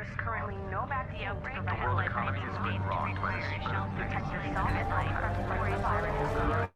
There's currently no vaccine provided by the United States to require protect yourself at night from coronavirus.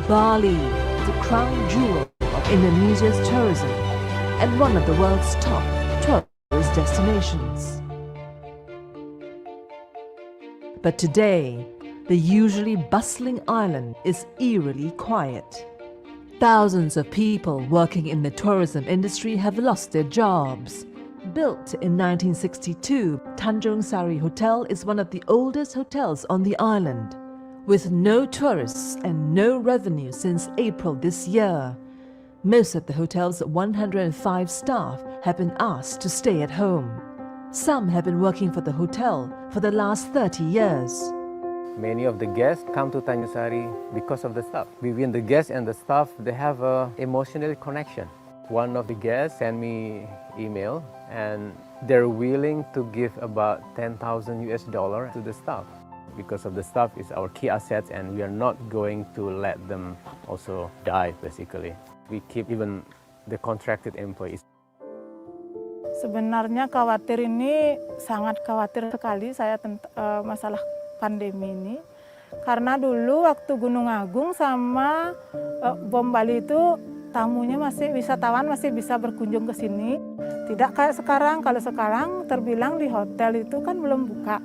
Bali, the crown jewel of Indonesia's tourism and one of the world's top tourist destinations. But today, the usually bustling island is eerily quiet. Thousands of people working in the tourism industry have lost their jobs. Built in 1962, Tanjung Sari Hotel is one of the oldest hotels on the island. With no tourists and no revenue since April this year, most of the hotel's 105 staff have been asked to stay at home. Some have been working for the hotel for the last 30 years. Many of the guests come to Tanjung Sari because of the staff. Between the guests and the staff, they have an emotional connection. One of the guests sent me email and they're willing to give about $10,000 to the staff. Because of the staff is our key assets and we are not going to let them also die basically. We keep even the contracted employees. Sebenarnya khawatir ini sangat khawatir sekali saya masalah pandemi ini. Karena dulu waktu Gunung Agung sama Bom Bali itu tamunya wisatawan masih bisa berkunjung ke sini. Tidak kayak sekarang, kalau sekarang terbilang di hotel itu kan belum buka.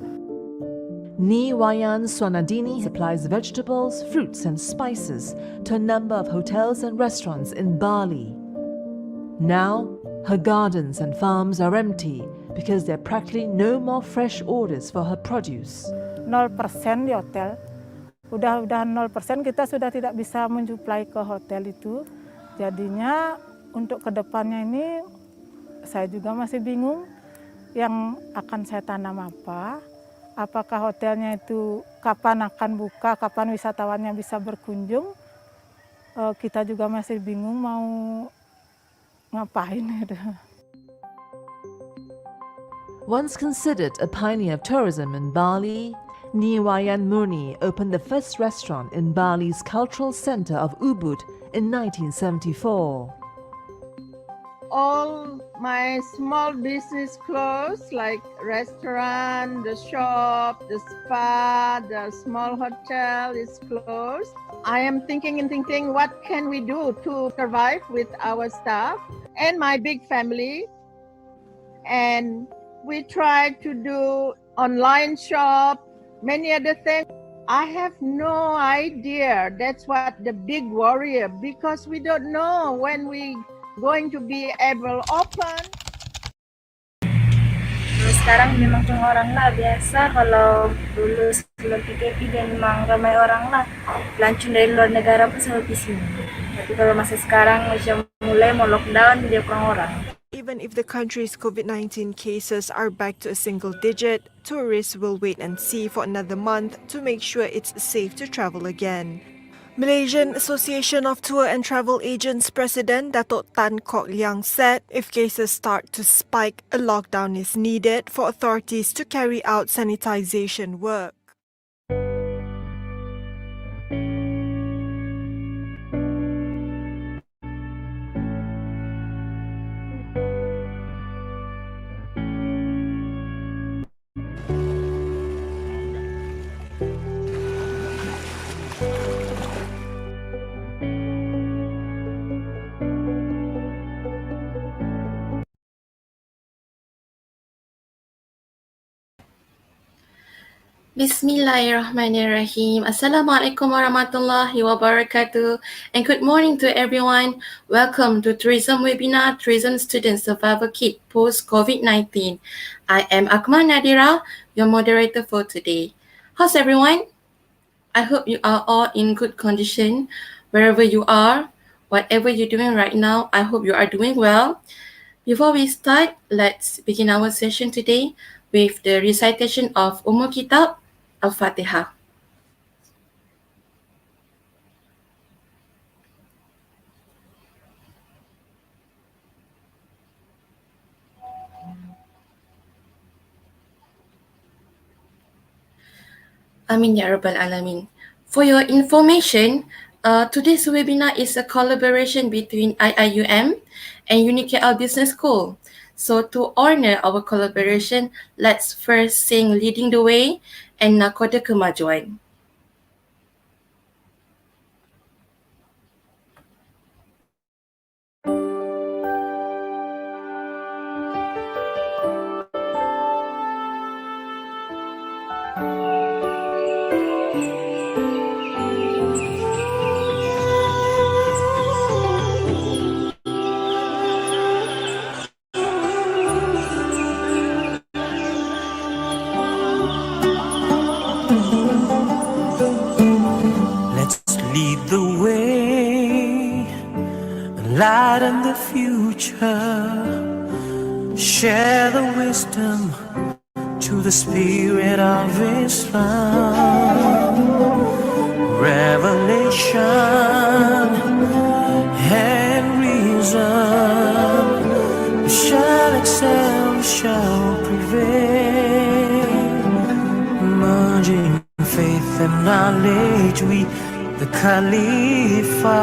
Ni Wayan Swanadini supplies vegetables, fruits and spices to a number of hotels and restaurants in Bali. Now, her gardens and farms are empty because there are practically no more fresh orders for her produce. 0% di hotel. Udah 0% kita sudah tidak bisa mensuplai ke hotel itu. Jadinya untuk kedepannya ini saya juga masih bingung yang akan saya tanam apa. Apakah hotelnya itu kapan akan buka, kapan wisatawannya bisa berkunjung, kita juga masih bingung mau ngapain gitu. Once considered a pioneer of tourism in Bali, Niwayan Murni opened the first restaurant in Bali's cultural center of Ubud in 1974. All my small business closed, like restaurant, the shop, the spa, the small hotel is closed. I am thinking what can we do to survive with our staff and my big family. And we try to do online shop, many other things. I have no idea. That's what the big worry, because we don't know when we going to be able open. Sekarang memang cuma orang lah biasa. Kalau dulu sebelum PKP dan memang ramai orang lah lancung dari luar negara pun selalu di sini. Tapi kalau masa sekarang macam mulai mau lockdown dia kurang orang. Even if the country's COVID-19 cases are back to a single digit, tourists will wait and see for another month to make sure it's safe to travel again. Malaysian Association of Tour and Travel Agents President Datuk Tan Kok Liang said if cases start to spike, a lockdown is needed for authorities to carry out sanitization work. Bismillahirrahmanirrahim. Assalamualaikum warahmatullahi wabarakatuh. And good morning to everyone. Welcome to Tourism Webinar, Tourism Student Survival Kit Post COVID-19. I am Akmal Nadira, your moderator for today. How's everyone? I hope you are all in good condition wherever you are. Whatever you're doing right now, I hope you are doing well. Before we start, let's begin our session today with the recitation of Kitab Al-Fatihah. Amin Ya Rabbal Alamin. For your information, today's webinar is a collaboration between IIUM and UniKL Business School. So to honor our collaboration, let's first sing Leading the Way and Nakoda Kemajuan. Lead the way, lighten the future, share the wisdom to the spirit of Islam. Revelation and reason, we shall excel, we shall prevail. Merging faith and knowledge, the Khalifa,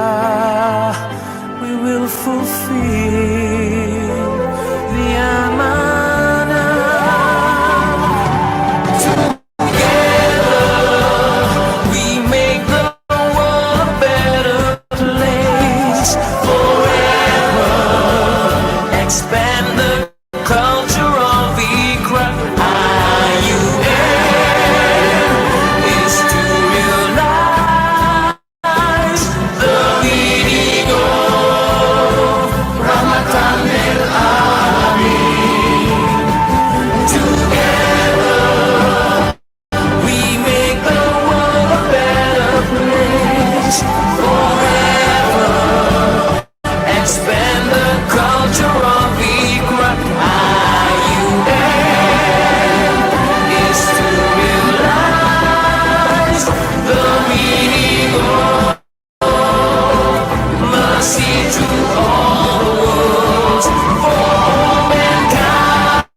we will fulfill the amanah. Together we make the world a better place forever. Expand the culture of Iqra. IUM is to realize the meaning of Ramadan el-Amin. Together we make the world a better place forever. Expand the culture of Iqra. IUM is to realize the meaning of mercy to all the worlds for mankind.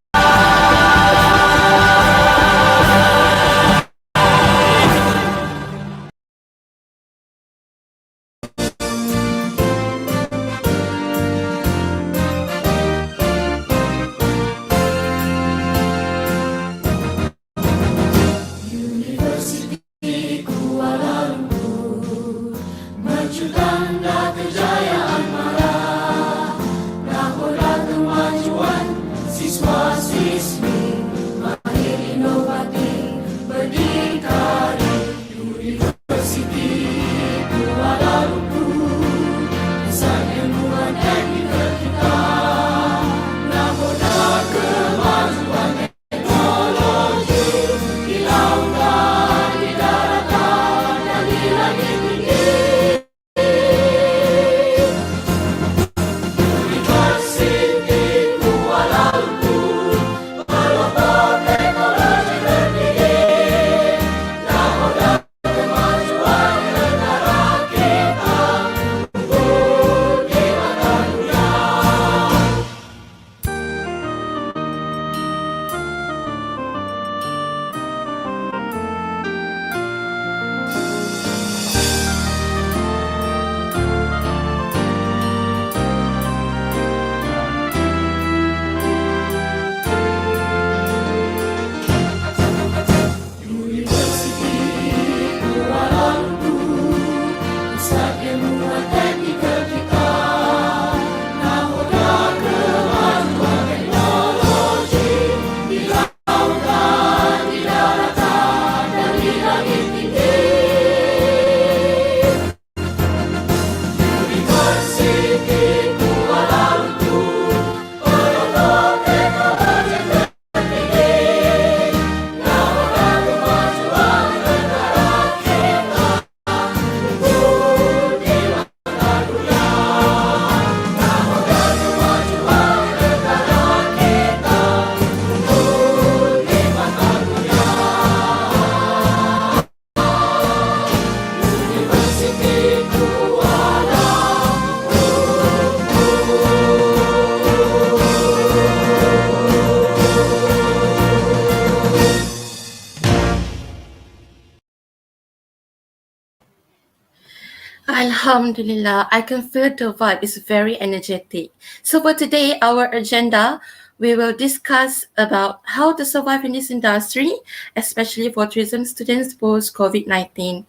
Alhamdulillah, I can feel the vibe is very energetic. So for today, our agenda, we will discuss about how to survive in this industry, especially for tourism students post COVID-19.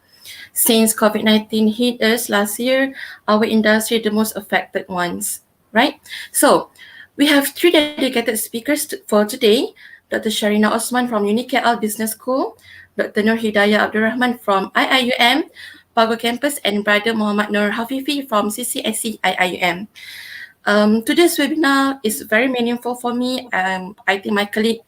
Since COVID-19 hit us last year, our industry the most affected ones, right? So we have three dedicated speakers for today. Dr. Sharina Osman from UniKL Business School, Dr. Nur Hidayah Abdurrahman from IIUM, Pago Campus, and Brother Muhammad Nur Hafifi from CCSC IIUM. Today's webinar is very meaningful for me. I think my colleague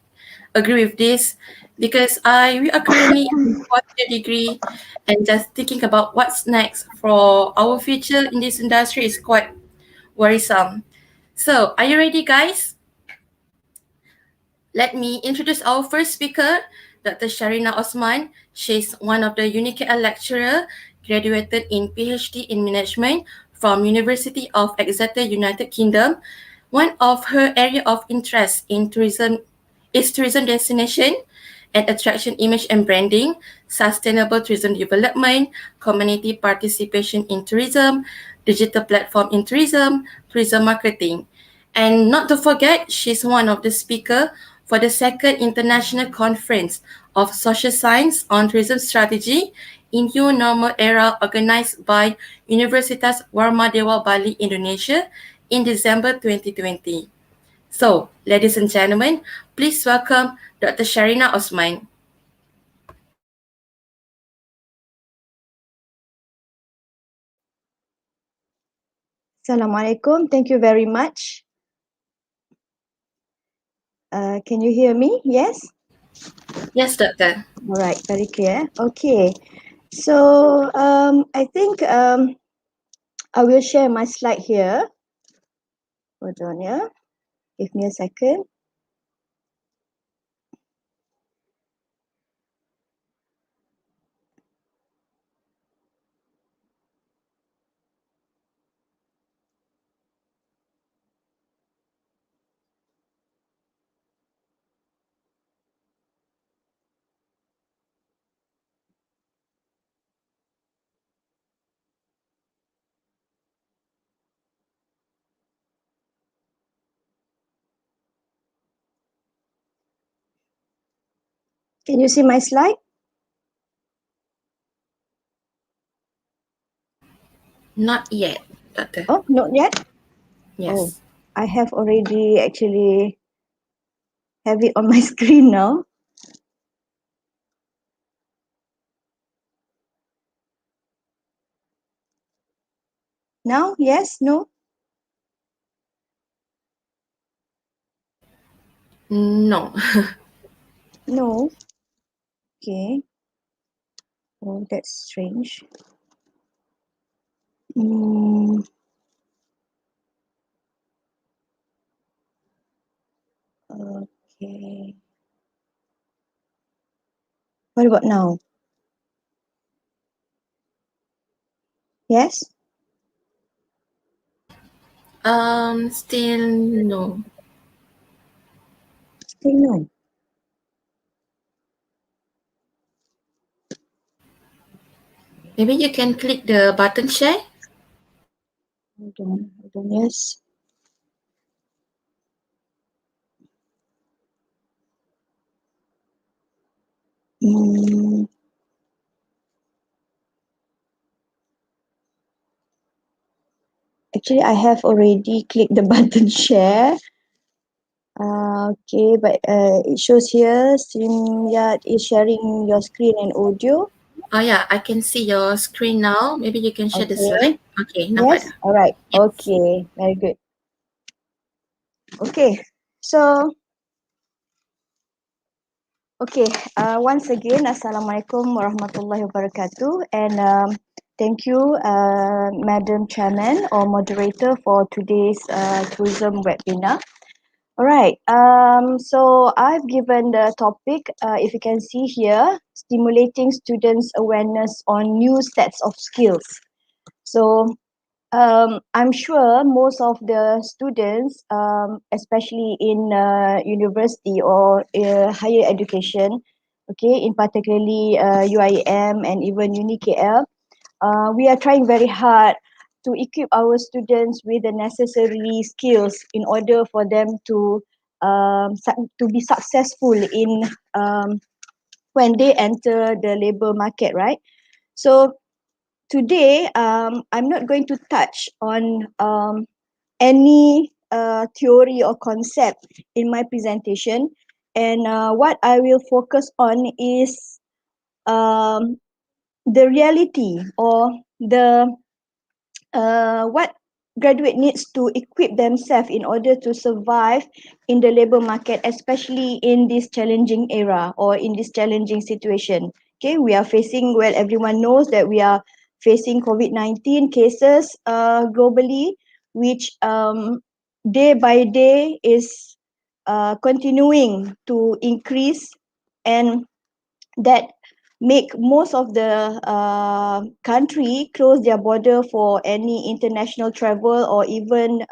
agree with this because we are currently in fourth year degree and just thinking about what's next for our future in this industry is quite worrisome. So, are you ready, guys? Let me introduce our first speaker, Dr. Sharina Osman. She's one of the UniKL lecturer, graduated in PhD in Management from University of Exeter, United Kingdom. One of her area of interest in tourism is tourism destination and attraction image and branding, sustainable tourism development, community participation in tourism, digital platform in tourism, tourism marketing. And not to forget, she's one of the speaker for the second international conference of social science on tourism strategy in new normal era organized by Universitas Warmadewa Bali, Indonesia in December 2020. So, ladies and gentlemen, please welcome Dr. Sharina Osman. Assalamualaikum. Thank you very much. Can you hear me? Yes? Yes, Doctor. All right, very clear. Okay. So I think I will share my slide here. Hold on, yeah. Give me a second. Can you see my slide? Not yet, Doctor. Oh, not yet? Yes. Oh, I have already actually have it on my screen now. Now, yes, no? No. No. Okay. Oh, that's strange. Okay. What about now? Yes? Still no. Still no. Maybe you can click the button share. Hold on, yes. Actually, I have already clicked the button share. Okay, but it shows here StreamYard is sharing your screen and audio. Oh yeah, I can see your screen now. Maybe you can share the slide. Okay, nampak Yes, dah. all right. Yes. Okay, very good. Okay, so once again, Assalamualaikum warahmatullahi wabarakatuh, and thank you, Madam Chairman or Moderator for today's tourism webinar. All right, so I've given the topic, if you can see here, stimulating students' awareness on new sets of skills. So I'm sure most of the students, especially in university or higher education, okay, in particularly UIM and even UniKL, we are trying very hard to equip our students with the necessary skills in order for them to be successful in when they enter the labor market, right? So today, I'm not going to touch on any theory or concept in my presentation, and what I will focus on is the reality or the what graduate needs to equip themselves in order to survive in the labor market, especially in this challenging era or in this challenging situation. Okay, we are facing, well, everyone knows that we are facing COVID-19 cases globally, which day by day is continuing to increase, and that make most of the country close their border for any international travel, or even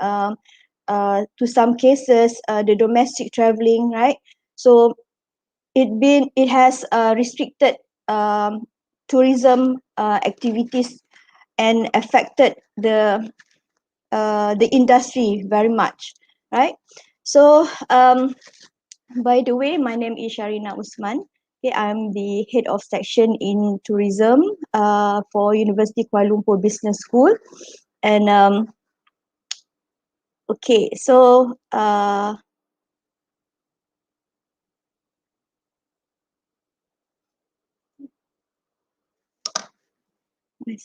to some cases the domestic traveling, right? So it has restricted tourism activities and affected the industry very much, right? So by the way, my name is Sharina Usman. Okay, I'm the head of section in tourism for University Kuala Lumpur Business School. And okay, so my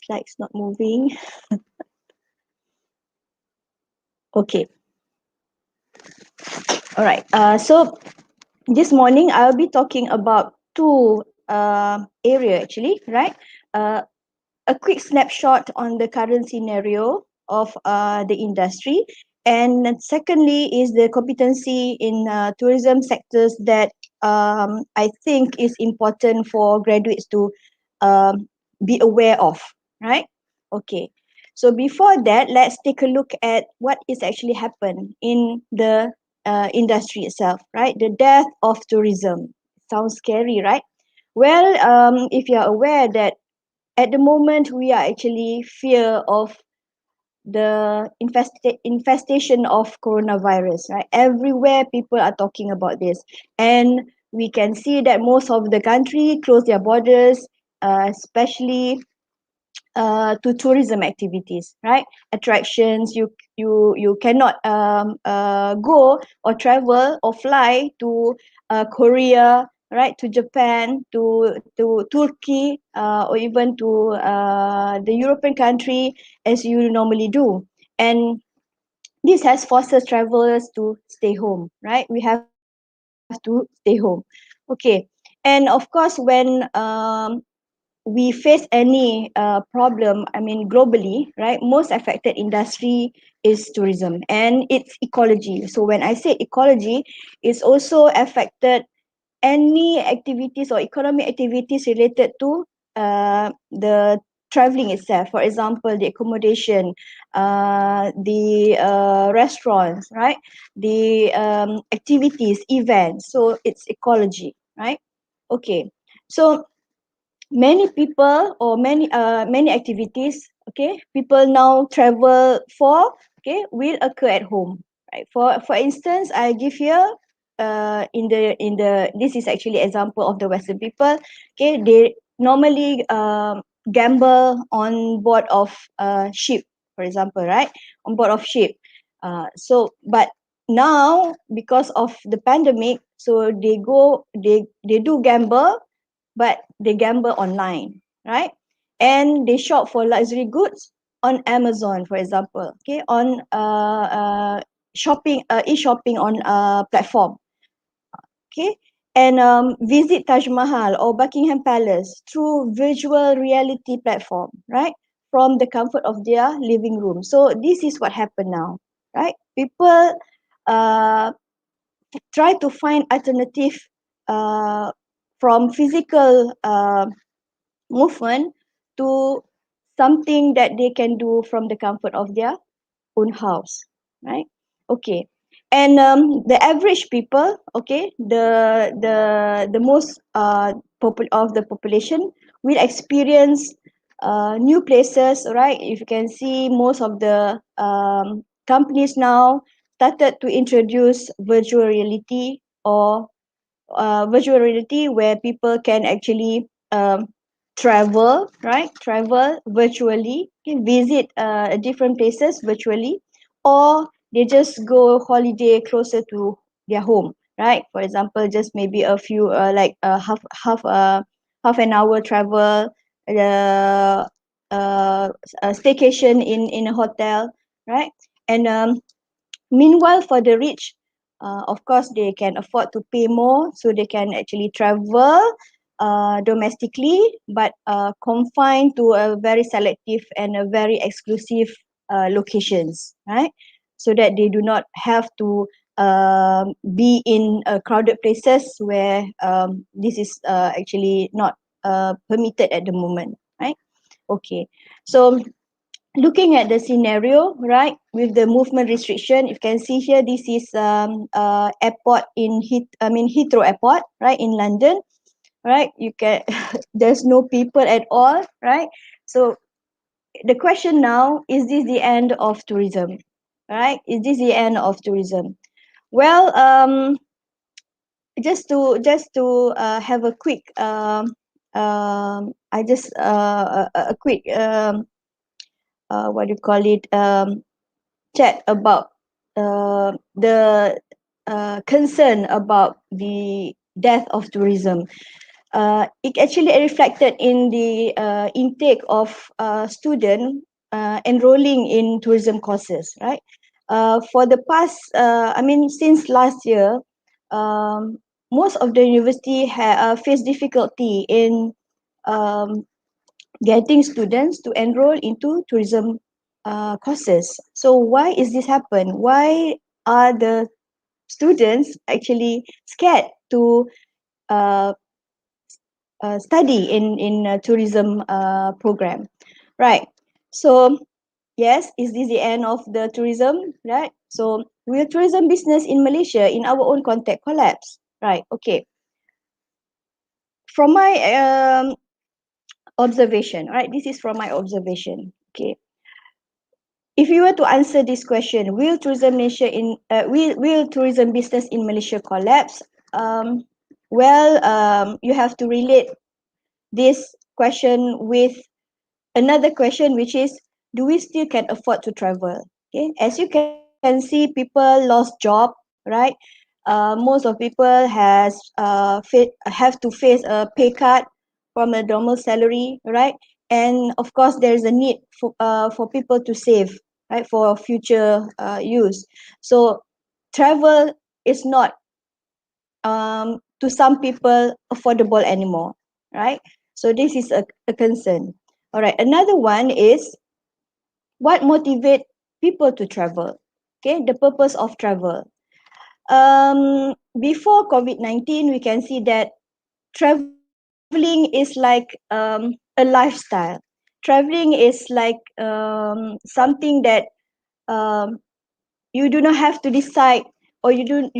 slide's not moving. Okay. All right. So this morning I'll be talking about two area actually, right? A quick snapshot on the current scenario of the industry, and secondly is the competency in tourism sectors that I think is important for graduates to be aware of, right? Okay, so before that, let's take a look at what is actually happened in the industry itself, right? The death of tourism. Sounds scary, right? Well, if you are aware that at the moment we are actually fear of the infestation of coronavirus, right? Everywhere people are talking about this, and we can see that most of the country close their borders, especially to tourism activities, right? Attractions, you cannot go or travel or fly to Korea, right? To Japan, to Turkey, or even to the European country as you normally do. And this has forced travelers to stay home, right? We have to stay home. Okay. And of course, when we face any problem, I mean, globally, right? Most affected industry is tourism and its ecology. So when I say ecology, it's also affected any activities or economic activities related to the traveling itself. For example, the accommodation, the restaurants, right? The activities, events. So it's ecology, right? Okay. So many people or many activities, okay, people now travel for, okay, will occur at home, right? For instance, I give here in the this is actually example of the Western people. Okay, they normally gamble on board of ship, for example, right? On board of ship. So but now because of the pandemic, so they do gamble, but they gamble online, right? And they shop for luxury goods on Amazon, for example, okay, on shopping, e-shopping on platform, okay, and visit Taj Mahal or Buckingham Palace through virtual reality platform, right? From the comfort of their living room. So this is what happened now, right? People uh, try to find alternative uh, from physical movement to something that they can do from the comfort of their own house, right? Okay. And the average people, okay, the most of the population will experience new places, right? If you can see, most of the companies now started to introduce virtual reality, or virtual reality where people can actually travel, right? Travel virtually, can visit different places virtually, or they just go holiday closer to their home, right? For example, just maybe a few half an hour travel, uh, a staycation in a hotel, right? And meanwhile, for the rich, of course, they can afford to pay more, so they can actually travel domestically, but confined to a very selective and a very exclusive locations, right? So that they do not have to be in crowded places where this is actually not permitted at the moment, right? Okay, so looking at the scenario, right, with the movement restriction, you can see here, this is airport in Heathrow Airport, right, in London, right? You can there's no people at all, right? So the question now, is this the end of tourism, right? Is this the end of tourism? Well, just to have a quick I just a quick what do you call it, chat about the concern about the death of tourism. It actually reflected in the intake of student enrolling in tourism courses, right? For the past, since last year, um, most of the university face difficulty in um, getting students to enroll into tourism courses. So why is this happen? Why are the students actually scared to uh, study in a tourism program, right? So yes, is this the end of the tourism, right? So will tourism business in Malaysia, in our own context, collapse, right? Okay, from my observation, right? This is from my observation. Okay, if you were to answer this question, will tourism will tourism business in Malaysia collapse? You have to relate this question with another question, which is, do we still can afford to travel? Okay, as you can see, people lost job, right? Most of people have to face a pay cut from a normal salary, right? And of course, there is a need for people to save, right, for future use. So travel is not to some people affordable anymore, right? So this is a concern. All right, another one is, what motivate people to travel? Okay, the purpose of travel. Before COVID-19, we can see that traveling is like a lifestyle. Traveling is like something that um, you do not have to decide, or you do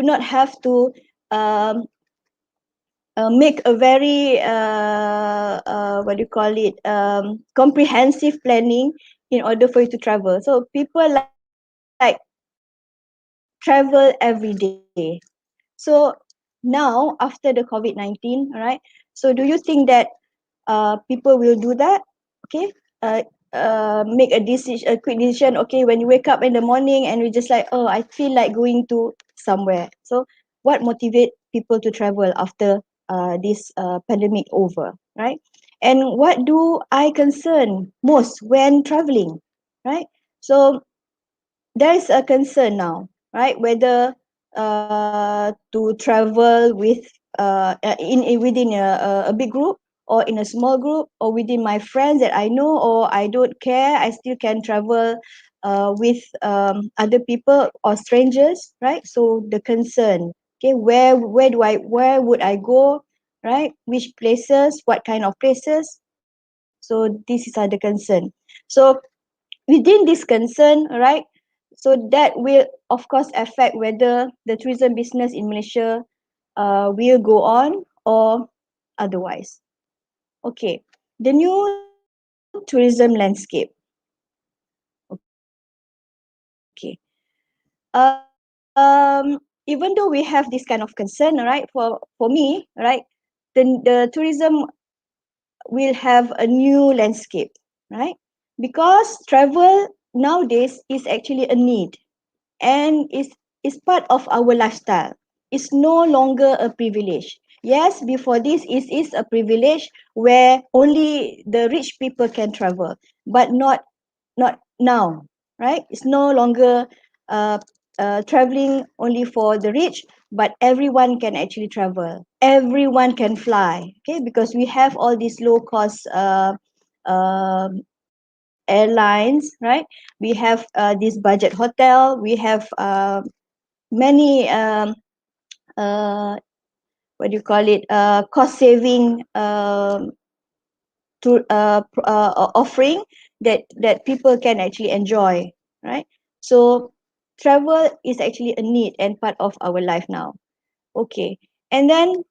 not have to um, make a very what do you call it, comprehensive planning in order for you to travel. So people like travel every day. So now, after the COVID-19, right, so do you think that people will do that? Okay, uh, make a quick decision. Okay, when you wake up in the morning and you just like, oh, I feel like going to somewhere. So what motivate people to travel after this pandemic over, right? And what do I concern most when traveling, right? So there is a concern now, right? Whether to travel with within a big group, or in a small group, or within my friends that I know, or I don't care, I still can travel with other people or strangers, right? So the concern, okay, where would I go, right? Which places, what kind of places? So these are the concern. So within this concern, right, so that will of course affect whether the tourism business in Malaysia will go on or otherwise. Okay, the new tourism landscape. Okay. Even though we have this kind of concern, right, for me, right, the tourism will have a new landscape, right? Because travel nowadays is actually a need and is part of our lifestyle. It's no longer a privilege. Yes, before this is a privilege where only the rich people can travel, but not now, right? It's no longer uh, traveling only for the rich, but everyone can actually travel. Everyone can fly, okay? Because we have all these low cost airlines, right? We have this budget hotel. We have many what do you call it? Cost saving offering that people can actually enjoy, right? So travel is actually a need and part of our life now. Okay, and then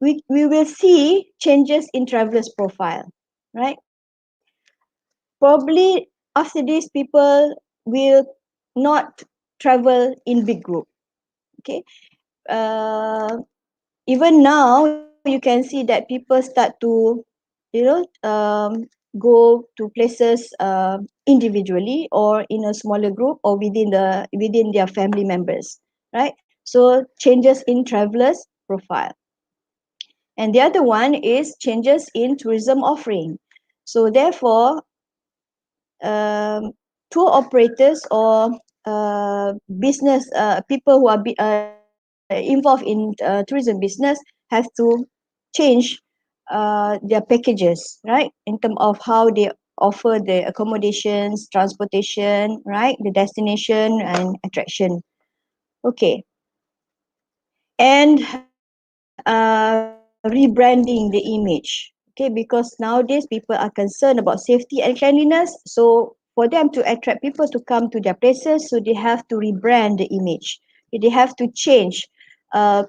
we will see changes in travelers profile, right? Probably after this people will not travel in big group. Okay, uh, even now you can see that people start to you know go to places individually or in a smaller group or within their family members, right? So changes in travelers profile. And the other one is changes in tourism offering. So therefore tour operators or business people who are involved in tourism business have to change their packages, right? In terms of how they offer the accommodations, transportation, right? The destination and attraction. Okay. And rebranding the image. Okay, because nowadays people are concerned about safety and cleanliness. So for them to attract people to come to their places, so they have to rebrand the image. They have to change. Uh,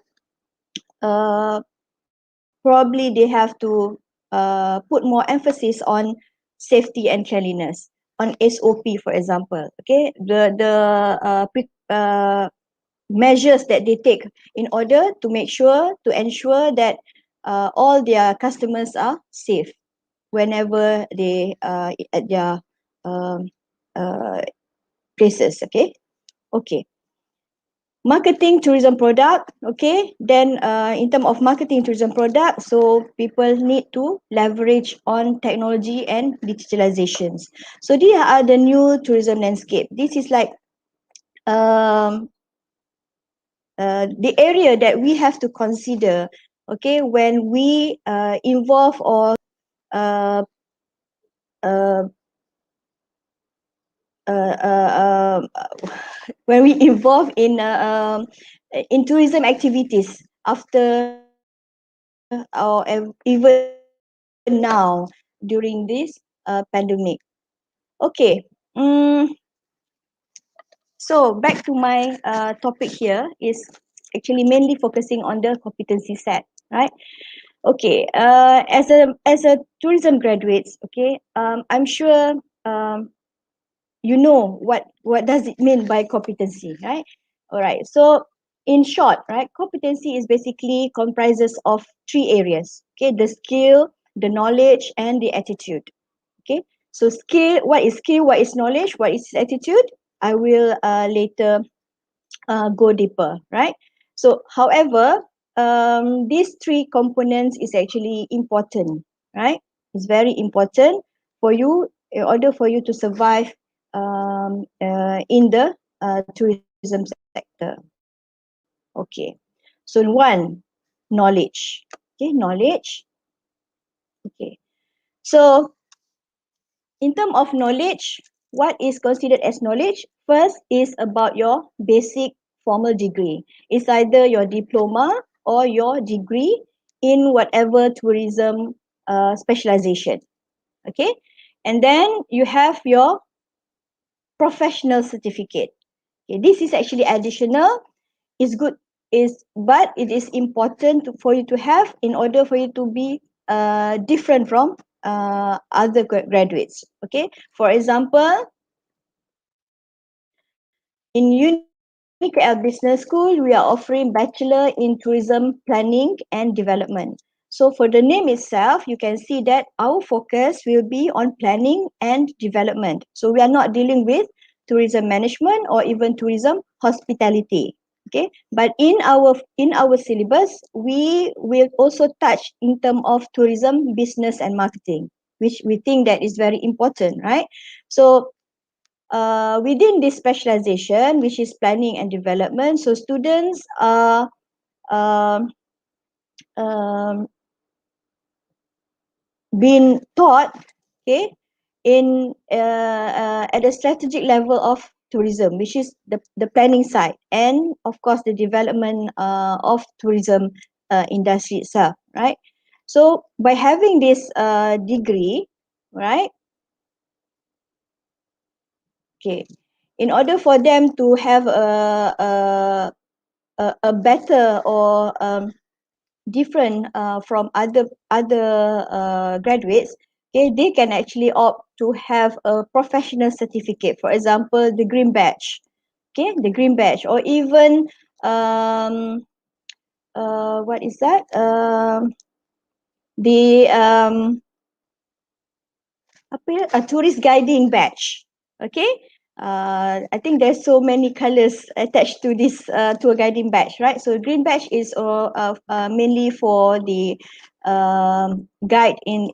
Probably they have to put more emphasis on safety and cleanliness, on SOP, for example. Okay, the measures that they take in order to make sure to ensure that all their customers are safe whenever they at their um, uh, places. Okay, marketing tourism product. Okay, then in terms of marketing tourism product, so people need to leverage on technology and digitalizations. So these are the new tourism landscape. This is like um, the area that we have to consider, okay, when we involve or uh, uh, uh, uh, when we involve in tourism activities after or even now during this pandemic. Okay. So back to my topic here is actually mainly focusing on the competency set, right? Okay. As a tourism graduates, okay, I'm sure you know what does it mean by competency, right? All right. So in short, right, competency is basically comprises of three areas. Okay, the skill, the knowledge, and the attitude. Okay, so skill, what is knowledge, what is attitude, I will later go deeper, right? So however, these three components is actually important, right? It's very important for you in order for you to survive in the tourism sector. Okay, so one, knowledge. Okay, knowledge. Okay, so in terms of knowledge, what is considered as knowledge? First is about your basic formal degree. It's either your diploma or your degree in whatever tourism specialization. Okay, and then you have your professional certificate. Okay, this is actually additional. It's good, is but it is important for you to have in order for you to be different from other graduates. Okay, for example, in UniKL Business School, we are offering Bachelor in Tourism Planning and Development. So for the name itself, you can see that our focus will be on planning and development. So we are not dealing with tourism management or even tourism hospitality. Okay, but in our syllabus, we will also touch in terms of tourism business and marketing, which we think that is very important, right? So within this specialization, which is planning and development, so students are um, um, being taught, okay, in at the strategic level of tourism, which is the planning side, and of course the development of tourism industry itself, right? So by having this degree, right? Okay, in order for them to have a better or different from other graduates, okay, they can actually opt to have a professional certificate. For example, the green badge, okay, the green badge, or even what is that? The apa ya? A tourist guiding badge. Okay. I think there's so many colors attached to this tour guiding badge, right? So green badge is mainly for the guide in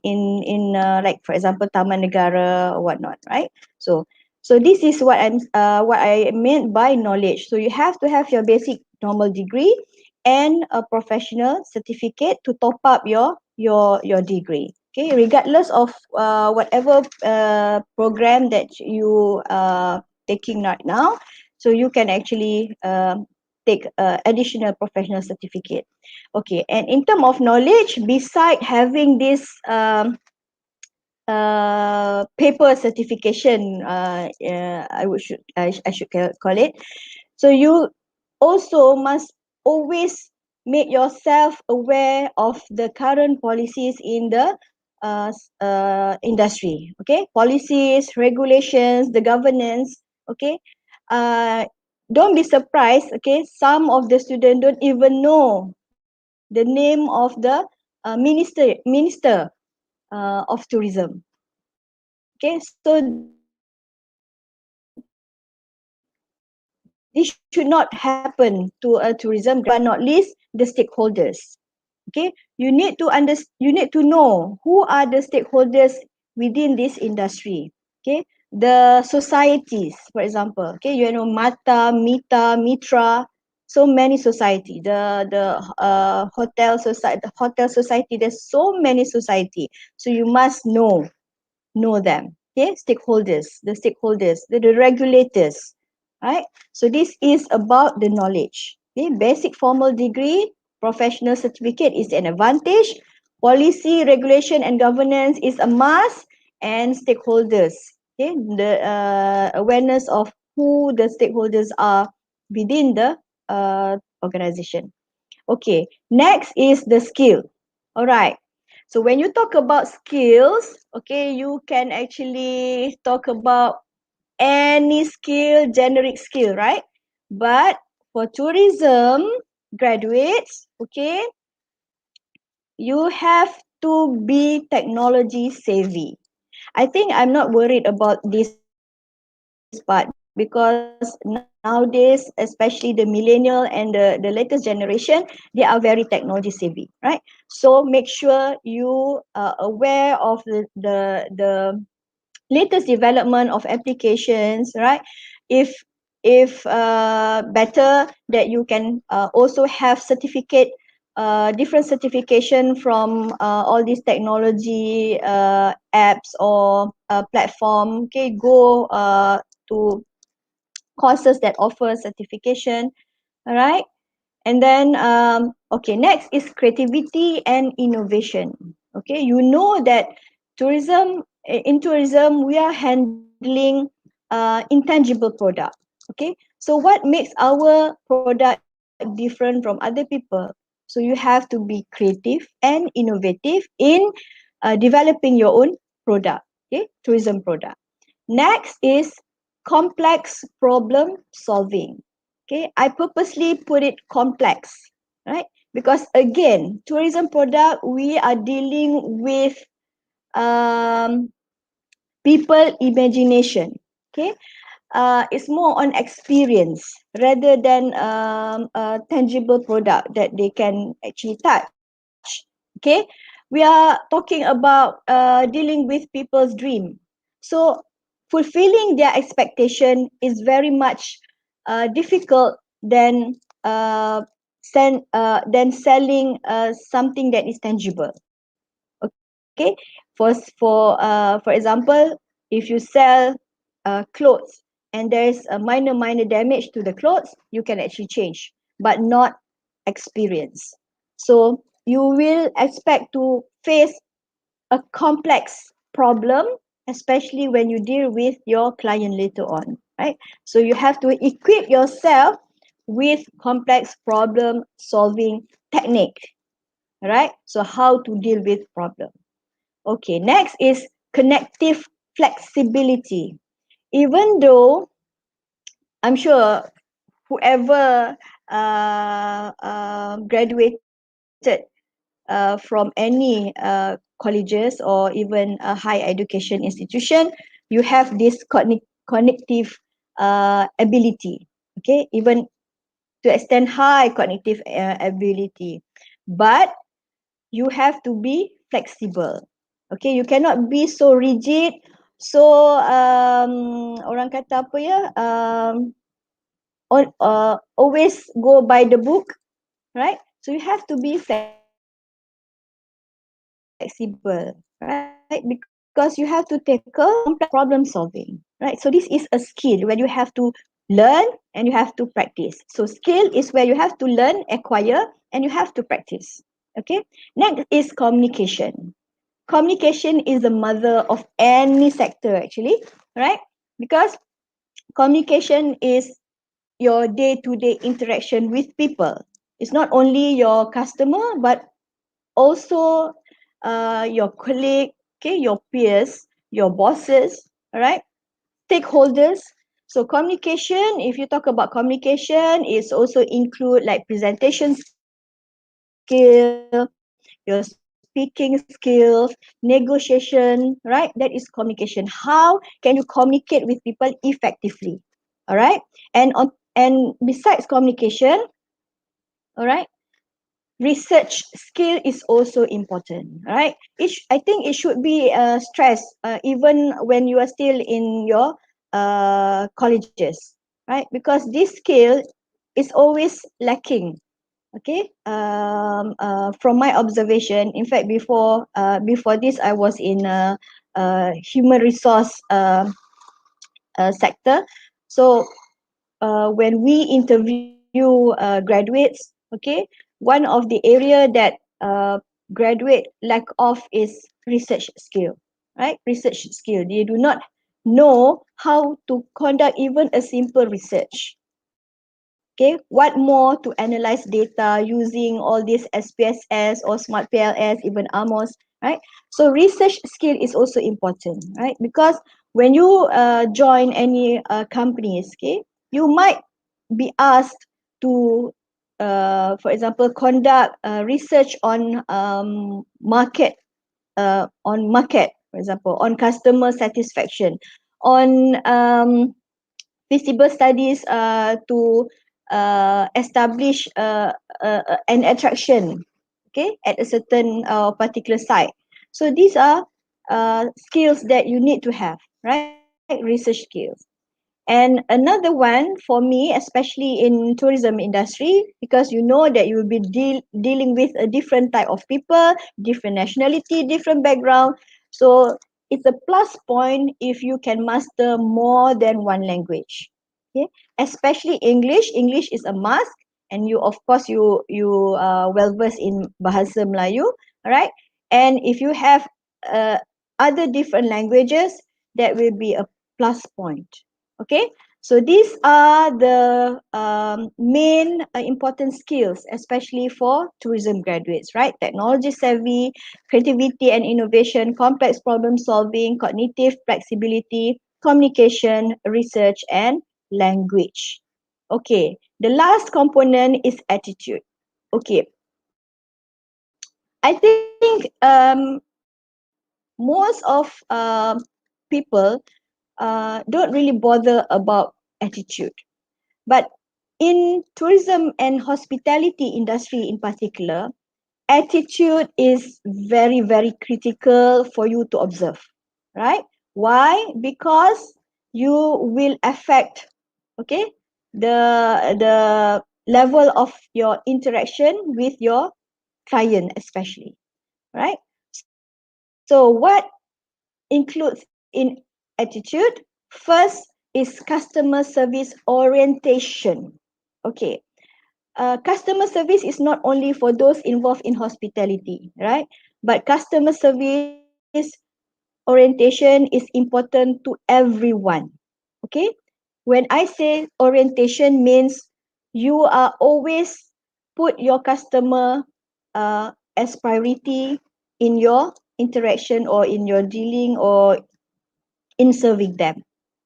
like for example Taman Negara or whatnot, right? So this is what I meant by knowledge. So you have to have your basic normal degree and a professional certificate to top up your degree. Okay, regardless of whatever program that you are taking right now, so you can actually take additional professional certificate. Okay, and in terms of knowledge, beside having this paper certification, I should call it. So you also must always make yourself aware of the current policies in the industry. Okay, policies, regulations, the governance. Okay, uh, don't be surprised. Okay, some of the students don't even know the name of the minister of tourism. Okay, so this should not happen to a tourism, but not least the stakeholders. Okay, you need to know who are the stakeholders within this industry. Okay, the societies, for example. Okay, you know Mata, Mita, Mitra, so many society. The hotel society. There's so many society. So you must know them. Okay, the regulators, right? So this is about the knowledge. Okay, basic formal degree, professional certificate is an advantage. Policy, regulation, and governance is a must, and stakeholders. Okay, the awareness of who the stakeholders are within the organization. Okay, next is the skill. All right. So when you talk about skills, okay, you can actually talk about any skill, generic skill, right? But for tourism graduates, okay, you have to be technology savvy. I think I'm not worried about this part because nowadays, especially the millennial and the latest generation, they are very technology savvy, right? So make sure you are aware of the latest development of applications, right? If better that you can also have certificate, different certification from all these technology apps or platform. Okay, go to courses that offer certification. All right. And then, okay, next is creativity and innovation. Okay, you know that in tourism, we are handling intangible product. Okay, so what makes our product different from other people? So you have to be creative and innovative in developing your own product, okay, tourism product. Next is complex problem solving. Okay, I purposely put it complex, right? Because again, tourism product, we are dealing with people imagination. Okay, it's more on experience rather than a tangible product that they can actually touch. Okay, we are talking about dealing with people's dream. So fulfilling their expectation is very much difficult than selling something that is tangible. Okay, for example, if you sell clothes and there is a minor damage to the clothes, you can actually change, but not experience. So you will expect to face a complex problem, especially when you deal with your client later on, right? So you have to equip yourself with complex problem solving technique, right? So how to deal with problem. Okay, next is connective flexibility. Even though I'm sure whoever graduated from any colleges or even a high education institution, you have this cognitive ability. Okay, even to extend high cognitive ability, but you have to be flexible. Okay, you cannot be so rigid. So orang kata apa ya? Always go by the book, right? So you have to be flexible, right? Because you have to tackle complex problem solving, right? So this is a skill where you have to learn and you have to practice. So skill is where you have to learn, acquire, and you have to practice. Okay. Next is communication. Communication is the mother of any sector actually, right? Because communication is your day-to-day interaction with people. It's not only your customer, but also your colleague, okay, your peers, your bosses, all right, stakeholders. So communication, if you talk about communication, it's also include like presentation skill, your speaking skills, negotiation, right? That is communication. How can you communicate with people effectively? All right, and besides communication, all right, research skill is also important, right? I think it should be stressed even when you are still in your colleges, right? Because this skill is always lacking. Okay, from my observation, in fact, before this, I was in human resource sector. So when we interview graduates, okay, one of the area that graduate lack of is research skill, right? Research skill. They do not know how to conduct even a simple research. Okay, what more to analyze data using all these SPSS or Smart PLS, even AMOS, right? So research skill is also important, right? Because when you join any companies, okay, you might be asked to, for example, conduct research on market, for example, on customer satisfaction, on feasible studies to establish an attraction, okay, at a certain particular site. So these are skills that you need to have, right? Research skills. And another one for me, especially in tourism industry, because you know that you will be dealing with a different type of people, different nationality, different background. So it's a plus point if you can master more than one language. Okay, especially English. English is a must, and you, of course, you well versed in Bahasa Melayu, all right? And if you have other different languages, that will be a plus point. Okay, So these are the main important skills, especially for tourism graduates, right? Technology savvy, creativity and innovation, complex problem solving, cognitive flexibility, communication, research, and language. Okay, the last component is attitude. Okay, I think most of people don't really bother about attitude. But in tourism and hospitality industry in particular, attitude is very, very critical for you to observe, right? Why? Because you will affect, okay, the level of your interaction with your client especially, right? So what includes in attitude? First is customer service orientation. Okay, customer service is not only for those involved in hospitality, right? But customer service orientation is important to everyone. Okay, when I say orientation means you are always put your customer as priority in your interaction or in your dealing or in serving them.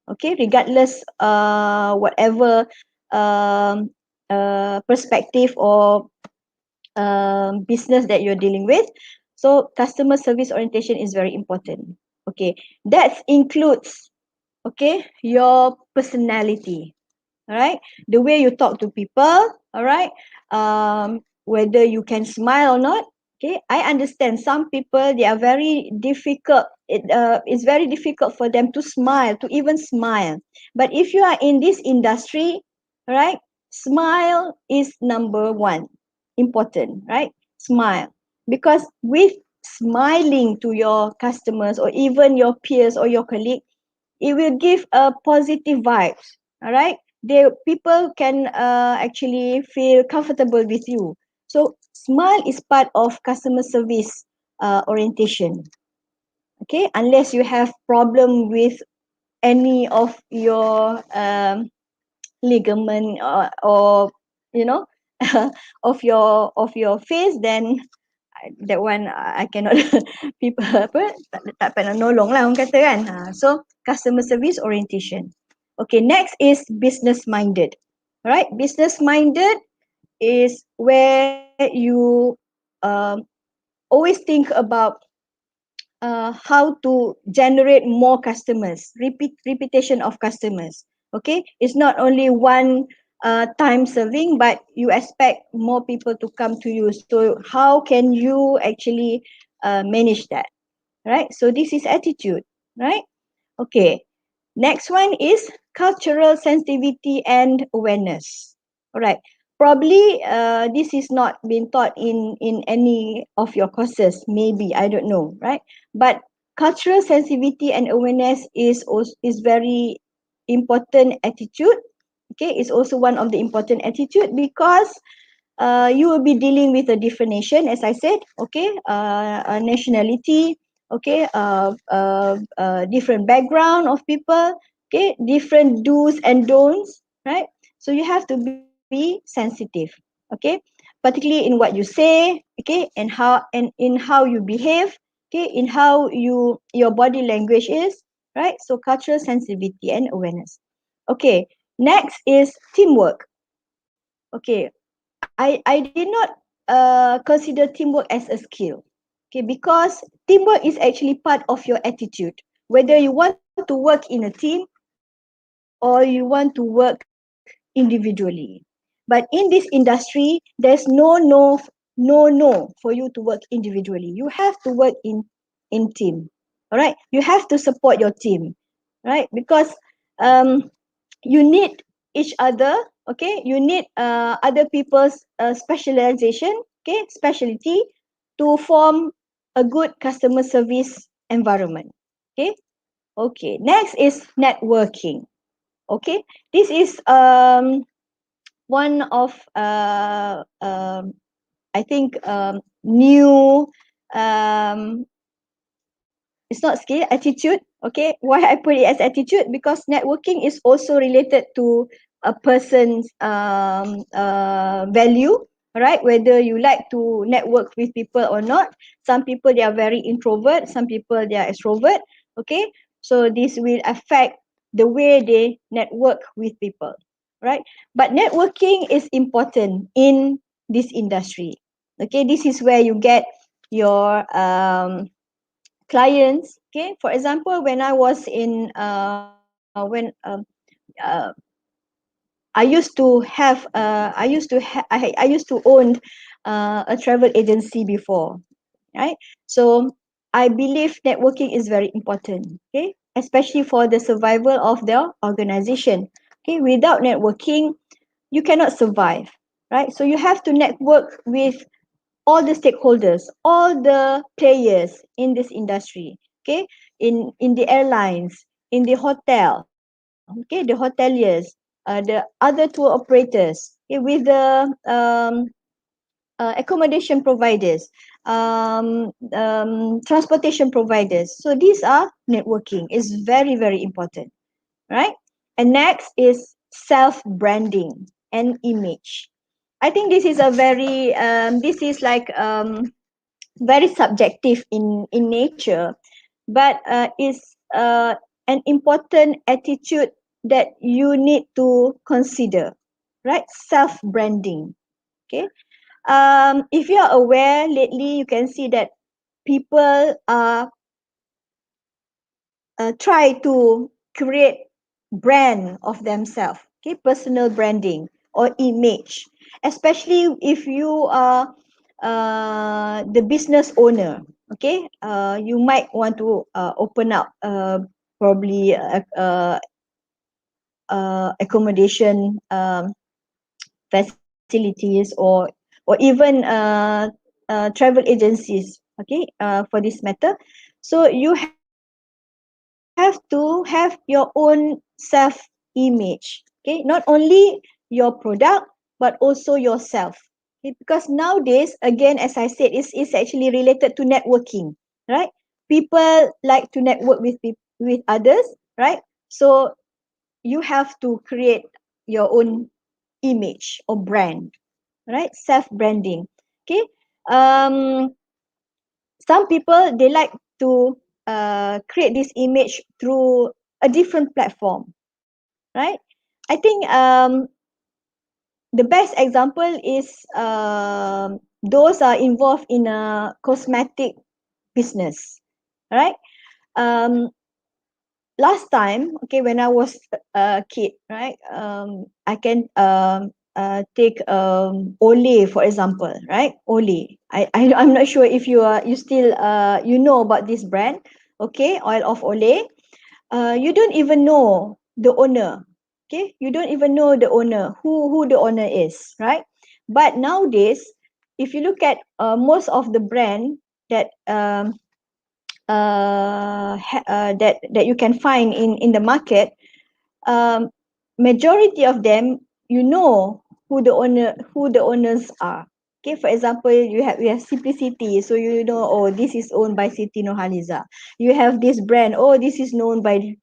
Okay, regardless whatever um, perspective or business that you're dealing with. So customer service orientation is very important. Okay, that includes, okay, your personality, all right, the way you talk to people, all right, whether you can smile or not. Okay, I understand some people, they are very difficult, it's very difficult for them to smile, to even smile. But if you are in this industry, right, smile is number one, important, right? Smile, because with smiling to your customers or even your peers or your colleague, it will give a positive vibes, all right? The people can actually feel comfortable with you. So smile is part of customer service orientation. Okay, unless you have problem with any of your ligament or you know of your face, then that one I cannot people apa tak pernah nolong lah orang kata kan. So customer service orientation. Okay, next is business minded. Right, business minded is where you always think about how to generate more customers, repetition of customers. Okay, it's not only one time serving, but you expect more people to come to you. So how can you actually manage that, right? So this is attitude, right? Okay, next one is cultural sensitivity and awareness. All right, probably this is not being taught in any of your courses, maybe, I don't know, right? But cultural sensitivity and awareness is also is very important attitude. Okay, it's also one of the important attitude because you will be dealing with a different nation, as I said. Okay, a nationality. Okay, different background of people. Okay, different do's and don'ts, right? So you have to be sensitive. Okay, particularly in what you say. Okay, and in how you behave. Okay, in how your body language is, right? So cultural sensitivity and awareness. Okay, next is teamwork. Okay, I did not consider teamwork as a skill. Okay, because teamwork is actually part of your attitude. Whether you want to work in a team or you want to work individually. But in this industry, there's no for you to work individually. You have to work in team. All right, you have to support your team, right? Because um you need each other. Okay, you need other people's specialization, okay, specialty, to form a good customer service environment. Okay, okay, next is networking. Okay, this is one of I think new um it's not skill, attitude. Okay, why I put it as attitude? Because networking is also related to a person's value, right? Whether you like to network with people or not. Some people they are very introvert, some people they are extrovert. Okay, so this will affect the way they network with people, right? But networking is important in this industry. Okay, this is where you get your clients. Okay, for example, when I was in uh, I used to have I used to own a travel agency before, right? So I believe networking is very important, okay, especially for the survival of the organization. Okay, without networking you cannot survive, right? So you have to network with all the stakeholders, all the players in this industry, okay, in the airlines, in the hotel, okay, the hoteliers, the other tour operators, okay, with the accommodation providers, transportation providers. So these are networking is very, very important, right? And next is self-branding and image. I think this is a very this is like very subjective in nature, but is an important attitude that you need to consider, right? Self-branding. Okay. If you are aware, lately you can see that people are try to create brand of themselves. Okay, personal branding or image, especially if you are the business owner. Okay, you might want to open up probably accommodation facilities or even travel agencies. Okay, for this matter, so you have to have your own self-image. Okay, not only your product but also yourself. Okay, because nowadays, again, as I said, is actually related to networking, right? People like to network with others, right? So you have to create your own image or brand, right? Self-branding. Okay. Um, some people they like to create this image through a different platform, right? I think the best example is those are involved in a cosmetic business, right? Um, last time, okay, when I was a kid, right? I can take Olay for example, right? Olay. I'm not sure if you still you know about this brand, okay? Oil of Olay. You don't even know the owner. Okay, you don't even know the owner, who the owner is, right? But nowadays, if you look at most of the brand that that you can find in the market, um, majority of them, you know who the owners are. Okay, for example, we have Simplicity, so you know, oh, this is owned by Siti Nurhaliza. You have this brand, oh, this is known by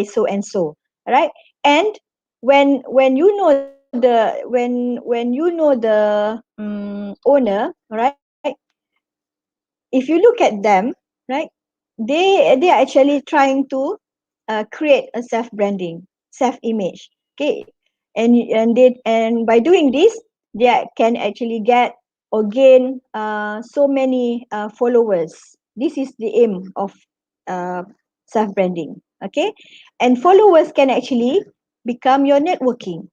so and so, right? And when you know when you know the owner, right? If you look at them, right, they are actually trying to create a self branding, self image. Okay, and by doing this, can actually get or gain so many followers. This is the aim of uh, self branding. Okay, and followers can actually become your networking.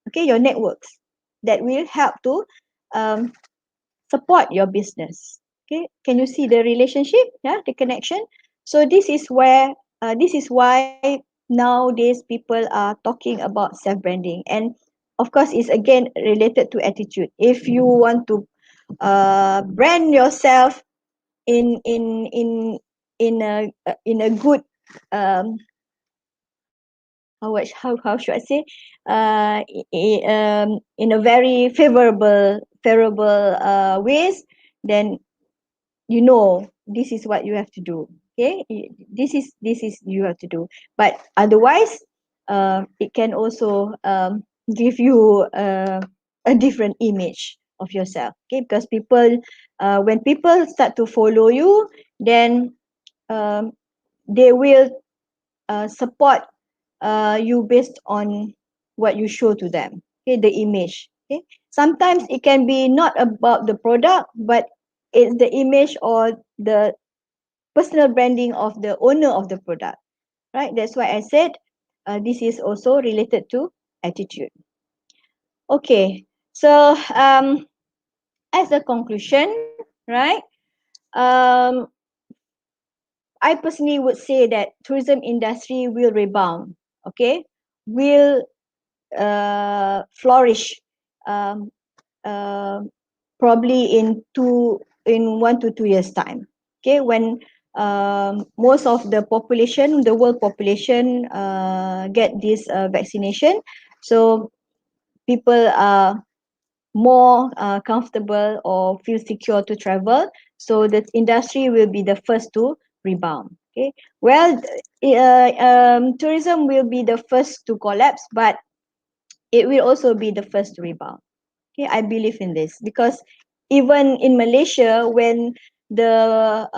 Okay, your networks that will help to um, support your business. Okay, can you see the relationship? Yeah, the connection. So this is why nowadays people are talking about self branding, and of course it's again related to attitude. If you want to brand yourself in in in in a good um how should I say in a very favorable ways, then you know this is what you have to do. Okay, this is you have to do. But otherwise, it can also give you a different image of yourself. Okay, because people, when people start to follow you, then they will support you based on what you show to them. Okay, the image. Okay, sometimes it can be not about the product, but it's the image or the personal branding of the owner of the product, right? That's why I said this is also related to attitude. Okay, so as a conclusion, right? Um, I personally would say that tourism industry will rebound. Okay, will flourish um, uh, probably in 1 to 2 years time. Okay, when most of the population, the world population, get this vaccination, so people are more comfortable or feel secure to travel. So the industry will be the first to rebound. Okay, well, tourism will be the first to collapse, but it will also be the first to rebound. Okay, I believe in this because even in Malaysia, when the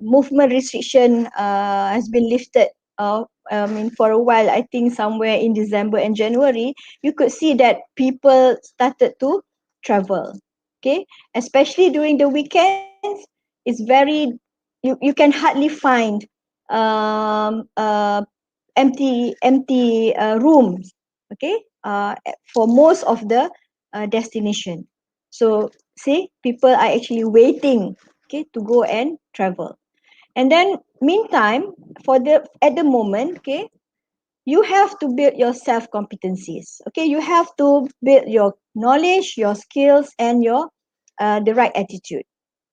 movement restriction has been lifted, for a while, I think somewhere in December and January, you could see that people started to travel. Okay, especially during the weekends, it's very you can hardly find empty rooms. Okay, for most of the destination. So see, people are actually waiting, okay, to go and travel. And then meantime, for the at the moment, okay, you have to build your self competencies. Okay, you have to build your knowledge, your skills, and your the right attitude.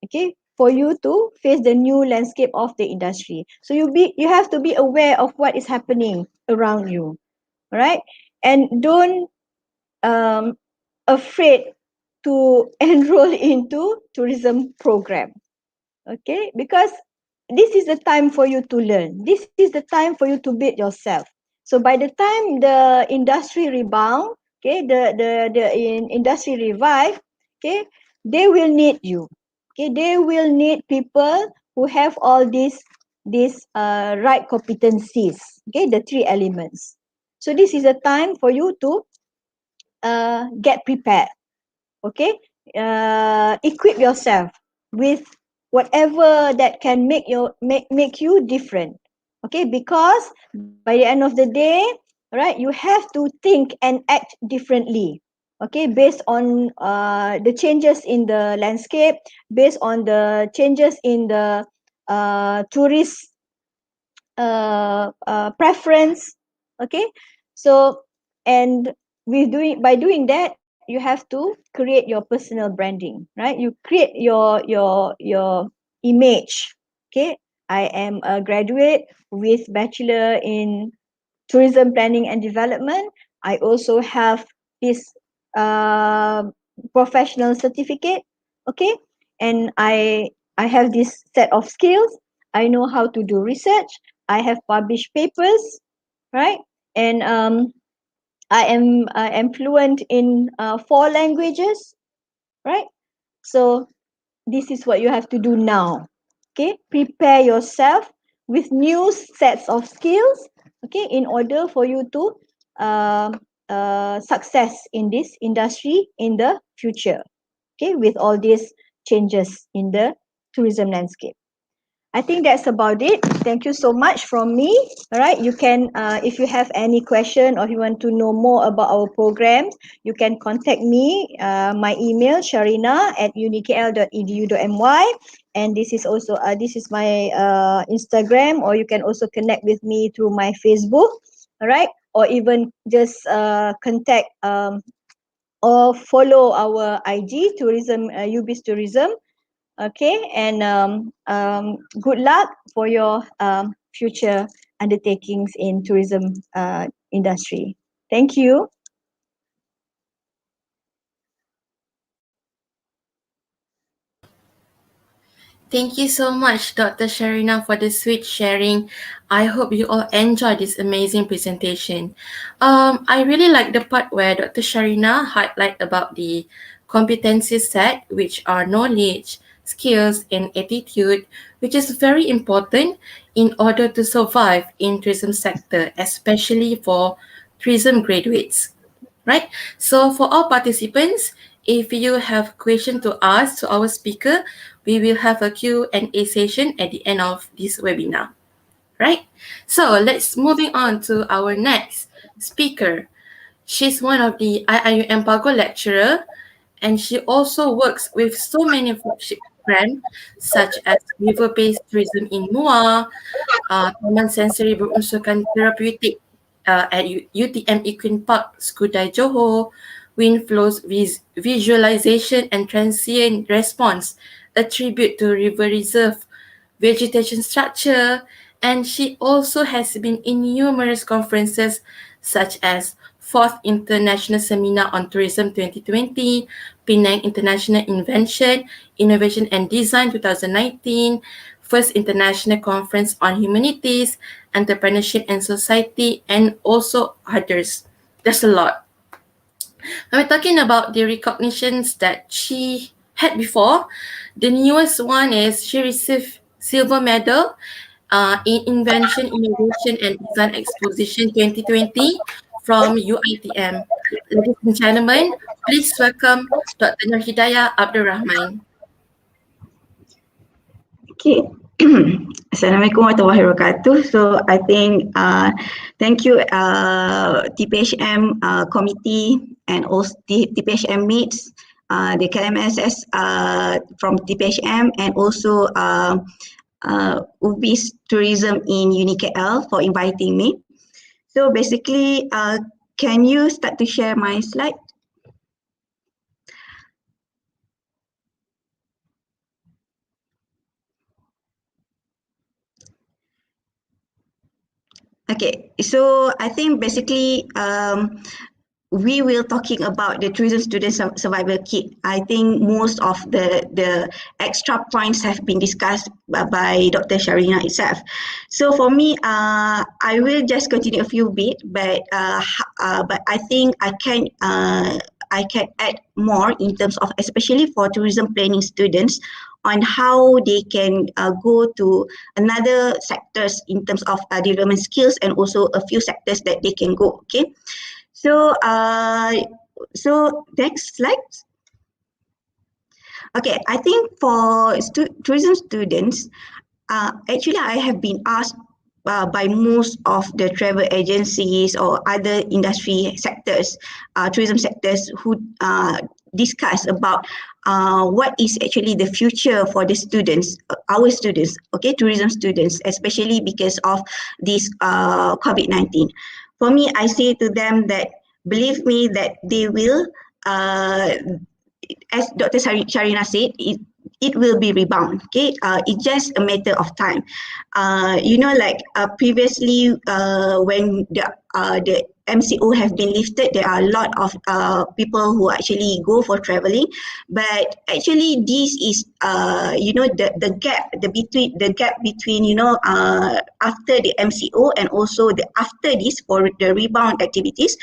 Okay, for you to face the new landscape of the industry. So you have to be aware of what is happening around you. All right, and don't afraid to enroll into tourism program. Okay, because this is the time for you to learn. This is the time for you to build yourself. So by the time the industry rebound, okay, the industry revive, okay, they will need you. Okay, they will need people who have all these right competencies. Okay, the three elements. So this is a time for you to get prepared. Okay, equip yourself with whatever that can make you different. Okay, because by the end of the day, right, you have to think and act differently. Okay, based on the changes in the landscape, based on the changes in the tourist preference. Okay, so and by doing that, you have to create your personal branding, right? You create your image. Okay, I am a graduate with bachelor in tourism planning and development. I also have this uh, professional certificate. Okay, and I have this set of skills. I know how to do research. I have published papers, right? And I am fluent in 4 languages, right? So this is what you have to do now. Okay, prepare yourself with new sets of skills. Okay, in order for you to uh, success in this industry in the future. Okay, with all these changes in the tourism landscape. I think that's about it. Thank you so much from me. All right, you can, if you have any question or you want to know more about our programs, you can contact me. My email sharina@unikl.edu.my, and this is also this is my Instagram, or you can also connect with me through my Facebook. All right, or even just contact or follow our IG tourism, UBISTOURISM. Okay, and good luck for your future undertakings in tourism industry. Thank you. Thank you so much, Dr. Sharina, for the sweet sharing. I hope you all enjoyed this amazing presentation. I really like the part where Dr. Sharina highlight about the competency set, which are knowledge, skills, and attitude, which is very important in order to survive in tourism sector, especially for tourism graduates. Right? So for all participants, if you have question to ask to our speaker, we will have a Q&A session at the end of this webinar. Right? So let's moving on to our next speaker. She's one of the IIUM Pago lecturer, and she also works with so many flagship programs such as river-based tourism in Muar, Taman Sensory Berunsurkan Therapeutik at UTM Equine Park, Skudai Johor, Wind Flows Visualization and Transient Response, a tribute to river reserve vegetation structure, and she also has been in numerous conferences such as 4th International Seminar on Tourism 2020, Penang International Innovation and Design 2019, First International Conference on Humanities, Entrepreneurship and Society, and also others. There's a lot. When we're talking about the recognitions that she had before, the newest one is she received silver medal in Invention, Innovation and Design Exposition 2020 from UITM. Ladies and gentlemen, please welcome Dr. Nur Hidayah Abdul Rahman. Okay. Assalamualaikum warahmatullahi wabarakatuh. So I think thank you TPHM committee and also TPHM meets the KLMSS from TPHM and also UBISTOURISM in UniKL for inviting me. So basically, can you start to share my slide? Okay, so I think basically we will talking about the tourism student survival kit. I think most of the extra points have been discussed by Dr. Sharina itself. So for me, I will just continue a few bit, but I think I can add more in terms of especially for tourism planning students on how they can go to another sectors in terms of development skills and also a few sectors that they can go. Okay, so next slide. Okay, I think for tourism students, actually I have been asked by most of the travel agencies or other industry sectors, tourism sectors who discuss about what is actually the future for the students, our students, okay, tourism students, especially because of this COVID-19. For me, I say to them that believe me that they will, as Dr. Sharina said, it will be rebound. Okay, it's just a matter of time. You know, like previously, when the MCO have been lifted, there are a lot of people who actually go for traveling. But actually, this is you know the gap between you know after the MCO and also the after this for the rebound activities.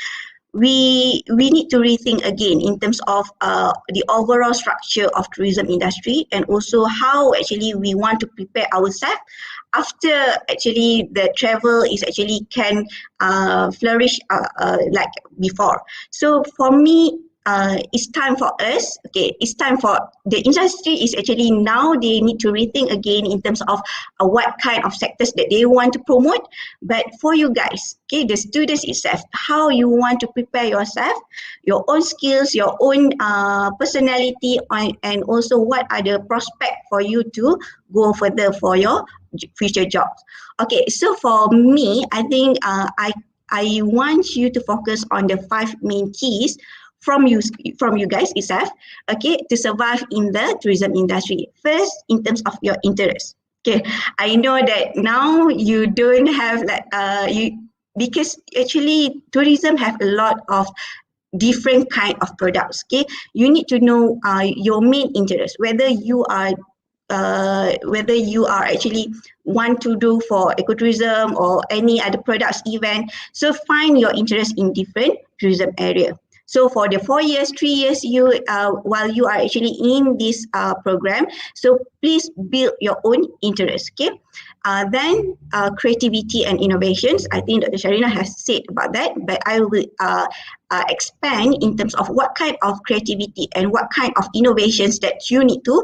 We need to rethink again in terms of the overall structure of tourism industry and also how actually we want to prepare ourselves after actually the travel is actually can flourish like before. So for me, it's time for us, okay, it's time for the industry is actually now they need to rethink again in terms of what kind of sectors that they want to promote. But for you guys, okay, the students itself, how you want to prepare yourself, your own skills, your own personality, and also what are the prospects for you to go further for your future jobs. Okay, so for me, I think I want you to focus on the 5 main keys from you guys itself, okay, to survive in the tourism industry. First, in terms of your interest. Okay, I know that now you don't have like because actually tourism have a lot of different kind of products. Okay, you need to know your main interest, whether you are whether you are actually want to do for ecotourism or any other products event. So find your interest in different tourism area. So for the 4 years, 3 years, you while you are actually in this program, so please build your own interest. Okay. Then creativity and innovations. I think Dr. Sharina has said about that, but I will expand in terms of what kind of creativity and what kind of innovations that you need to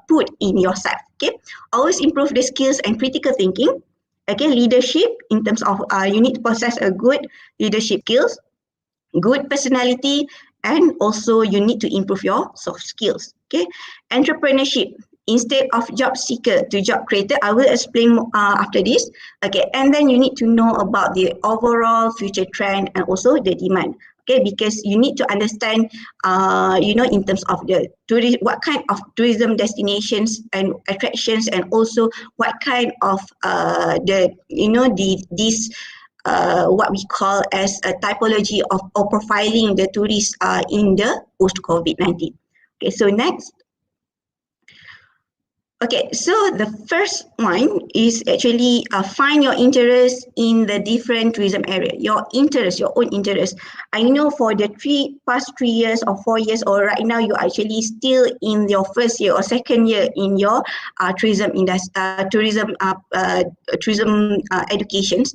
put in yourself. Okay, always improve the skills and critical thinking. Okay, leadership in terms of you need to possess a good leadership skills, good personality, and also you need to improve your soft skills. Okay, entrepreneurship. Instead of job seeker to job creator, I will explain after this. Okay, and then you need to know about the overall future trend and also the demand. Okay, because you need to understand, in terms of the what kind of tourism destinations and attractions, and also what kind of what we call as a typology of or profiling the tourists in the post COVID-19. Okay, so next. Okay, so the first one is actually find your interest in the different tourism area. Your interest, your own interest. I know for the past 3 years or 4 years, or right now you are actually still in your first year or second year in your tourism educations.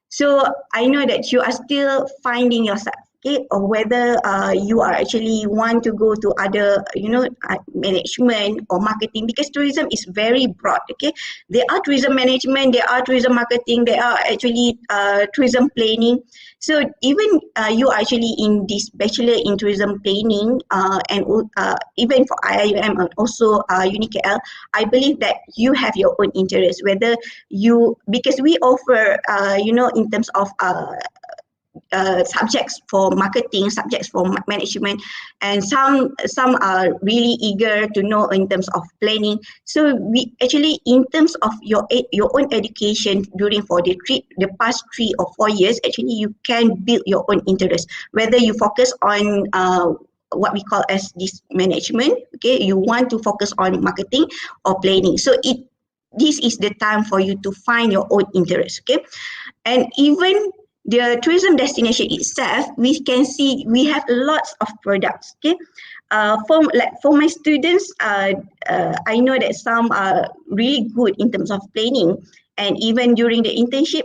So I know that you are still finding yourself. Okay, or whether you are actually want to go to other, management or marketing, because tourism is very broad. Okay, there are tourism management, there are tourism marketing, there are actually tourism planning. So even you are actually in this bachelor in tourism planning, and even for IIUM and also UniKL, I believe that you have your own interest. Whether you, because we offer, in terms of subjects for marketing, subjects for management, and some are really eager to know in terms of planning. So we actually, in terms of your own education during for the past 3 or 4 years, actually you can build your own interest. Whether you focus on what we call as this management, okay, you want to focus on marketing or planning. So this is the time for you to find your own interest. Okay, and even the tourism destination itself, we can see we have lots of products. Okay, for my students, I know that some are really good in terms of planning, and even during the internship,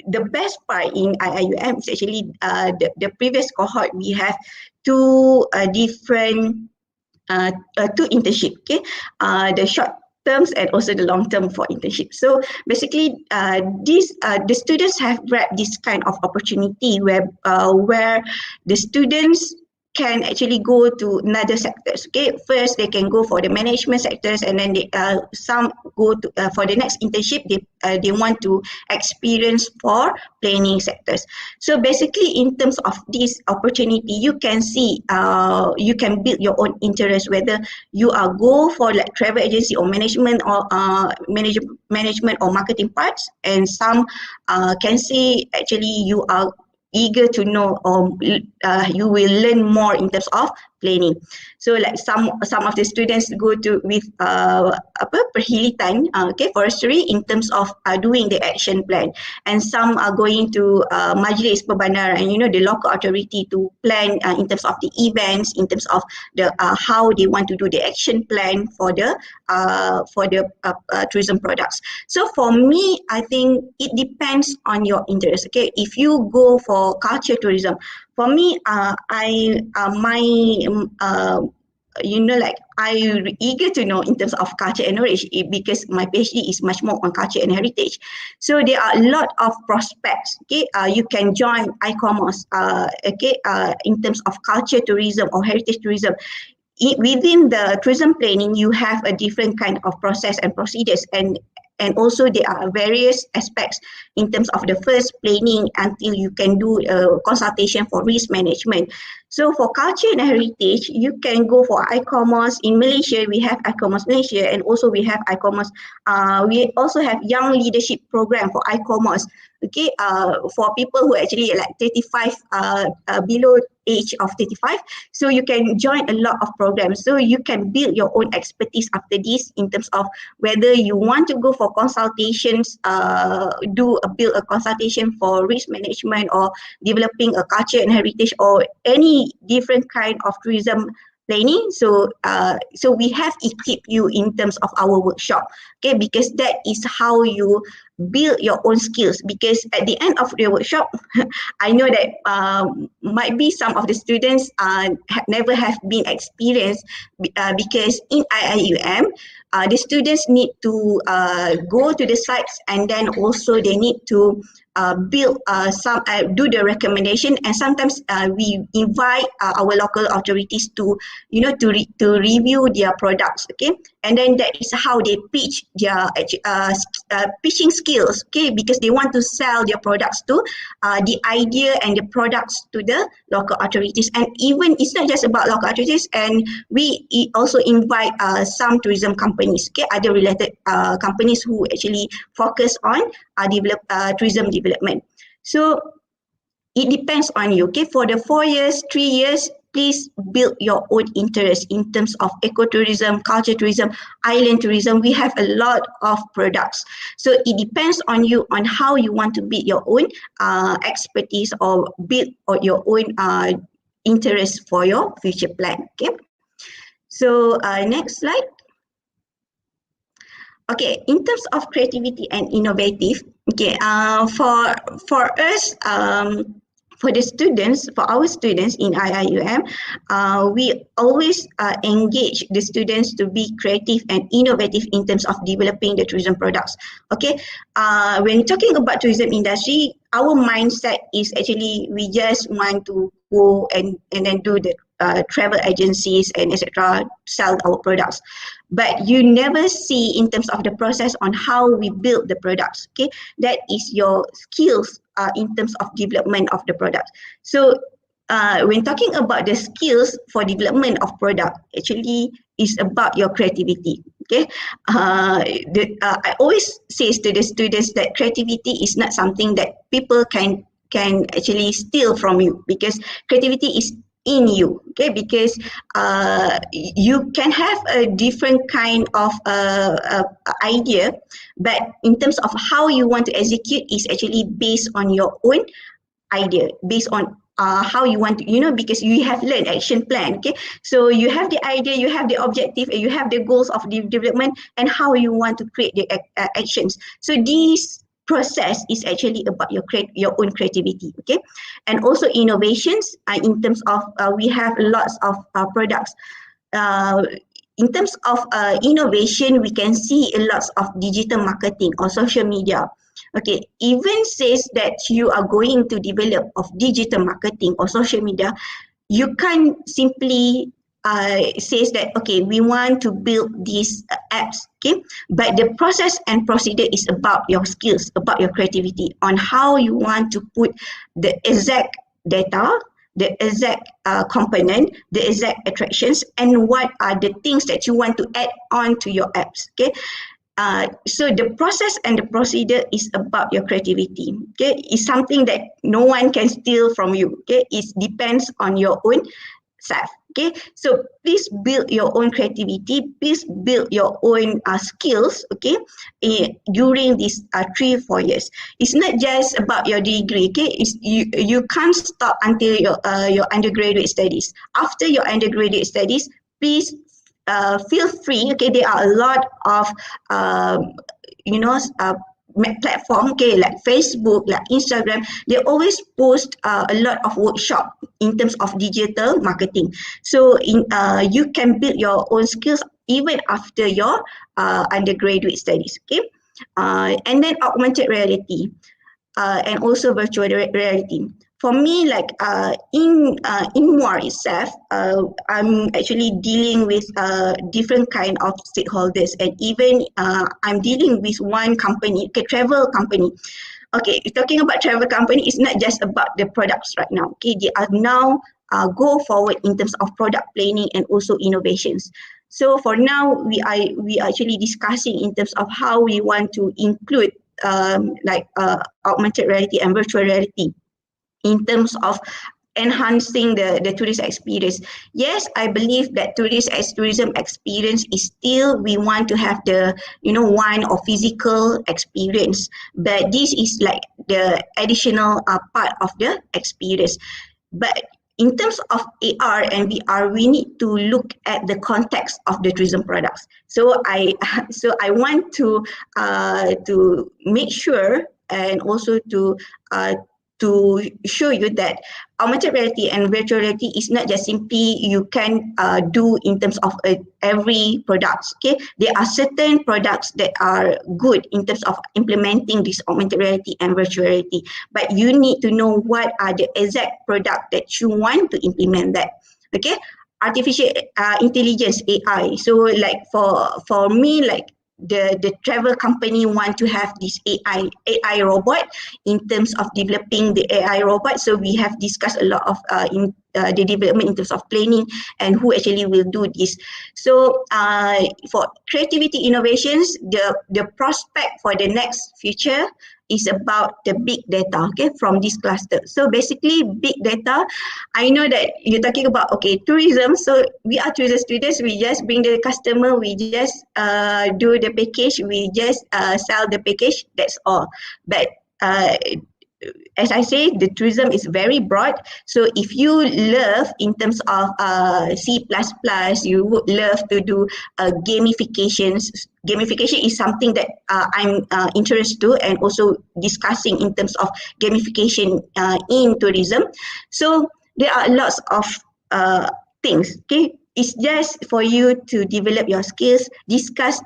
the best part in IIUM is actually the previous cohort. We have two different two internship. Okay, the short terms and also the long term for internship. So basically, the students have grabbed this kind of opportunity where the students can actually go to another sectors. Okay, first they can go for the management sectors, and then some go to for the next internship. They want to experience for planning sectors. So basically, in terms of this opportunity, you can see you can build your own interest. Whether you are go for like travel agency or management or management or marketing parts, and some can see actually you are eager to know, or you will learn more in terms of planning. So like some of the students go to with perhilitan, forestry, in terms of doing the action plan, and some are going to majlis perbandar and the local authority to plan in terms of the events, in terms of the how they want to do the action plan for the tourism products. So for me, I think it depends on your interest. Okay, if you go for culture tourism, for me, I'm eager to know in terms of culture and heritage, because my PhD is much more on culture and heritage. So there are a lot of prospects. Okay, you can join ICOMOS. In terms of culture tourism or heritage tourism. Within the tourism planning, you have a different kind of process and procedures, and also there are various aspects in terms of the first planning until you can do a consultation for risk management. So for culture and heritage, you can go for ICOMOS. In Malaysia, we have ICOMOS Malaysia, and also we have ICOMOS. We also have young leadership program for ICOMOS. Okay, for people who actually like 35 below age of 35. So you can join a lot of programs. So you can build your own expertise after this in terms of whether you want to go for consultations, build a consultation for risk management or developing a culture and heritage or any different kind of tourism planning. So we have equipped you in terms of our workshop, okay, because that is how you build your own skills. Because at the end of the workshop, I know that might be some of the students never have been experienced because in IIUM, the students need to go to the sites, and then also they need to build do the recommendation, and sometimes we invite our local authorities to to review their products, okay, and then that is how they pitch their pitching skills, okay, because they want to sell their products to the idea and the products to the local authorities. And even it's not just about local authorities, and we also invite some tourism companies, okay, other related companies who actually focus on tourism development. So it depends on you, okay. For the 4 years, 3 years, please build your own interest in terms of ecotourism, culture tourism, island tourism. We have a lot of products. So it depends on you on how you want to build your own expertise or build your own interest for your future plan, okay. So next slide. Okay, in terms of creativity and innovative, okay, for us, for the students, for our students in IIUM, we always engage the students to be creative and innovative in terms of developing the tourism products. Okay, when talking about tourism industry, our mindset is actually we just want to go and then do the travel agencies and etc. sell our products, but you never see in terms of the process on how we build the products. Okay, that is your skills in terms of development of the product. So when talking about the skills for development of product, actually is about your creativity. Okay, I always say to the students that creativity is not something that people can actually steal from you, because creativity is in you, okay, because you can have a different kind of idea, but in terms of how you want to execute is actually based on your own idea, based on how you want to, because you have learned action plan, okay, so you have the idea, you have the objective, and you have the goals of the development and how you want to create the actions. So these process is actually about your own creativity, okay, and also innovations in terms of we have lots of products. In terms of innovation, we can see a lot of digital marketing or social media. Okay, even says that you are going to develop of digital marketing or social media, you can't simply says that, okay, we want to build these apps, okay, but the process and procedure is about your skills, about your creativity on how you want to put the exact data, the exact component, the exact attractions, and what are the things that you want to add on to your apps, okay. So the process and the procedure is about your creativity, okay. It's something that no one can steal from you, okay. It depends on your own self, okay. So please build your own creativity, please build your own skills, okay, during these 3-4 years. It's not just about your degree, okay. You can't stop until your undergraduate studies. After your undergraduate studies, please feel free, okay. There are a lot of platform, okay, like Facebook, like Instagram. They always post a lot of workshop in terms of digital marketing. So you can build your own skills even after your undergraduate studies, okay. And then augmented reality and also virtual reality. For me, like in MOAR itself, I'm actually dealing with different kind of stakeholders, and even I'm dealing with one company, okay, travel company. Okay, talking about travel company, it's not just about the products right now. Okay, they are now go forward in terms of product planning and also innovations. So for now, we are actually discussing in terms of how we want to include augmented reality and virtual reality in terms of enhancing the tourist experience. Yes, I believe that tourism experience is still, we want to have the, one or physical experience, but this is like the additional part of the experience. But in terms of AR and VR, we need to look at the context of the tourism products. So I want to make sure, and also to show you that augmented reality and virtual reality is not just simply you can do in terms of every products. Okay, there are certain products that are good in terms of implementing this augmented reality and virtual reality, but you need to know what are the exact product that you want to implement that. Okay, artificial intelligence, AI. So like for me, like the travel company want to have this AI robot in terms of developing the AI robot. So we have discussed a lot of in the development in terms of planning and who actually will do this. So for creativity innovations, the prospect for the next future is about the big data, okay, from this cluster. So basically big data, I know that you're talking about, okay, tourism. So we are tourism students, we just bring the customer, we just do the package, we just sell the package, that's all. But as I say, the tourism is very broad. So if you love in terms of C++, you would love to do gamifications. Gamification is something that I'm interested to, and also discussing in terms of gamification in tourism. So there are lots of things, okay? It's just for you to develop your skills, discuss,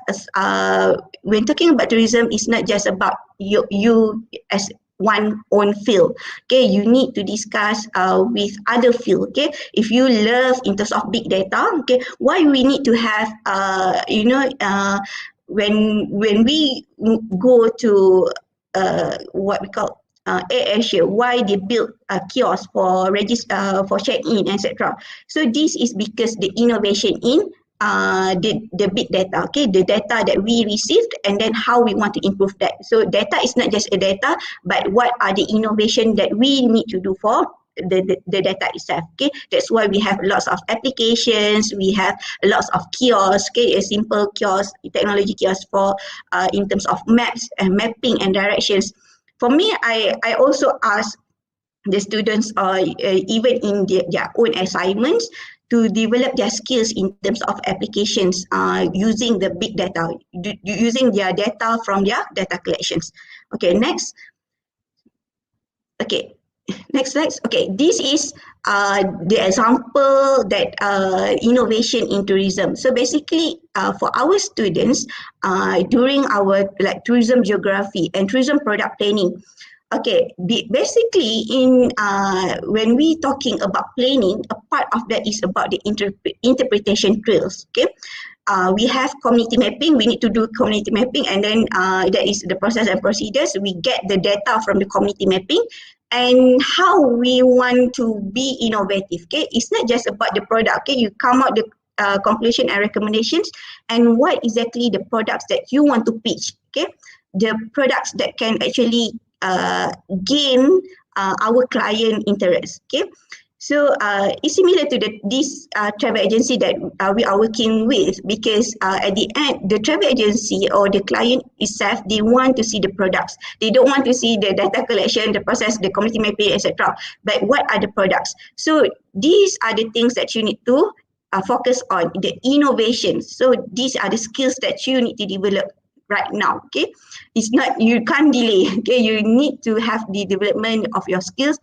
when talking about tourism, it's not just about you as one own field. Okay, you need to discuss with other field. Okay, if you love in terms of big data, okay, why we need to have when we go to what we call AirAsia, why they built a kiosk for for check-in, etc. So this is because the innovation in the big data, okay, the data that we received, and then how we want to improve that. So data is not just a data, but what are the innovation that we need to do for the data itself. Okay, that's why we have lots of applications, we have lots of kiosks, okay, a simple kiosk, technology kiosk for in terms of maps and mapping and directions. For me, I also ask the students, even in their own assignments, to develop their skills in terms of applications using the big data, using their data from their data collections. Okay, next. Okay, next slide. Okay, this is the example that innovation in tourism. So basically, for our students, during our tourism geography and tourism product planning, okay, basically in when we talking about planning, a part of that is about the interpretation trails. Okay, we have community mapping. We need to do community mapping, and then that is the process and procedures. We get the data from the community mapping, and how we want to be innovative. Okay, it's not just about the product. Okay, you come out the conclusion and recommendations, and what exactly the products that you want to pitch. Okay, the products that can actually gain our client interest. Okay, so it's similar to this travel agency that we are working with, because at the end, the travel agency or the client itself, they want to see the products. They don't want to see the data collection, the process, the community mapping, etc. But what are the products? So these are the things that you need to focus on, the innovations. So these are the skills that you need to develop right now. Okay, it's not, you can't delay. Okay, you need to have the development of your skills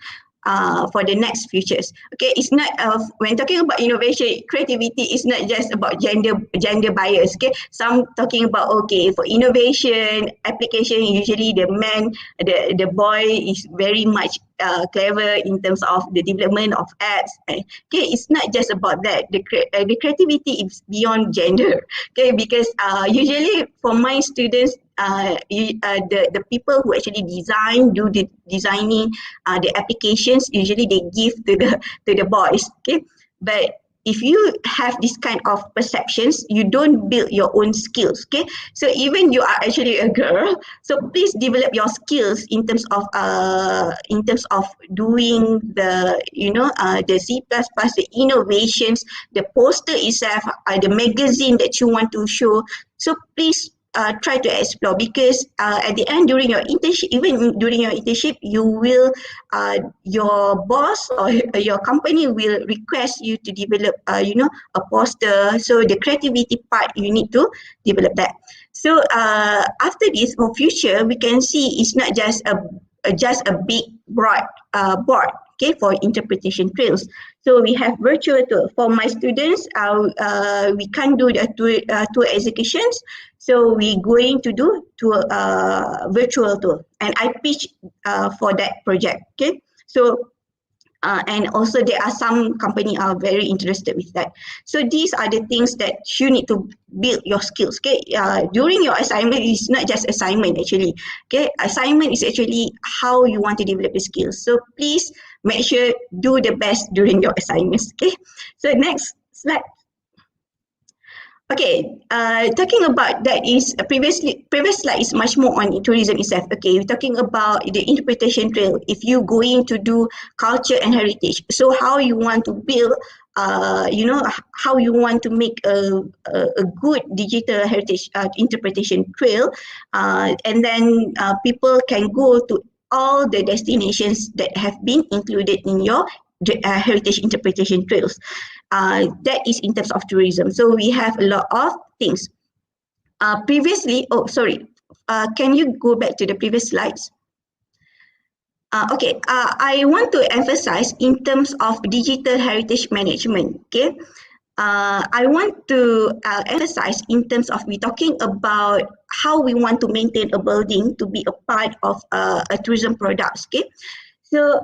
for the next futures. Okay, it's not when talking about innovation, creativity is not just about gender bias. Okay, some talking about, okay, for innovation application, usually the man, the boy is very much clever in terms of the development of apps. Okay, it's not just about that. The creativity is beyond gender. Okay, because usually for my students, the people who actually do the designing the applications, usually they give to the boys. Okay, but if you have this kind of perceptions, you don't build your own skills. Okay, so even you are actually a girl, so please develop your skills in terms of doing the the C++, the innovations, the poster itself, the magazine that you want to show. So please try to explore, because at the end, during your internship, even during your internship, you will your boss or your company will request you to develop a poster. So the creativity part, you need to develop that. So after this, for future, we can see it's not just a big broad board, okay, for interpretation trails. So we have virtual tour. For my students, we can't do the tour executions, so we're going to do virtual tour, and I pitch for that project. Okay, so and also there are some company are very interested with that. So these are the things that you need to build your skills. Okay, during your assignment, it's not just assignment actually. Okay, assignment is actually how you want to develop the skills. So please make sure do the best during your assignments. Okay, so next slide. Okay, talking about that is previous slide is much more on tourism itself. Okay, we're talking about the interpretation trail. If you going to do culture and heritage, so how you want to build, how you want to make a good digital heritage interpretation trail, and then people can go to all the destinations that have been included in your heritage interpretation trails. That is in terms of tourism. So we have a lot of things. Previously, can you go back to the previous slides? Okay, I want to emphasize in terms of digital heritage management. Okay, I want to emphasize in terms of we talking about how we want to maintain a building to be a part of a tourism products. Okay. So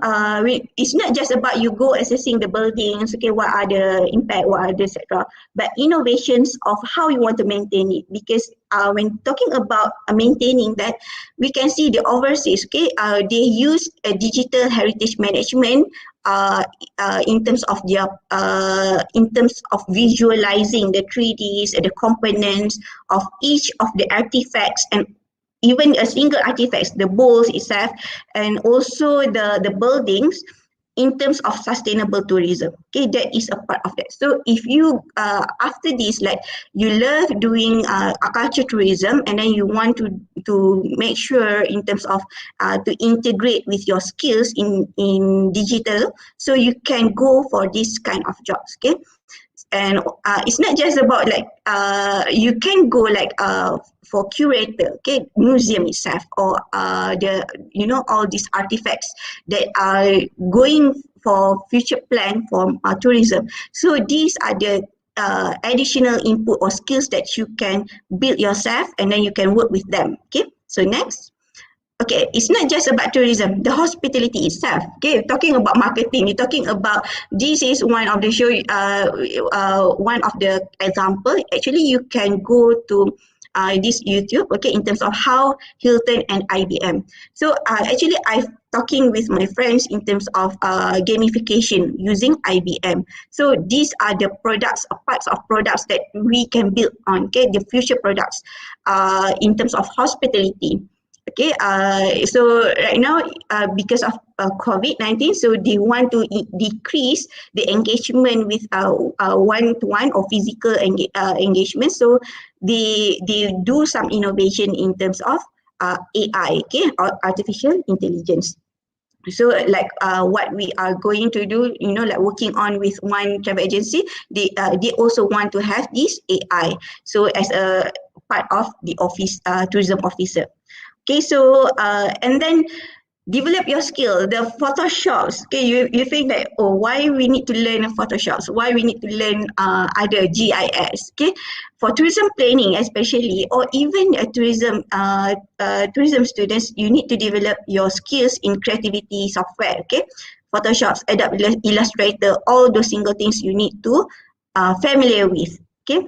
it's not just about you go assessing the buildings, okay, what are the impact, what are the etc. But innovations of how you want to maintain it, because when talking about maintaining that, we can see the overseas, okay, they use a digital heritage management in terms of their in terms of visualizing the 3Ds and the components of each of the artifacts, and even a single artifacts, the bowls itself, and also the buildings in terms of sustainable tourism. Okay, that is a part of that. So if you, after this, like you love doing culture tourism, and then you want to make sure in terms of to integrate with your skills in digital, so you can go for this kind of jobs, okay? And it's not just about like you can go like for curator, okay, museum itself, or all these artifacts that are going for future plan for tourism. So these are the additional input or skills that you can build yourself, and then you can work with them. Okay, so next. Okay, it's not just about tourism, the hospitality itself. Okay, talking about marketing, you're talking about, this is one of the show, one of the example. Actually, you can go to this YouTube, okay, in terms of how Hilton and IBM. So actually, I'm talking with my friends in terms of gamification using IBM. So these are the products, parts of products that we can build on, okay, the future products in terms of hospitality. Okay, so right now, because of COVID-19, so they want to decrease the engagement with one-to-one or physical engagement. So they do some innovation in terms of AI, okay, or artificial intelligence. So like what we are going to do, like working on with one travel agency, they also want to have this AI. So as a part of the office, tourism officer. Okay, so and then develop your skill, the Photoshops. Okay, you think that, oh, why we need to learn Photoshops? Why we need to learn other GIS? Okay, for tourism planning especially, or even tourism students, you need to develop your skills in creativity software. Okay, Photoshops, Adobe Illustrator, all those single things you need to familiar with. Okay,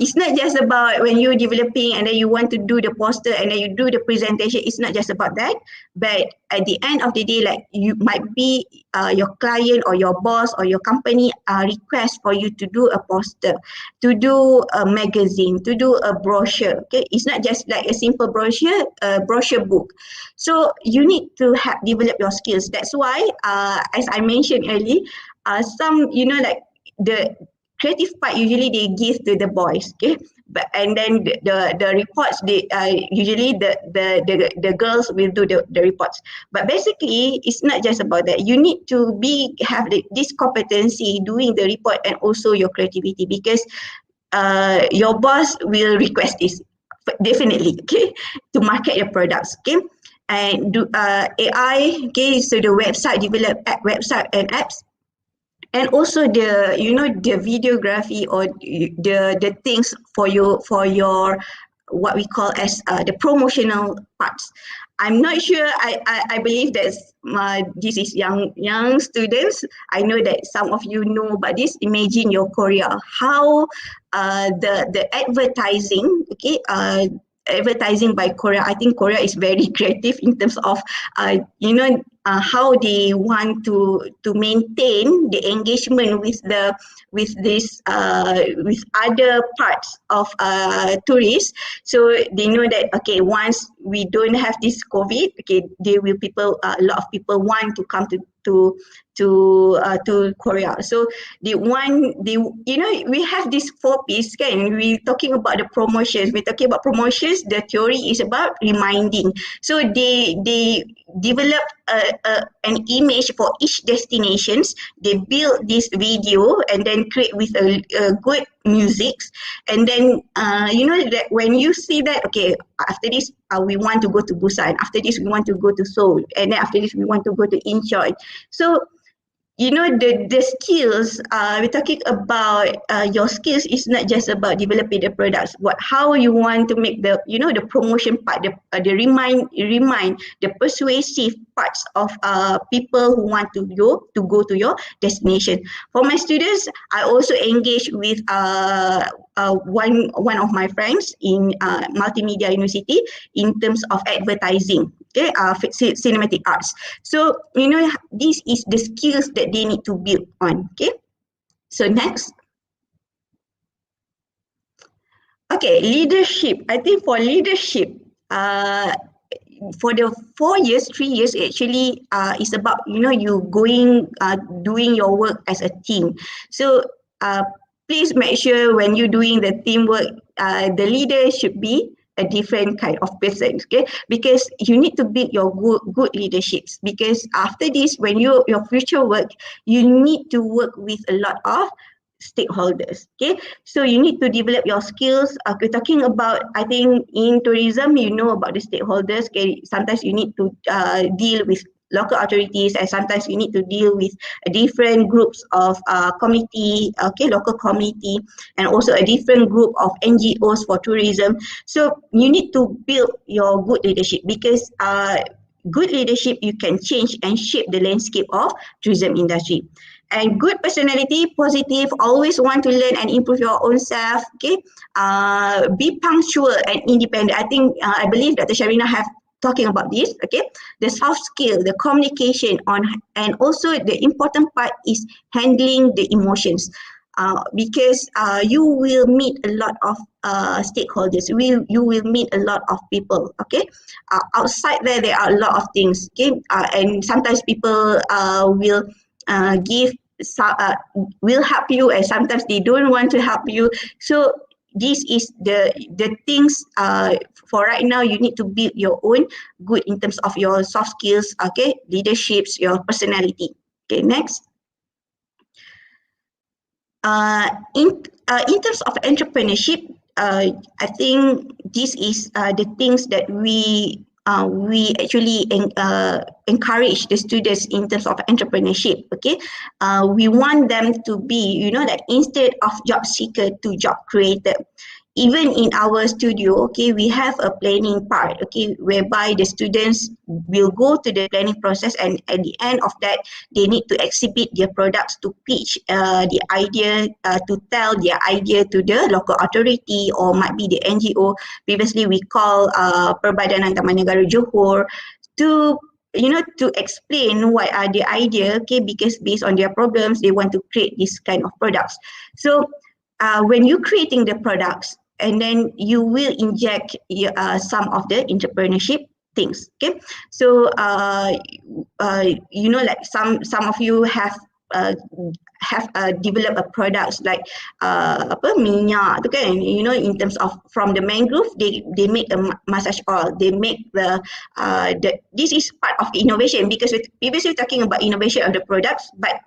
it's not just about when you're developing and then you want to do the poster and then you do the presentation. It's not just about that, but at the end of the day, like you might be your client or your boss or your company request for you to do a poster, to do a magazine, to do a brochure. Okay, it's not just like a simple brochure, a brochure book. So you need to develop your skills. That's why, as I mentioned earlier, some like the creative part usually they give to the boys, okay, but and then the reports they usually the girls will do the reports. But basically it's not just about that. You need to have this competency doing the report and also your creativity, because your boss will request this definitely, okay, to market your products, okay. And do AI, okay, so the website, develop website and apps. And also the the videography or the things for your what we call as the promotional parts. I'm not sure. I believe that this is young students. I know that some of you know about this. Imagine your Korea, how the advertising, okay, advertising by Korea. I think Korea is very creative in terms of how they want to maintain the engagement with with other parts of tourists. So they know that, okay, once we don't have this COVID, okay, a lot of people want to come to Korea. So we have this 4 P's, can we talking about the promotions. We're talking about promotions. The theory is about reminding. So they develop an image for each destinations. They build this video and then create with a good music, and then that when you see that, okay, after this we want to go to Busan, after this we want to go to Seoul, and then after this we want to go to Incheon. So the skills, we're talking about your skills is not just about developing the products, how you want to make the the promotion part, the remind the persuasive parts of people who want to go to your destination. For my students, I also engage with one of my friends in multimedia university in terms of advertising, okay, cinematic arts. So this is the skills that they need to build on. Okay, so next. Okay, leadership. I think for leadership, for the 3 years actually is about you going doing your work as a team. So please make sure when you're doing the teamwork, the leader should be a different kind of person, okay? Because you need to build your good leaderships, because after this, when your future work, you need to work with a lot of stakeholders, okay? So you need to develop your skills. We're talking about, I think in tourism, about the stakeholders, okay? Sometimes you need to deal with local authorities, and sometimes you need to deal with different groups of community, okay, local community, and also a different group of NGOs for tourism. So you need to build your good leadership, because good leadership, you can change and shape the landscape of tourism industry. And good personality, positive, always want to learn and improve your own self, okay? Be punctual and independent. I believe Dr. Sharina have talking about this, okay? The soft skill, the communication and also the important part is handling the emotions, because you will meet a lot of stakeholders. You will meet a lot of people, okay? Outside there are a lot of things, okay? And sometimes people will will help you, and sometimes they don't want to help you. So this is the things for right now. You need to build your own good in terms of your soft skills, okay, leaderships, your personality. Okay, next. In terms of entrepreneurship, I think this is the things that we actually encourage the students in terms of entrepreneurship. Okay, we want them to be, that instead of job seeker to job creator. even in our studio, okay, we have a planning part, okay, whereby the students will go to the planning process, and at the end of that, they need to exhibit their products to pitch the idea, to tell their idea to the local authority or might be the NGO. Previously, we call Perbadanan Taman Negara Johor to to explain what are the idea, okay, because based on their problems, they want to create this kind of products. So when you're creating the products, and then you will inject some of the entrepreneurship things, okay. So like some of you have developed a products like minyak tu kan, in terms of from the mangrove, they make a massage oil, they make the this is part of the innovation, because previously we're talking about innovation of the products, but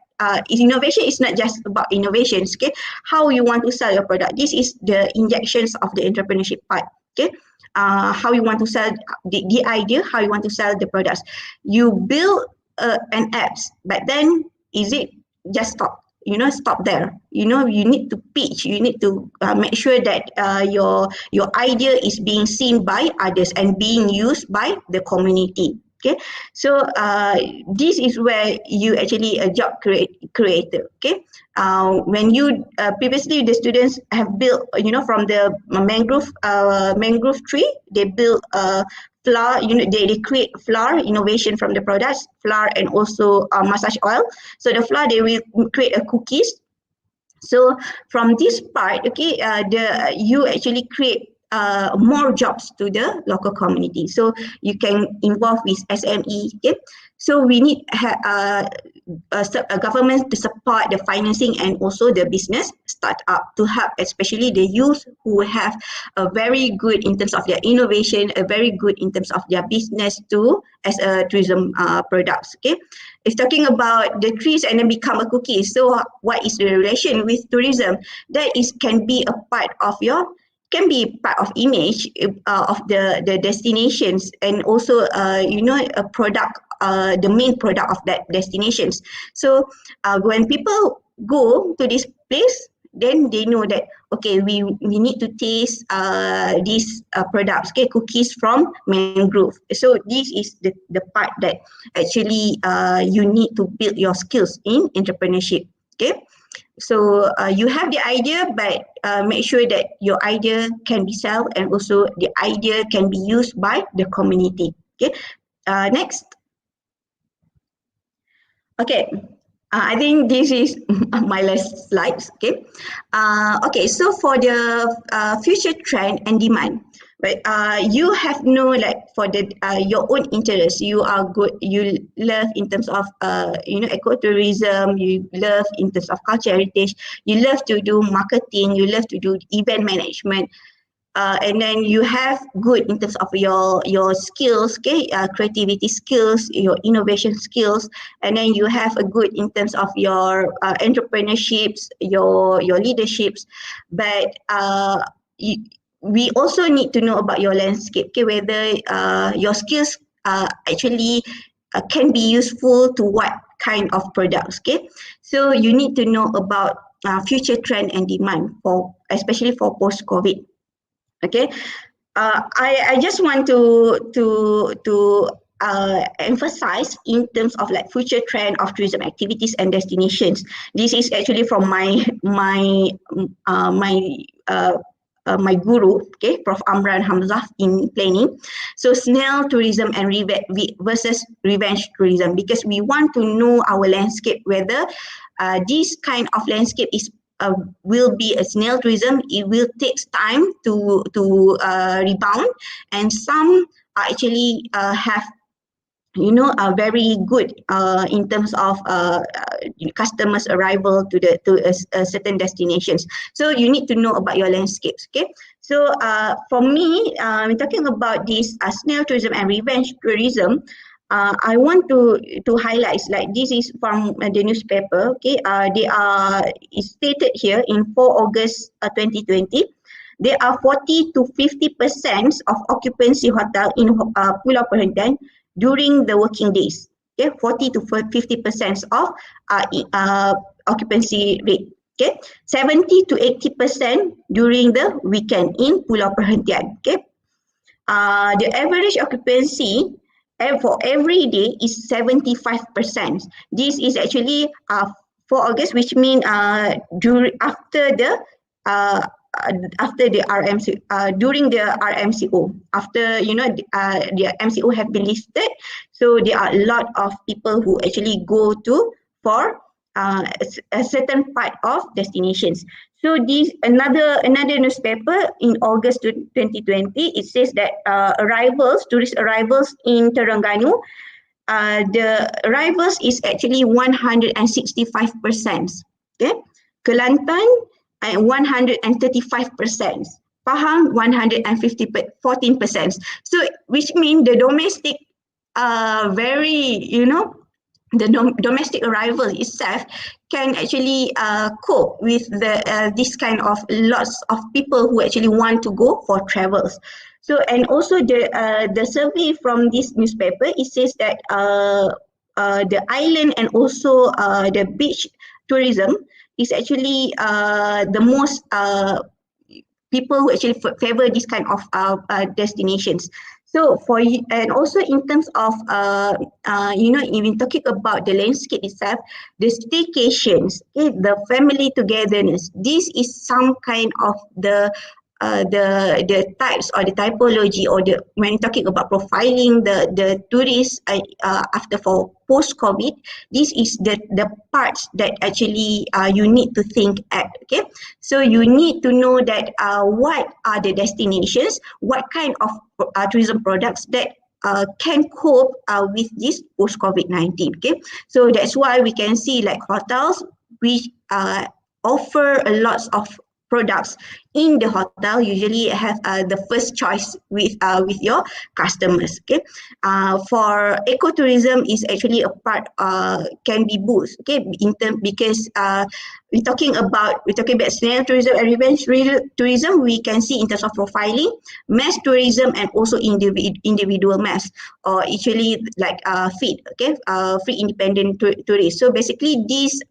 innovation is not just about innovations, okay. How you want to sell your product, this is the injections of the entrepreneurship part, okay. How you want to sell the idea, how you want to sell the products. You build an apps, but then is it just stop there? You need to pitch, you need to make sure that your idea is being seen by others and being used by the community. Okay, so this is where you actually a job creator. Okay, when you previously the students have built, from the mangrove tree, they build flour. They create flour innovation from the products, flour and also massage oil. So the flour, they will create a cookies. So from this part, okay, you actually create more jobs to the local community. So you can involve with SME. Okay, so we need a government to support the financing and also the business startup to help, especially the youth who have a very good in terms of their innovation, a very good in terms of their business too, as a tourism products. Okay, it's talking about the trees and then become a cookie. So what is the relation with tourism? That can be a part of image of the destinations, and also a product, the main product of that destinations. So when people go to this place, then they know that okay, we need to taste these products, okay, cookies from mangrove. So this is the part that actually you need to build your skills in entrepreneurship. Okay, so you have the idea, but make sure that your idea can be sold and also the idea can be used by the community. Okay, next. Okay, I think this is my last slides. Okay, okay. So for the future trend and demand, right? You have for the your own interest. You are good. You love in terms of ecotourism. You love in terms of culture heritage. You love to do marketing. You love to do event management. And then you have good in terms of your skills, okay, creativity skills, your innovation skills, and then you have a good in terms of your entrepreneurships, your leaderships. But we also need to know about your landscape, okay, whether your skills actually can be useful to what kind of products. Okay, so you need to know about future trend and demand especially for post-COVID. Okay, I just want to emphasize in terms of like future trend of tourism activities and destinations. This is actually from my guru, okay, Prof. Amran Hamzah in planning. So snail tourism and versus revenge tourism, because we want to know our landscape, whether this kind of landscape is will be a snail tourism. It will take time to rebound, and some actually have are very good in terms of customers' arrival to certain destinations. So you need to know about your landscapes. Okay, so for me, we're talking about this snail tourism and revenge tourism. I want to highlight, like this is from the newspaper. Okay, it's stated here in 4 August 2020. There are 40 to 50% of occupancy hotel in Pulau Perhentian during the working days. Okay, 40 to 50% of occupancy rate. Okay, 70 to 80% during the weekend in Pulau Perhentian. Okay, the average occupancy for every day is 75%. This is actually for August, which means after the RMC, during the RMCO, after the MCO have been listed, so there are a lot of people who actually go to for a certain part of destinations. So this another newspaper in August 2020, it says that tourist arrivals in Terengganu, the arrivals is actually 165%. Okay, Kelantan 135%, Pahang 114%. So which means the domestic the domestic arrival itself can actually cope with this kind of lots of people who actually want to go for travels. So, and also the survey from this newspaper, it says that the island and also the beach tourism is actually the most people who actually favor this kind of destinations. So and also in terms of even talking about the landscape itself, the staycations, okay, the family togetherness, this is some kind of the types or the typology, or when you're talking about profiling the tourists after for post-COVID, this is the parts that actually you need to think at. Okay, so you need to know that what are the destinations, what kind of tourism products that can cope with this post-COVID-19. Okay, so that's why we can see like hotels which offer a lot of products in the hotel usually have the first choice with your customers. Okay, for ecotourism is actually a part can be boost. Okay, because we're talking about scenario tourism and revenge tourism. We can see in terms of profiling, mass tourism, and also individual mass, or actually like feed. Okay, free independent tourists. So basically, these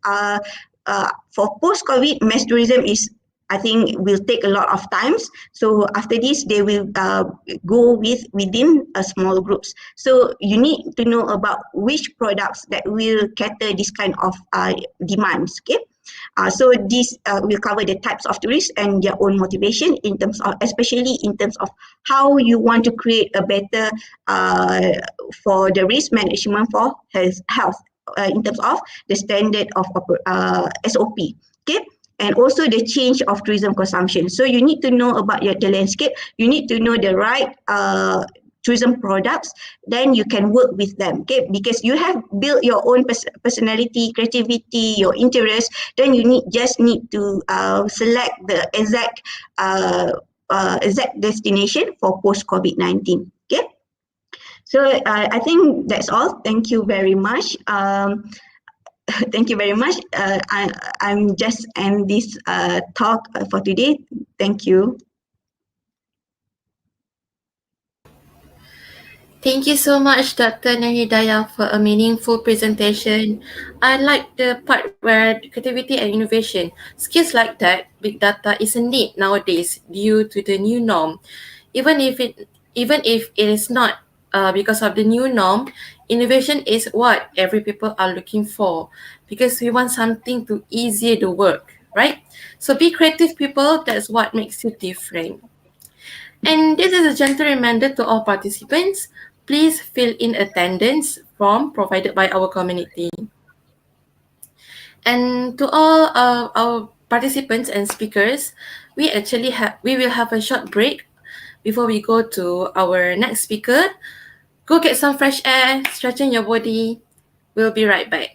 for post-COVID, mass tourism is, I think, will take a lot of times. So after this, they will go within small groups. So you need to know about which products that will cater this kind of demands. Okay, so this will cover the types of tourists and their own motivation in terms of, especially in terms of how you want to create a better for the risk management for health in terms of the standard of SOP. Okay, and also the change of tourism consumption. So you need to know about the landscape, you need to know the right tourism products, then you can work with them. Okay, because you have built your own personality, creativity, your interest, then you just need to select the exact destination for post-COVID-19. Okay, so I think that's all. Thank you very much. Thank you very much. I'm just end this talk for today. Thank you. Thank you so much, Dr. Nurhidayah, for a meaningful presentation. I like the part where creativity and innovation, skills like that, big data is a need nowadays due to the new norm. Even if it is not because of the new norm, innovation is what every people are looking for, because we want something to easier the work, right? So be creative, people. That's what makes you different. And this is a gentle reminder to all participants. Please fill in attendance form provided by our community. And to all our participants and speakers, we will have a short break before we go to our next speaker. Go get some fresh air, stretching your body. We'll be right back.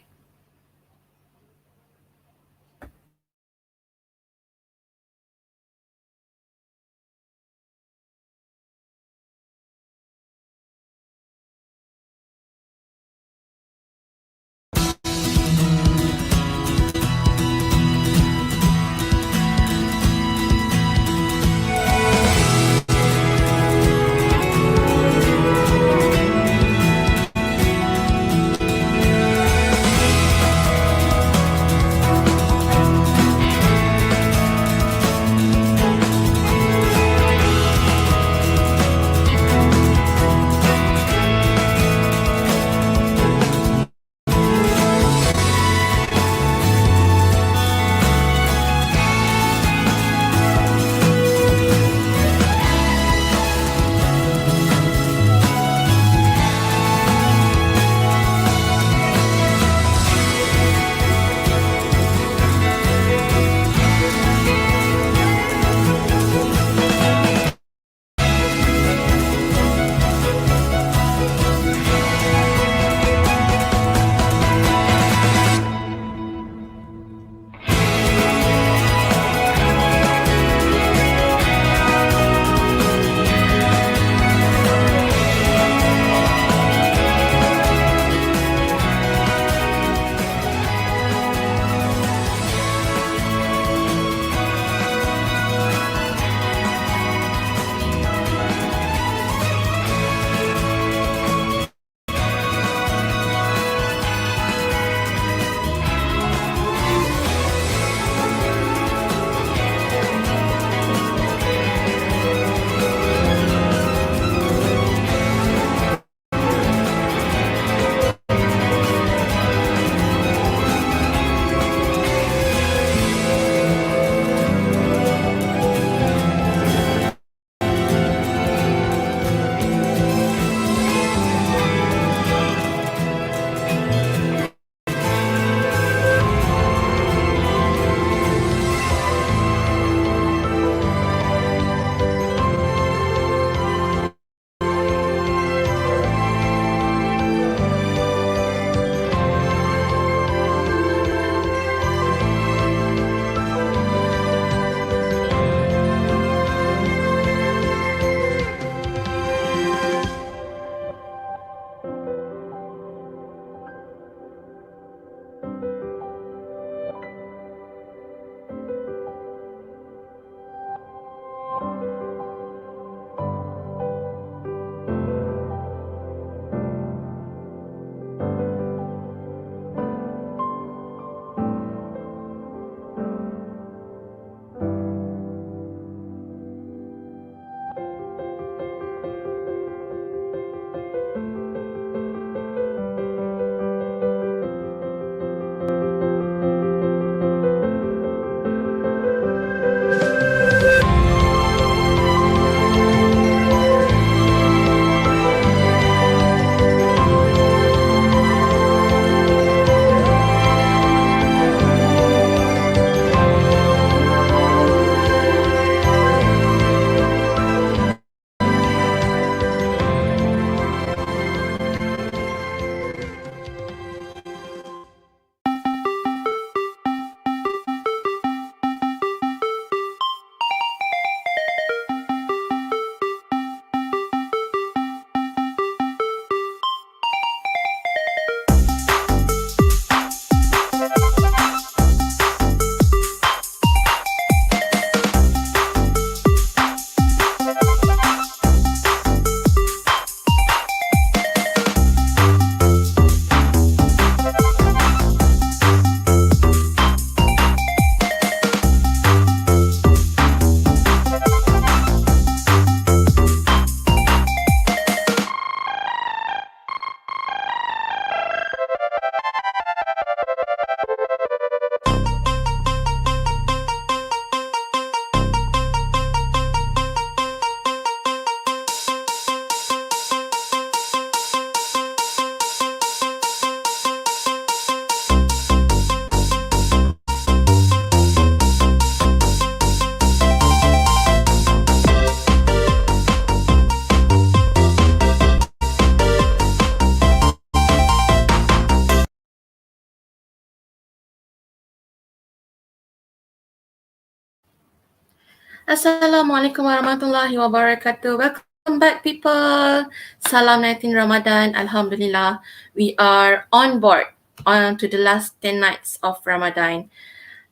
Assalamualaikum warahmatullahi wabarakatuh. Welcome back, people. Salam 19 Ramadan. Alhamdulillah, we are on board on to the last 10 nights of Ramadan.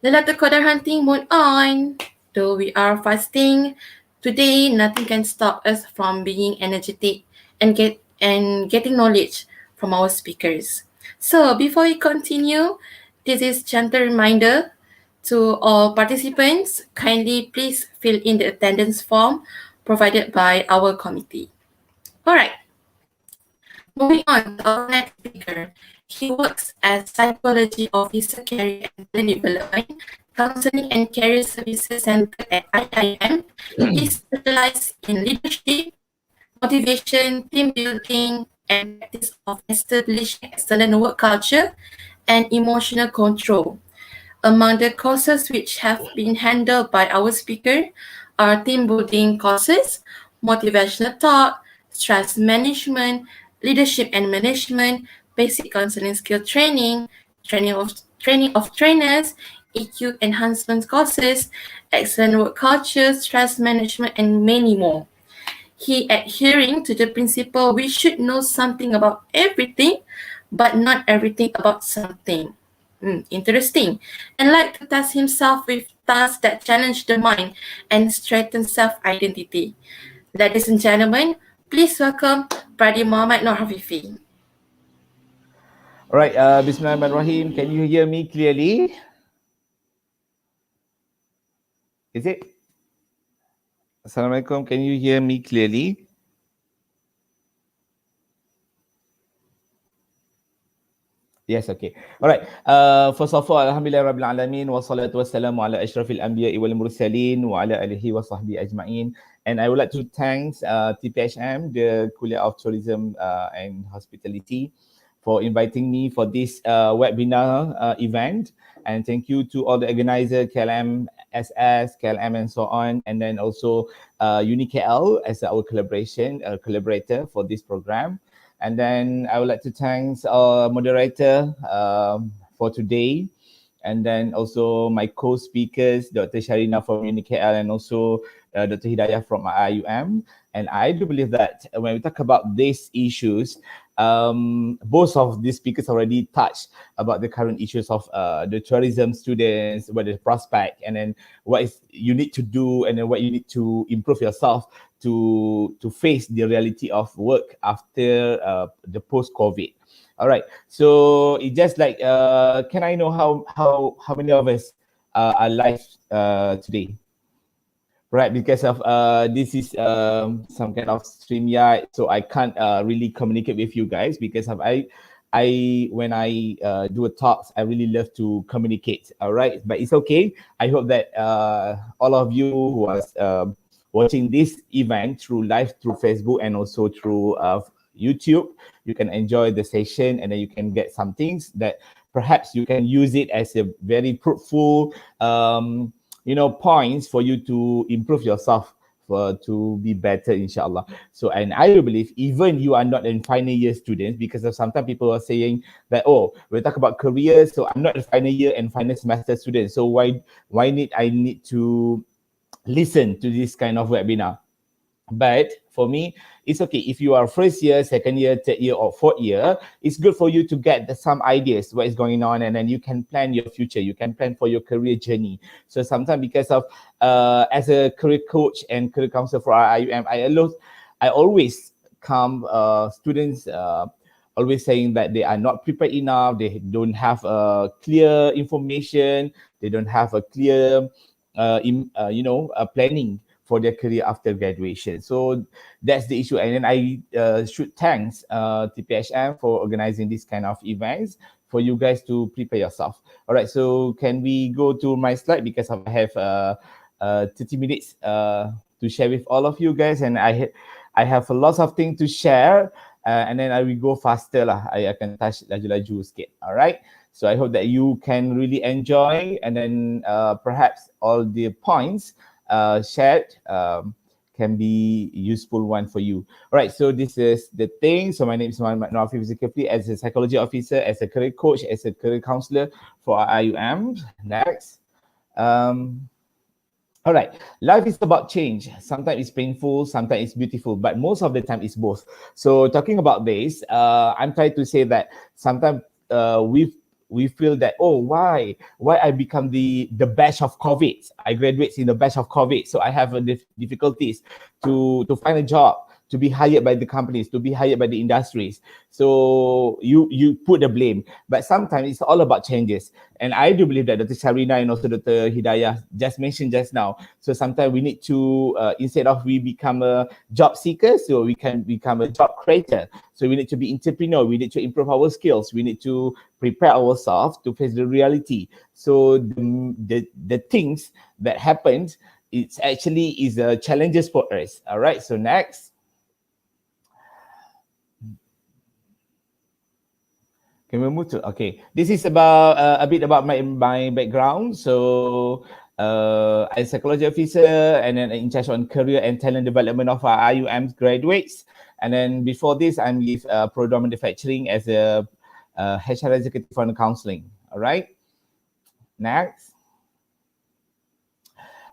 Lailatul Qadar hunting mood on. Though we are fasting, today nothing can stop us from being energetic and getting knowledge from our speakers. So before we continue, this is gentle reminder to all participants. Kindly please fill in the attendance form provided by our committee. All right. Moving on to our next speaker. He works as Psychology Officer Career and Talent Development, Counseling and Career Services Center at IIM. He specializes in leadership, motivation, team building, and practice of establishing excellent work culture and emotional control. Among the courses which have been handled by our speaker are team building courses, motivational talk, stress management, leadership and management, basic counseling skill training, training of trainers, EQ enhancement courses, excellent work culture, stress management, and many more. He adhering to the principle we should know something about everything, but not everything about something. Interesting. And like to test himself with tasks that challenge the mind and strengthen self-identity. Ladies and gentlemen, please welcome Brady Muhammad Nur Hafifi. All right, Bismillahirrahmanirrahim. Can you hear me clearly? Is it? Assalamualaikum. Can you hear me clearly? Yes, okay. All right. First of all, Alhamdulillah Rabbil Alamin wa salatu wassalamu ala ashrafil anbiya'i wal mursalin wa ala alihi wa sahbihi ajma'in. And I would like to thank TPHM, the Kuliah of Tourism and Hospitality, for inviting me for this webinar event. And thank you to all the organizers, KLMSS, KLM and so on. And then also UniKL as our collaborator for this program. And then I would like to thank our moderator for today. And then also my co-speakers, Dr. Sharina from UniKL and also Dr. Hidayah from IUM. And I do believe that when we talk about these issues, both of these speakers already touched about the current issues of the tourism students, what is the prospect, and then what is you need to do, and then what you need to improve yourself to face the reality of work after the post-COVID. All right, so it just like can I know how many of us are live today? Right, because of this is some kind of StreamYard, so I can't really communicate with you guys because of when I do a talks, I really love to communicate. All right, but it's okay. I hope that all of you who are watching this event through Facebook and also through YouTube, you can enjoy the session and then you can get some things that perhaps you can use it as a very fruitful points for you to improve yourself to be better, inshallah. So, and I do believe even you are not in final year students, because of sometimes people are saying that, oh, we talk about careers, so I'm not a final year and final semester student, so why I need to listen to this kind of webinar? But for me, it's okay. If you are first year, second year, third year, or fourth year, it's good for you to get some ideas what is going on, and then you can plan your future. You can plan for your career journey. So sometimes because of as a career coach and career counselor for IUM, I always come students always saying that they are not prepared enough. They don't have clear information. They don't have a clear planning for their career after graduation. So that's the issue. And then I should thanks TPHM for organizing this kind of events for you guys to prepare yourself. All right, so can we go to my slide, because I have 30 minutes to share with all of you guys, and I have lots of things to share, and then I will go faster lah. I akan touch laju-laju sikit. All right, so I hope that you can really enjoy, and then perhaps all the points shared can be useful one for you. All right, so this is the thing. So my name is Muhammad Nur Hafifi, as a psychology officer, as a career coach, as a career counselor for IUM. Next. All right, life is about change. Sometimes it's painful, sometimes it's beautiful, but most of the time it's both. So talking about this, I'm trying to say that sometimes we feel that, oh, why I become the batch of COVID. I graduate in the batch of COVID, so I have difficulties to find a job, to be hired by the companies, to be hired by the industries. So you put the blame, but sometimes it's all about changes. And I do believe that Dr. Sharina and also Dr. Hidayah just mentioned just now. So sometimes we need to, instead of we become a job seeker, so we can become a job creator. So we need to be entrepreneur. We need to improve our skills. We need to prepare ourselves to face the reality. So the things that happened, it's actually is challenges for us. All right. So next. Can we move to, okay. This is about a bit about my background. So I'm a psychology officer and then in charge on career and talent development of our IUM graduates. And then before this, I'm with Prodom Manufacturing as a HR executive on counseling. All right. Next.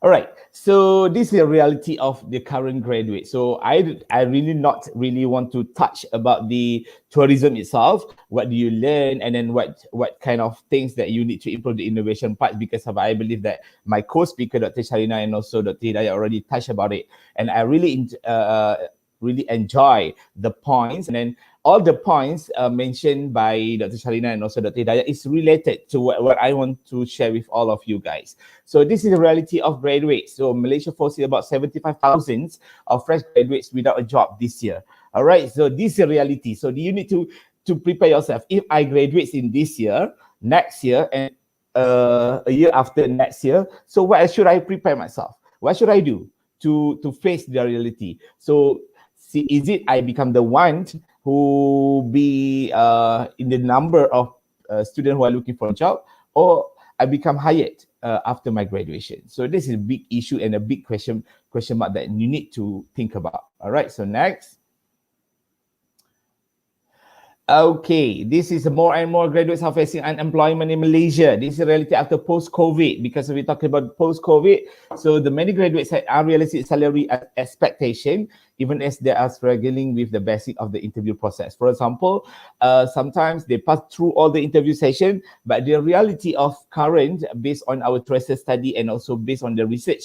All right, so this is the reality of the current graduate. So I really not really want to touch about the tourism itself. What do you learn, and then what kind of things that you need to improve the innovation part, because of I believe that my co-speaker Dr. Sharina and also Dr. Hidayah already touched about it, and I really enjoy the points, and then all the points mentioned by Dr. Sharina and also Dr. Hidayah is related to what I want to share with all of you guys. So this is the reality of graduates. So Malaysia foresees about 75,000 of fresh graduates without a job this year. All right, so this is the reality. So you need to prepare yourself. If I graduate in this year, next year, and a year after next year, so what should I prepare myself? What should I do to face the reality? So see, is it I become the one who be in the number of students who are looking for a job, or I become hired after my graduation? So this is a big issue and a big question mark that you need to think about. All right, so next. Okay, this is more and more graduates are facing unemployment in Malaysia. This is a reality after post-COVID, because we're talking about post-COVID. So the many graduates had unrealistic salary expectation, even as they are struggling with the basic of the interview process. For example, sometimes they pass through all the interview session, but the reality of current, based on our tracer study and also based on the research,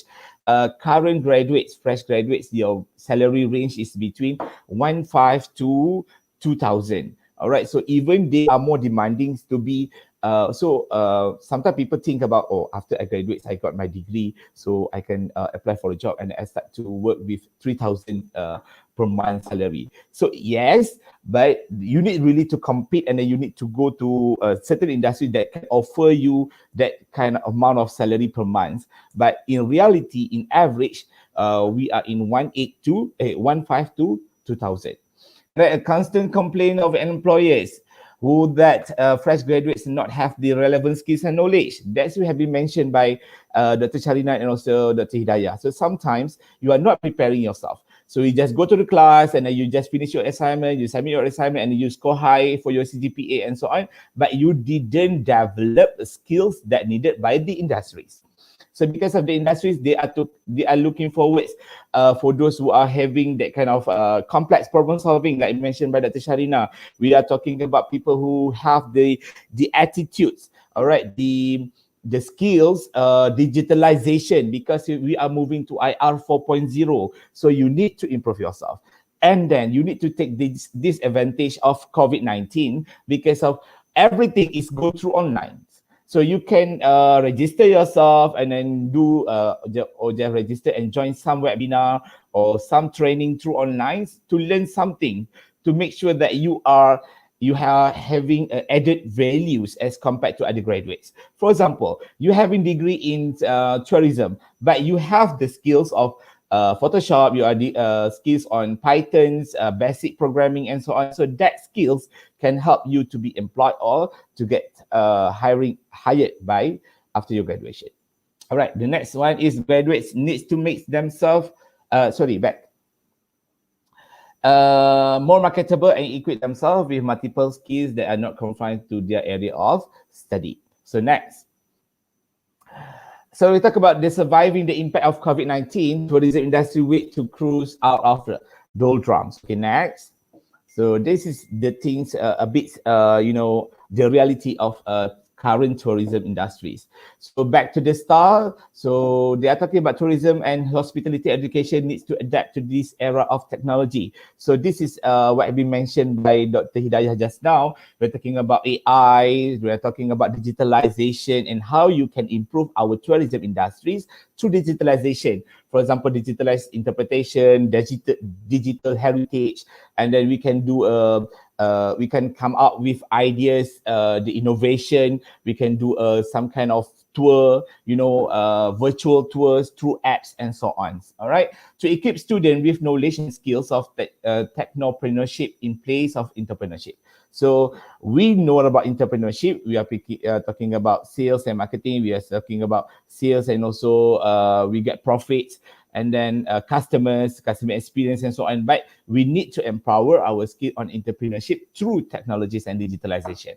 current graduates, fresh graduates, your salary range is between 1,500 to 2,000. All right, so even they are more demanding to be. Sometimes people think about, oh, after I graduate, I got my degree, so I can apply for a job and I start to work with 3,000 per month salary. So yes, but you need really to compete, and then you need to go to a certain industry that can offer you that kind of amount of salary per month. But in reality, in average, we are in 1,500 to 2,000. A constant complaint of employers who that fresh graduates not have the relevant skills and knowledge. That's what have been mentioned by Dr. Sharina and also Dr. Hidayah. So sometimes you are not preparing yourself. So you just go to the class and then you just finish your assignment, you submit your assignment and you score high for your CGPA and so on, but you didn't develop the skills that needed by the industries. So because of the industries, they are looking forward for those who are having that kind of complex problem solving, like mentioned by Dr. Sharina. We are talking about people who have the attitudes, all right, the skills, digitalization, because we are moving to IR 4.0. So you need to improve yourself. And then you need to take this advantage of COVID-19, because of everything is go through online. So you can register yourself and then do or just register and join some webinar or some training through online to learn something, to make sure that you are having added values as compared to other graduates. For example, you having degree in tourism, but you have the skills of Photoshop, you are the skills on Python's basic programming and so on. So that skills can help you to be employed or to get hired by after your graduation. All right, the next one is graduates needs to make themselves more marketable and equip themselves with multiple skills that are not confined to their area of study. So next. So we talk about the surviving the impact of COVID-19, tourism industry way to cruise out of the doldrums. Okay, next. So this is the things a bit, the reality of current tourism industries. So back to the start. So they are talking about tourism and hospitality education needs to adapt to this era of technology. So this is what has been mentioned by Dr. Hidayah just now. We're talking about AI, we're talking about digitalization and how you can improve our tourism industries through digitalization. For example, digitalized interpretation, digital heritage, and then we can do we can come up with ideas, the innovation. We can do some kind of tour, virtual tours through apps and so on. All right, to equip students with knowledge and skills of technopreneurship in place of entrepreneurship. So we know about entrepreneurship. We are talking about sales and marketing. We are talking about sales and also we get profits and then customer experience and so on. But we need to empower our skill on entrepreneurship through technologies and digitalization.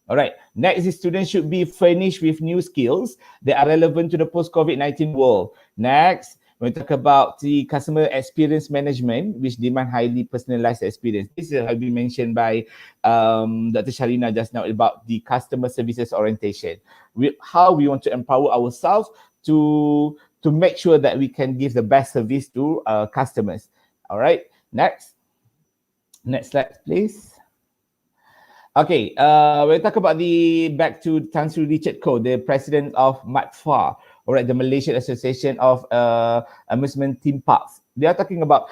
All right, next is students should be furnished with new skills that are relevant to the post-COVID-19 world. Next, we talk about the customer experience management, which demand highly personalized experience. This has been mentioned by Dr. Sharina just now about the customer services orientation. How we want to empower ourselves to make sure that we can give the best service to customers. All right, next slide, please. Okay, we'll talk about back to Tan Sri Richard Koh, the president of MATFA, all right, the Malaysian Association of Amusement Theme Parks. They are talking about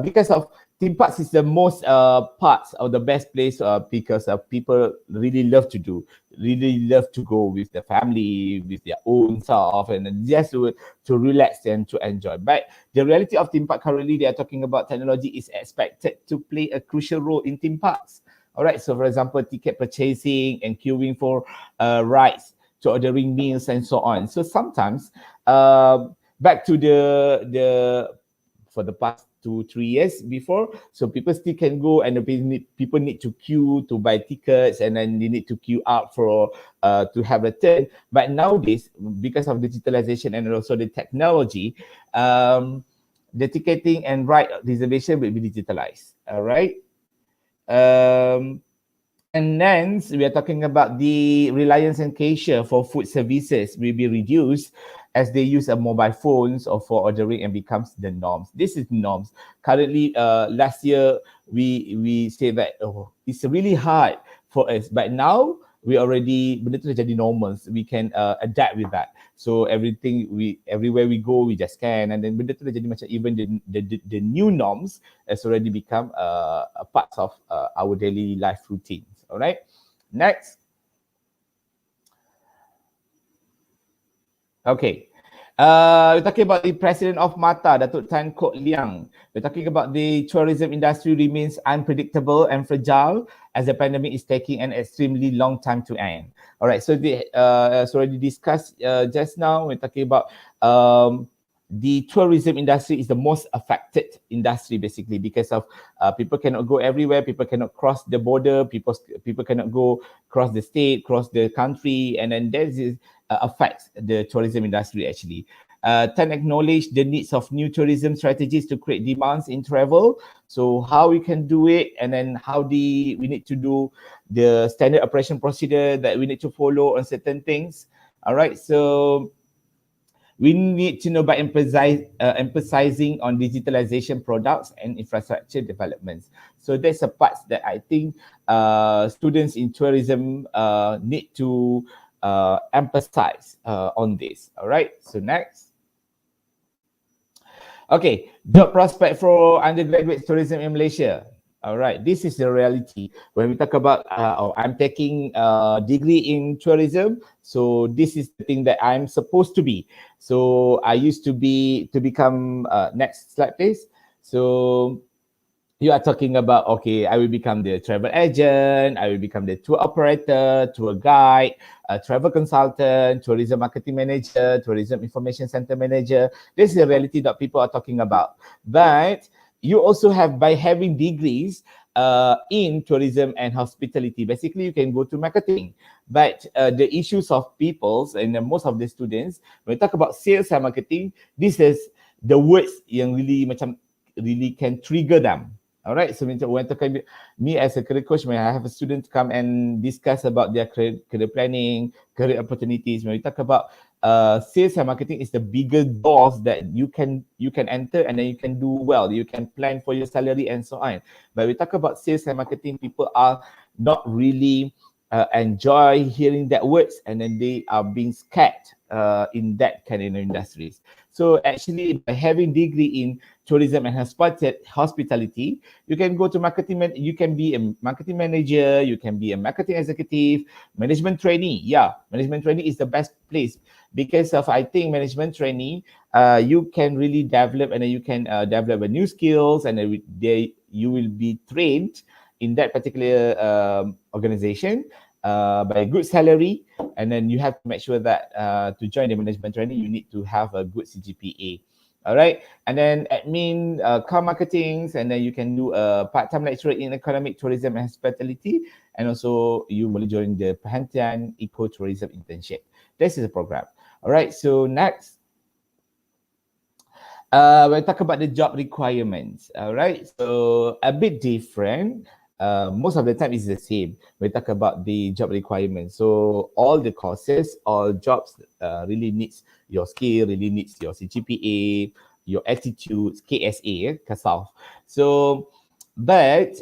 because of theme parks is the most parts of the best place because people really love to go with the family, with their own self, and just to relax and to enjoy. But the reality of theme park currently, they are talking about technology is expected to play a crucial role in theme parks. All right, so for example, ticket purchasing and queuing for rides, to ordering meals and so on. So sometimes, back to the for the past 2-3 years before, so people still can go and people need to queue to buy tickets and then they need to queue out for to have a turn. But nowadays, because of digitalization and also the technology, the ticketing and ride reservation will be digitalized. All right. And then we are talking about the reliance and cashier for food services will be reduced as they use mobile phones or for ordering and becomes the norms. This is norms. Currently, last year, we say that it's really hard for us. But now, we already, benda tu dah jadi normal. We can adapt with that. So everywhere we go, we just scan. And then benda tu dah jadi macam even the new norms has already become a part of our daily life routines. All right. Next. Okay. We're talking about the president of MATA, Datuk Tan Kok Liang. We're talking about the tourism industry remains unpredictable and fragile as the pandemic is taking an extremely long time to end. All right, so as already discussed just now, we're talking about the tourism industry is the most affected industry basically because of people cannot go everywhere, people cannot cross the border, people cannot go cross the state, cross the country, and then that affects the tourism industry actually. Tan acknowledge the needs of new tourism strategies to create demands in travel. So how we can do it, and then how we need to do the standard operation procedure that we need to follow on certain things. All right, so we need to know by emphasizing on digitalization products and infrastructure developments. So there's a part that I think students in tourism need to emphasize on this. All right, so next. Okay, job prospect for undergraduate tourism in Malaysia. All right, this is the reality. When we talk about, I'm taking a degree in tourism, so this is the thing that I'm supposed to be. So I used to become, next slide please. So you are talking about, okay, I will become the travel agent, I will become the tour operator, tour guide, a travel consultant, tourism marketing manager, tourism information center manager. This is the reality that people are talking about. But you also have, by having degrees, in tourism and hospitality. Basically, you can go to marketing. But the issues of peoples and most of the students, when we talk about sales and marketing, this is the words yang really macam really can trigger them. Alright, so when talking me as a career coach, when I have a student come and discuss about their career planning, career opportunities, when we talk about sales and marketing is the bigger doors that you can enter and then you can do well. You can plan for your salary and so on. But we talk about sales and marketing, people are not really enjoy hearing that words, and then they are being scared in that kind of industries. So actually, by having degree in tourism and hospitality, you can go to marketing. You can be a marketing manager. You can be a marketing executive, management trainee. Yeah, management trainee is the best place because of I think management trainee. You can really develop and then you can develop a new skills, and then you will be trained in that particular organization by a good salary, and then you have to make sure that to join the management training, you need to have a good CGPA. All right, and then admin, car marketings, and then you can do a part-time lecturer in economic tourism and hospitality, and also you will join the Perhentian Eco-Tourism Internship. This is a program. All right, so next. We'll talk about the job requirements. All right, so a bit different. Most of the time it's the same. We talk about the job requirements. So all the courses, all jobs really needs your skill, really needs your CGPA, your attitude, KSA, KASAF. So, but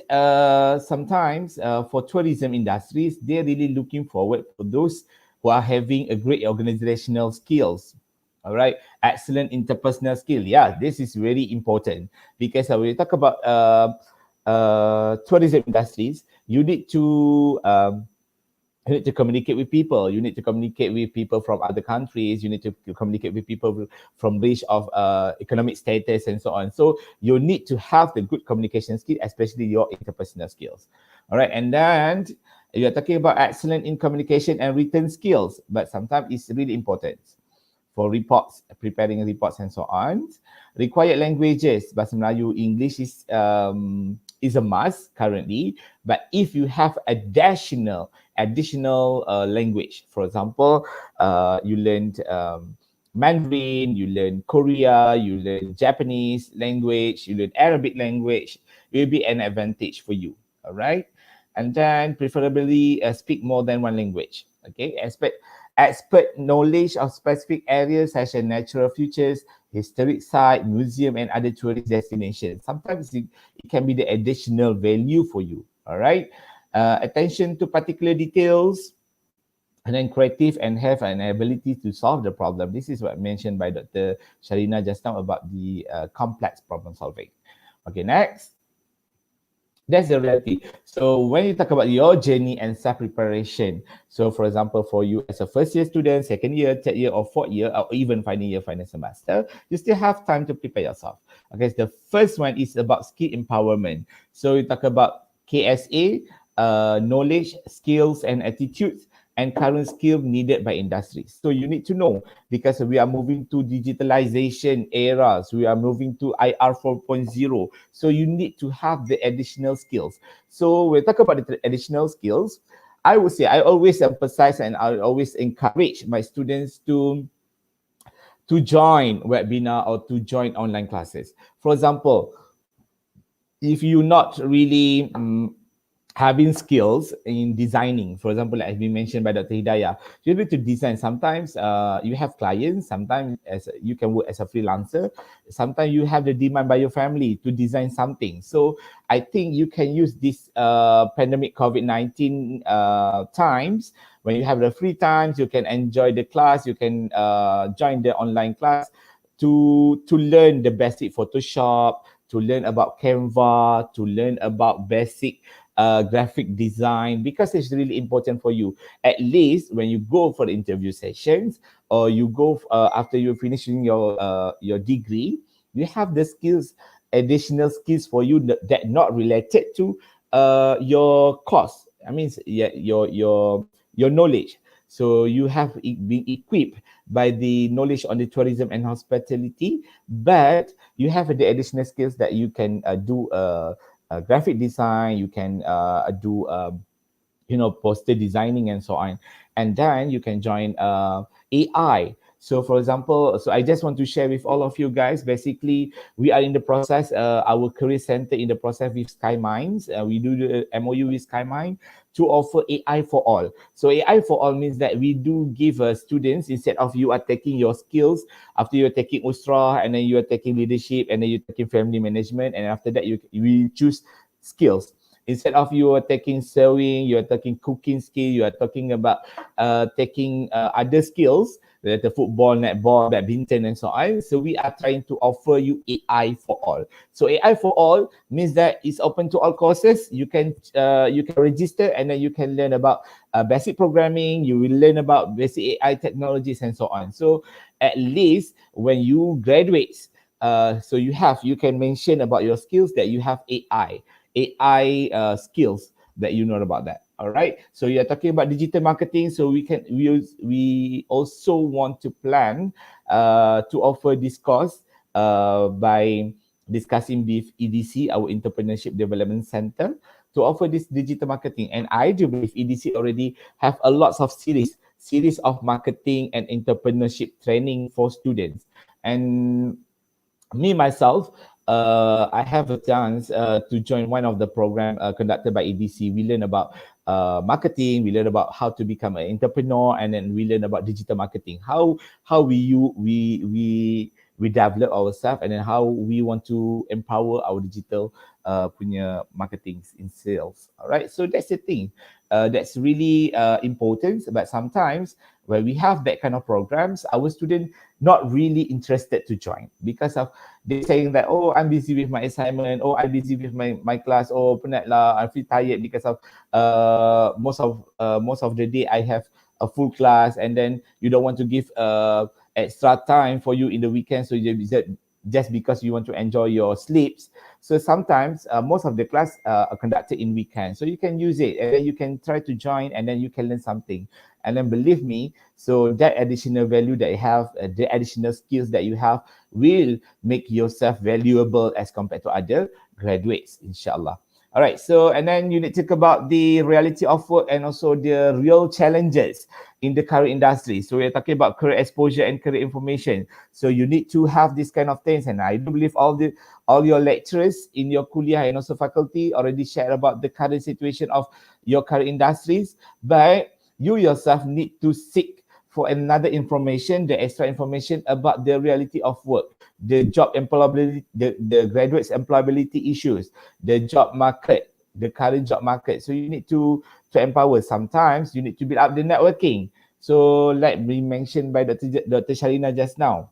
sometimes for tourism industries, they're really looking forward for those who are having a great organizational skills. All right, excellent interpersonal skill. Yeah, this is very important because when we talk about tourism industries, you need to communicate with people. You need to communicate with people from other countries. You need to communicate with people from range of economic status and so on. So you need to have the good communication skill, especially your interpersonal skills. All right, and then you're talking about excellent in communication and written skills, but sometimes it's really important for reports, preparing reports and so on. Required languages, Bahasa Melayu, English is a must currently, but if you have additional language, for example, you learned Mandarin, you learn Korea, you learn Japanese language, you learn Arabic language, it will be an advantage for you. All right, and then preferably speak more than one language. Okay, expert knowledge of specific areas such as natural features, historic site, museum, and other tourist destinations. Sometimes it can be the additional value for you. All right, attention to particular details, and then creative and have an ability to solve the problem. This is what mentioned by Dr. Sharina just now about the complex problem solving. Okay, next. That's the reality. So when you talk about your journey and self-preparation, so for example, for you as a first year student, second year, third year, or fourth year, or even final year, final semester, you still have time to prepare yourself. Okay, so the first one is about skill empowerment. So you talk about KSA, knowledge, skills, and attitudes, and current skill needed by industries. So you need to know, because we are moving to digitalization eras, we are moving to IR 4.0. So you need to have the additional skills. So we talk about the additional skills. I would say I always emphasize and I always encourage my students to join webinar or to join online classes. For example, if you're not really having skills in designing, for example, as we mentioned by Dr. Hidayah, you're able to design. Sometimes you have clients, sometimes you can work as a freelancer, sometimes you have the demand by your family to design something. So I think you can use this pandemic COVID-19 times, when you have the free times, you can enjoy the class, you can join the online class to learn the basic Photoshop, to learn about Canva, to learn about basic graphic design, because it's really important for you. At least when you go for the interview sessions, or you go after you're finishing your degree, you have the skills, additional skills for you that not related to your course. I mean, your knowledge. So you have been equipped by the knowledge on the tourism and hospitality, but you have the additional skills that you can do graphic design, you can do poster designing and so on, and then you can join AI. So for example, so I just want to share with all of you guys, basically we are in the process, our career center in the process with SkyMinds. We do the MOU with SkyMind to offer AI for all. So AI for all means that we do give students, instead of you are taking your skills, after you're taking Ustra, and then you are taking leadership, and then you're taking family management, and after that we choose skills. Instead of you are taking sewing, you are taking cooking skill, you are talking about taking other skills, like the football, netball, badminton, and so on. So we are trying to offer you AI for all. So AI for all means that it's open to all courses. You can register, and then you can learn about basic programming. You will learn about basic AI technologies and so on. So at least when you graduate, so you can mention about your skills that you have AI skills that you know about that. All right. So you're talking about digital marketing. So we also want to plan to offer this course by discussing with EDC, our Entrepreneurship Development Center, to offer this digital marketing. And I do believe EDC already have a lot of series of marketing and entrepreneurship training for students. And me myself, I have a chance to join one of the program conducted by EDC. We learn about marketing, we learn about how to become an entrepreneur, and then we learn about digital marketing, how we develop ourselves, and then how we want to empower our digital punya marketing in sales. All right, so that's the thing. That's really important. But sometimes when we have that kind of programs, our students not really interested to join because of they saying that, oh, I'm busy with my assignment, oh, I'm busy with my class, oh, penat lah, I feel tired because of most of the day I have a full class, and then you don't want to give extra time for you in the weekend, so just because you want to enjoy your sleeps. So sometimes most of the class are conducted in weekends, so you can use it, and then you can try to join, and then you can learn something. And then believe me, so that additional value that you have, the additional skills that you have will make yourself valuable as compared to other graduates, inshallah. All right, so and then you need to talk about the reality of work and also the real challenges in the current industry. So we're talking about career exposure and career information. So you need to have this kind of things, and I do believe all your lecturers in your kuliah and also faculty already shared about the current situation of your current industries, but you yourself need to seek for another information, the extra information about the reality of work, the job employability, the graduates employability issues, the job market, the current job market. So you need to empower. Sometimes you need to build up the networking. So like we mentioned by Dr. Sharina just now.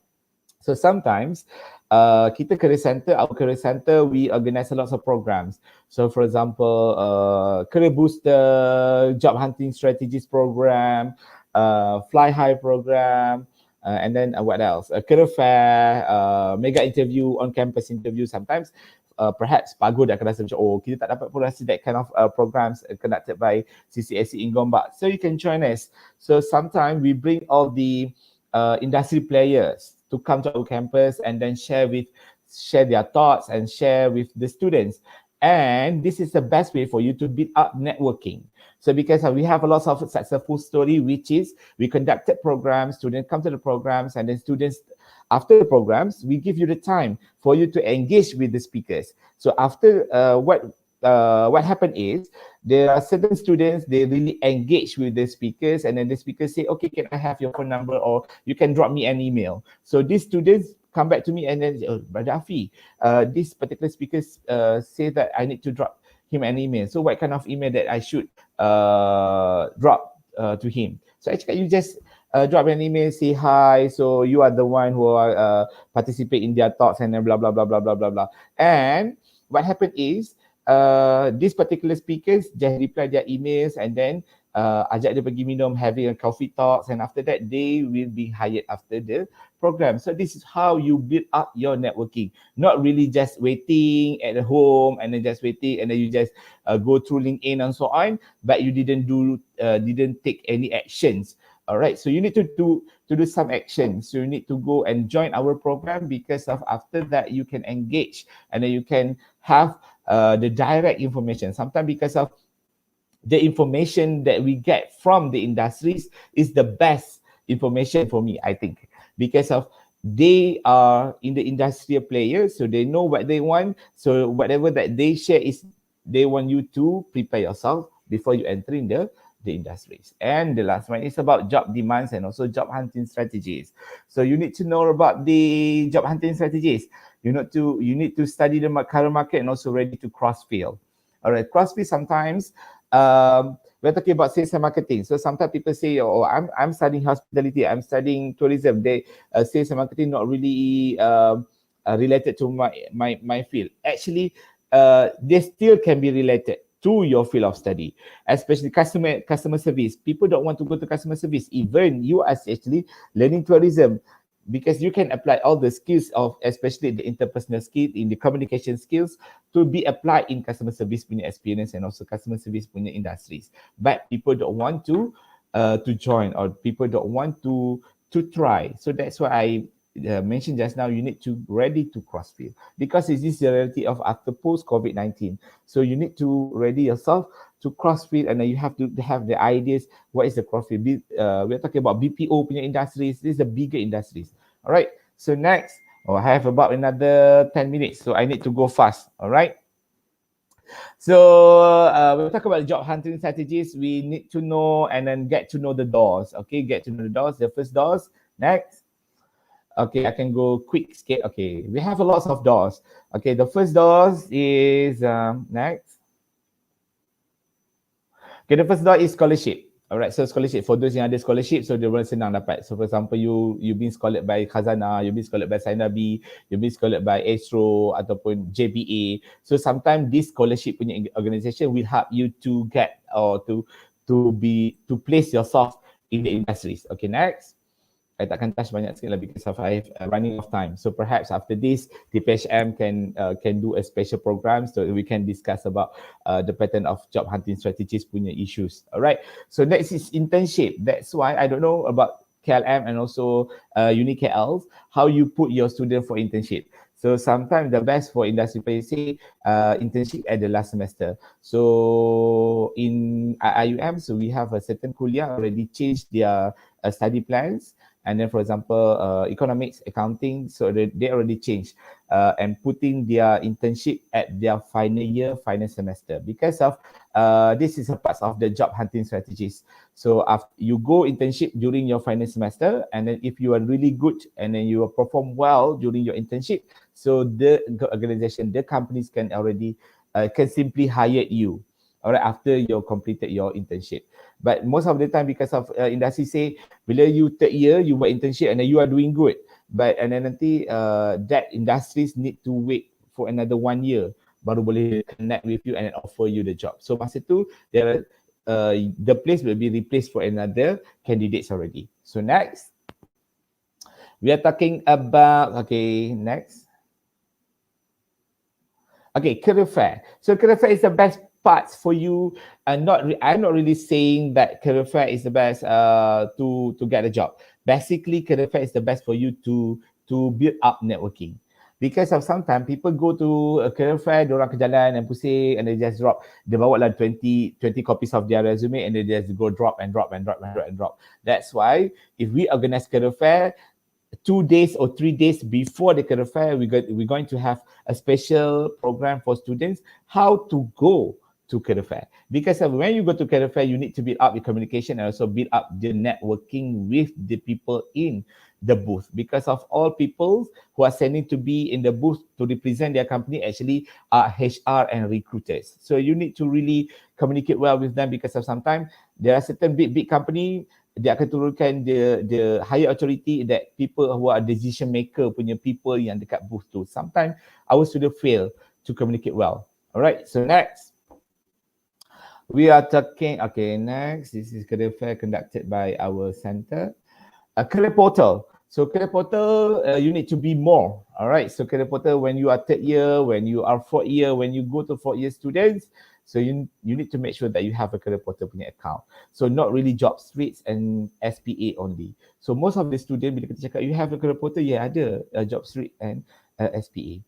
So sometimes kita our career center, we organize a lot of programs. So for example, career booster, job hunting strategies program, fly high program, and then what else? A career fair, mega interview, on campus interview. Sometimes perhaps Pago dah akan rasa macam, oh, kita tak dapat pun rasa that kind of programs conducted by CCSE in Gombak. So you can join us. So sometimes we bring all the industry players to come to our campus and then share their thoughts and share with the students. And this is the best way for you to build up networking. So because we have a lot of successful story, which is we conducted programs, students come to the programs, and then students, after the programs, we give you the time for you to engage with the speakers. So after what happened is, there are certain students, they really engage with the speakers, and then the speakers say, okay, can I have your phone number, or you can drop me an email. So these students come back to me and then, oh, Brother Afi, this particular speaker say that I need to drop him an email. So what kind of email that I should drop to him? So actually you just drop an email, say hi, so you are the one who are participate in their thoughts, and then blah, blah, blah, blah, blah, blah, blah. And what happened is, these particular speakers just reply their emails, and then ajak dia pergi minum, having a coffee talks, and after that they will be hired after the program. So this is how you build up your networking, not really just waiting at home and then just waiting and then you just go through LinkedIn and so on, but you didn't take any actions. All right, so you need to do some action. So you need to go and join our program, because of after that you can engage, and then you can have the direct information. Sometimes because of the information that we get from the industries is the best information for me, I think, because of they are in the industrial players, so they know what they want. So whatever that they share is they want you to prepare yourself before you enter in the industries. And the last one is about job demands and also job hunting strategies. So you need to know about the job hunting strategies. You need to study the current market and also ready to cross field. All right, cross field sometimes. We're talking about sales and marketing. So sometimes people say, "Oh, I'm studying hospitality, I'm studying tourism." They sales and marketing not really related to my field. Actually, they still can be related to your field of study, especially customer service. People don't want to go to customer service. Even you are actually learning tourism, because you can apply all the skills of, especially the interpersonal skills, in the communication skills, to be applied in customer service punya experience and also customer service punya industries. But people don't want to join, or people don't want to try. So that's why I mentioned just now, you need to ready to cross field, because it is the reality of after post COVID-19. So you need to ready yourself to cross field, and then you have to have the ideas. What is the cross field? We're talking about BPO punya industries. This is the bigger industries. All right. So next, I have about another 10 minutes, so I need to go fast. All right. So we'll talk about job hunting strategies. We need to know and then get to know the doors. Okay, get to know the doors. The first doors. Next. Okay, I can go quick skate. Okay, we have a lot of doors. Okay, the first doors is next. Okay, the first door is scholarship. Alright, so scholarship, for those yang ada scholarship, so dia boleh senang dapat. So for example, you been scholar by Khazanah, you been scholar by Sainabi, you been scholar by Astro ataupun JBA. So sometimes this scholarship punya organisation will help you to get or to place yourself in the industries. Okay, next. I takkan touch banyak sikit lah because of I have running of time. So perhaps after this, TPHM can do a special program so we can discuss about the pattern of job hunting strategies punya issues. Alright. So next is internship. That's why I don't know about KLM and also UniKL, how you put your student for internship. So sometimes the best for industry players say internship at the last semester. So in IUM, so we have a certain kuliah already changed their study plans. And then, for example, economics, accounting, so they already changed and putting their internship at their final year, final semester, because of this is a part of the job hunting strategies. So after you go internship during your final semester, and then if you are really good and then you perform well during your internship, so the organization, the companies can already can simply hire you. All right, after you completed your internship. But most of the time, because of industry say, bila you third year, you buat internship and then you are doing good. But and then nanti that industries need to wait for another 1 year baru boleh connect with you and then offer you the job. So masa tu, the place will be replaced for another candidates already. So next, we are talking about, okay, next. Okay, career fair. So career fair is the best parts for you, and I'm not really saying that career fair is the best to get a job. Basically, career fair is the best for you to build up networking. Because of sometimes people go to a career fair, diorang ke jalan and pusing and they just drop. They bawa lah 20 copies of their resume and they just go drop. That's why if we organize career fair, 2 days or 3 days before the career fair, we're going to have a special program for students how to go to career fair. Because when you go to career fair, you need to build up your communication and also build up the networking with the people in the booth. Because of all people who are sending to be in the booth to represent their company actually are HR and recruiters. So you need to really communicate well with them, because of sometimes there are certain big company, dia akan turunkan the higher authority, that people who are decision maker punya people yang dekat booth tu. Sometimes our student fail to communicate well. Alright, so next. We are talking, okay, next. This is career fair conducted by our center. Career portal. So career portal, you need to be more. Alright, so career portal when you are third year, when you are fourth year, when you go to fourth year students, so you need to make sure that you have a career portal punya account. So not really job streets and SPA only. So most of the student bila kita cakap you have a career portal, ada job street and SPA.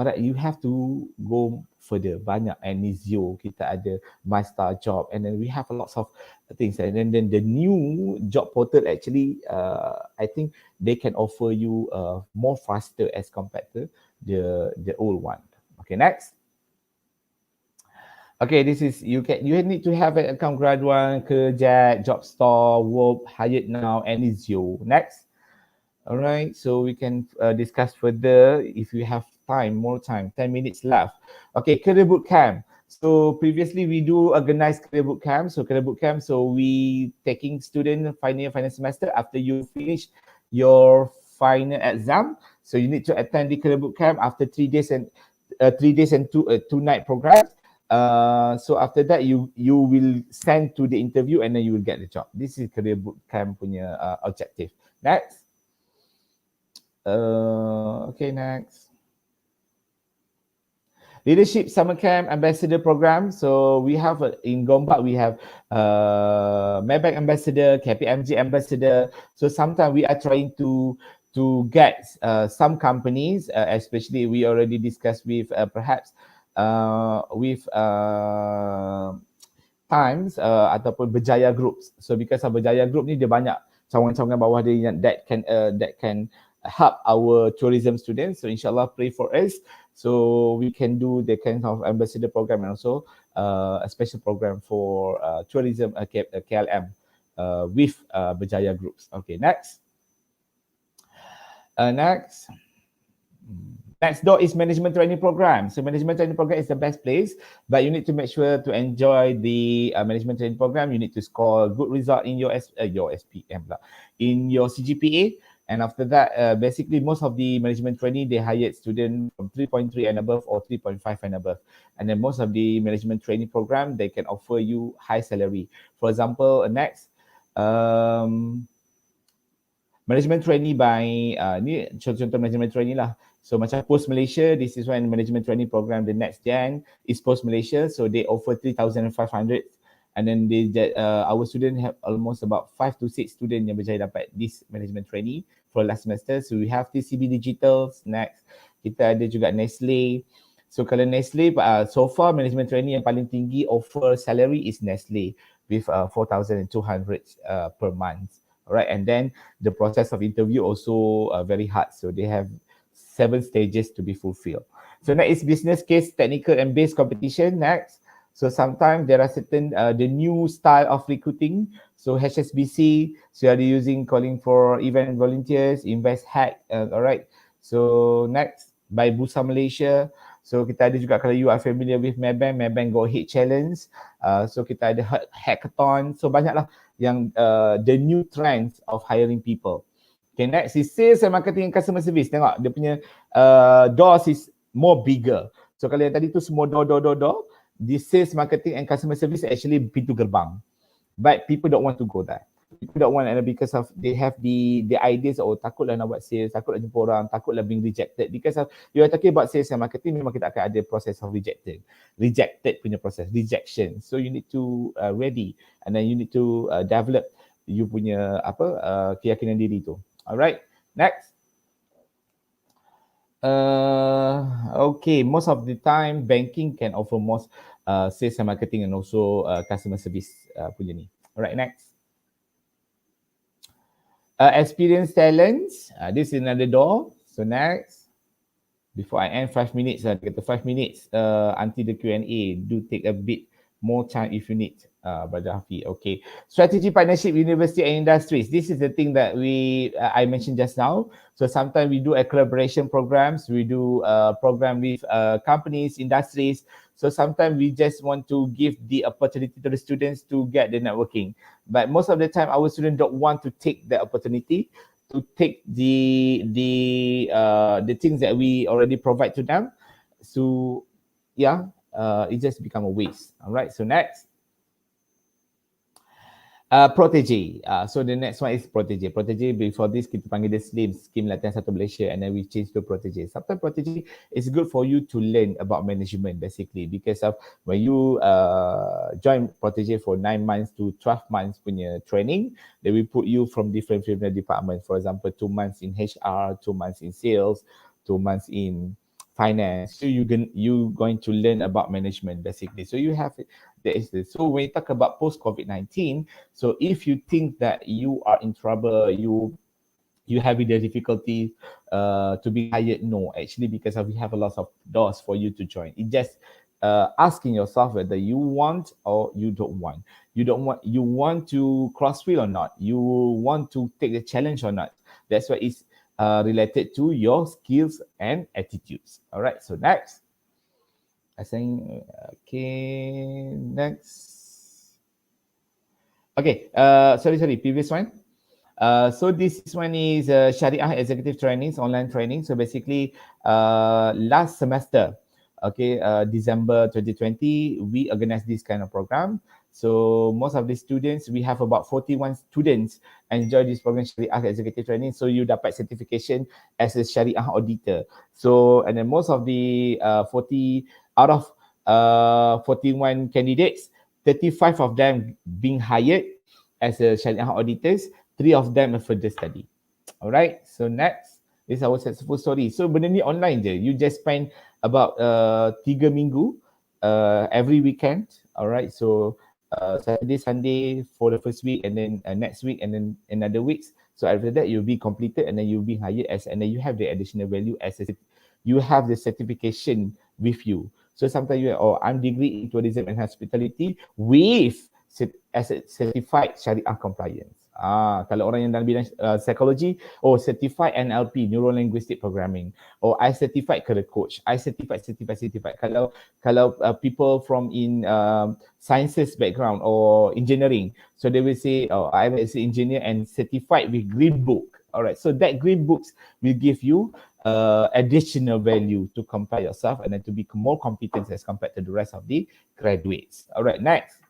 Alright, you have to go further. Banyak Anizio, kita ada My Star Job, and then we have a lots of things. And then the new job portal actually, I think they can offer you more faster as compared to the old one. Okay, next. Okay, this is you need to have an account Graduan, Kerjat, Job Store, Work, Hired Now, Anizio. Next. All right, so we can discuss further if you have time, more time, 10 minutes left. Okay, career boot camp. So previously we do organize career boot camp. So career boot camp, so we taking student final semester after you finish your final exam. So you need to attend the career boot camp after 3 days and 2 night program. So after that you will send to the interview and then you will get the job. This is career boot camp punya objective. Next. Okay, next. Leadership Summer Camp Ambassador Program. So we have in Gombak, we have Maybank Ambassador, KPMG Ambassador. So sometimes we are trying to get some companies, especially we already discussed with perhaps with Times ataupun Berjaya Groups. So because of Berjaya Group ni dia banyak cawangan-cawangan bawah dia that can help our tourism students. So inshallah pray for us so we can do the kind of ambassador program and also a special program for tourism KLM with Berjaya Groups. Okay, next. Next door is management training program. So management training program is the best place, but you need to make sure to enjoy the management training program. You need to score good result in your SPM in your CGPA. And after that, basically most of the management training, they hired students from 3.3 and above or 3.5 and above. And then most of the management training program, they can offer you high salary. For example, next, management training by, ni contoh management training lah. So macam Post Malaysia, this is one management training program, the next gen is Post Malaysia. So they offer 3,500. And then they our student have almost about 5 to 6 students yang berjaya dapat this management training for last semester. So we have TCB Digital next. Kita ada juga Nestle. So kalau Nestle, so far management training yang paling tinggi offer salary is Nestle with 4,200 per month. Alright, and then the process of interview also very hard. So they have 7 stages to be fulfilled. So next is business case, technical and base competition. Next. So sometimes there are certain the new style of recruiting. So HSBC, so you are using calling for event volunteers, invest hack, alright. So next by Bursa Malaysia. So kita ada juga kalau you are familiar with Maybank Go Ahead Challenge. So kita ada hackathon. So banyaklah yang the new trends of hiring people. Okay, next is sales and marketing and customer service. Tengok dia punya doors is more bigger. So kalau yang tadi tu semua door. The sales, marketing and customer service actually pintu gerbang. But people don't want to go there. People don't want because of they have the ideas, takutlah nak buat sales, takutlah jumpa orang, takutlah being rejected. Because of you are talking about sales and marketing, memang kita akan ada proses of rejected punya proses, rejection. So you need to ready and then you need to develop you punya keyakinan diri tu. Alright, next. Okay, most of the time banking can offer most sales and marketing and also customer service punya ni. Alright, next. Experience talents. This is another door. So next. Before I end 5 minutes, get to 5 minutes until the Q&A. Do take a bit more time if you need, Brother Hafi. Okay. Strategy partnership, university and industries. This is the thing that I mentioned just now. So sometimes we do a collaboration programs. We do a program with companies, industries. So sometimes we just want to give the opportunity to the students to get the networking. But most of the time, our students don't want to take the opportunity to take the things that we already provide to them. So yeah, it just become a waste. All right. So next. Protege. So the next one is Protege. Protege, before this, kita panggil dia SLIM, Scheme Latihan Satu Malaysia, and then we change to Protege. Sometimes Protege is good for you to learn about management, basically, because of when you join Protege for 9 months to 12 months punya training, they will put you from different departments. For example, 2 months in HR, 2 months in sales, 2 months in finance. So you going to learn about management basically. So you have there is this. So when you talk about post COVID-19, so if you think that you are in trouble, you having the difficulty to be hired, no, actually, because we have a lot of doors for you to join. It just asking yourself whether you want or you don't want. You want to cross field or not. You want to take the challenge or not. That's why it's related to your skills and attitudes. All right. So next, I think okay. Next. Okay. Sorry. Previous one. So this one is Sharia Executive Trainings, online training. So basically, last semester, okay, December 2020, we organized this kind of program. So most of the students, we have about 41 students enjoy this program, Sharia Executive Training. So you dapat certification as a Sharia auditor. So, and then most of the 40 out of 41 candidates, 35 of them being hired as a Sharia auditors, 3 of them are further study. Alright, so next is our successful story. So benda ni online je. You just spend about 3 minggu every weekend. Alright, so Saturday, Sunday for the first week, and then next week, and then another weeks. So after that, you'll be completed, and then you'll be hired as, and then you have the additional value as you have the certification with you. So sometimes you I'm degree in tourism and hospitality with as a certified Sharia compliance. Kalau orang yang dalam bidang psychology, certified NLP, neuro linguistic programming, or I certified career coach, I certified. Kalau people from in sciences background or engineering, so they will say, I'm an engineer and certified with green book. All right, so that green books will give you additional value to compare yourself and then to be more competent as compared to the rest of the graduates. All right, next.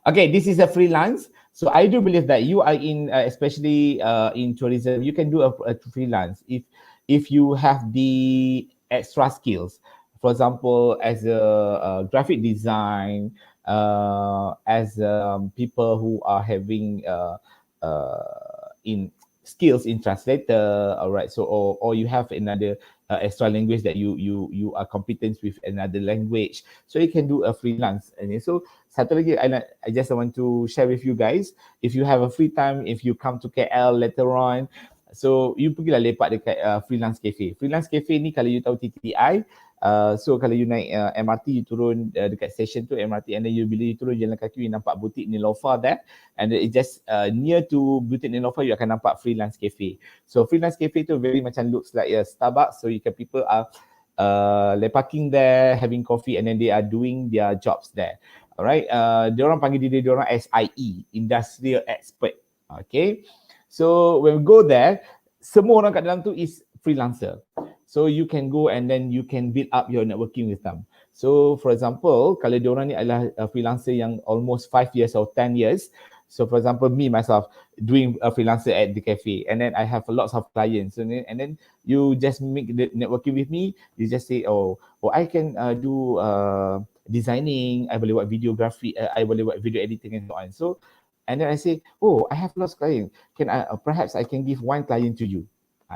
Okay, this is a freelance. So I do believe that you are in, especially in tourism, you can do a freelance if you have the extra skills. For example, as a graphic design, as people who are having in skills in translator, all right. So or you have another extra language that you are competent with another language, so you can do a freelance. And so satu lagi, I just want to share with you guys, if you have a free time, if you come to KL later on, so you pergilah lepak dekat freelance cafe. Freelance cafe ni kalau you tahu TTI, so kalau you naik MRT, you turun dekat station tu MRT, and then bila you turun jalan kaki, you nampak butik Nilofa there, and it just near to butik Nilofa, you akan nampak freelance cafe. So freelance cafe tu very macam looks like a Starbucks, so you can people are lepaking there, having coffee, and then they are doing their jobs there. Alright, diorang panggil diri diorang SIE, Industrial Expert. Okay, so when we go there, semua orang kat dalam tu is freelancer. So you can go and then you can build up your networking with them. So for example, kalau diorang ni adalah freelancer yang almost 5 years or 10 years. So for example, me myself doing a freelancer at the cafe, and then I have lots of clients, and then you just make the networking with me. You just say, I can do designing, I boleh buat videography, I boleh buat video editing and so on. So, and then I say, I have lots of clients. Perhaps I can give one client to you.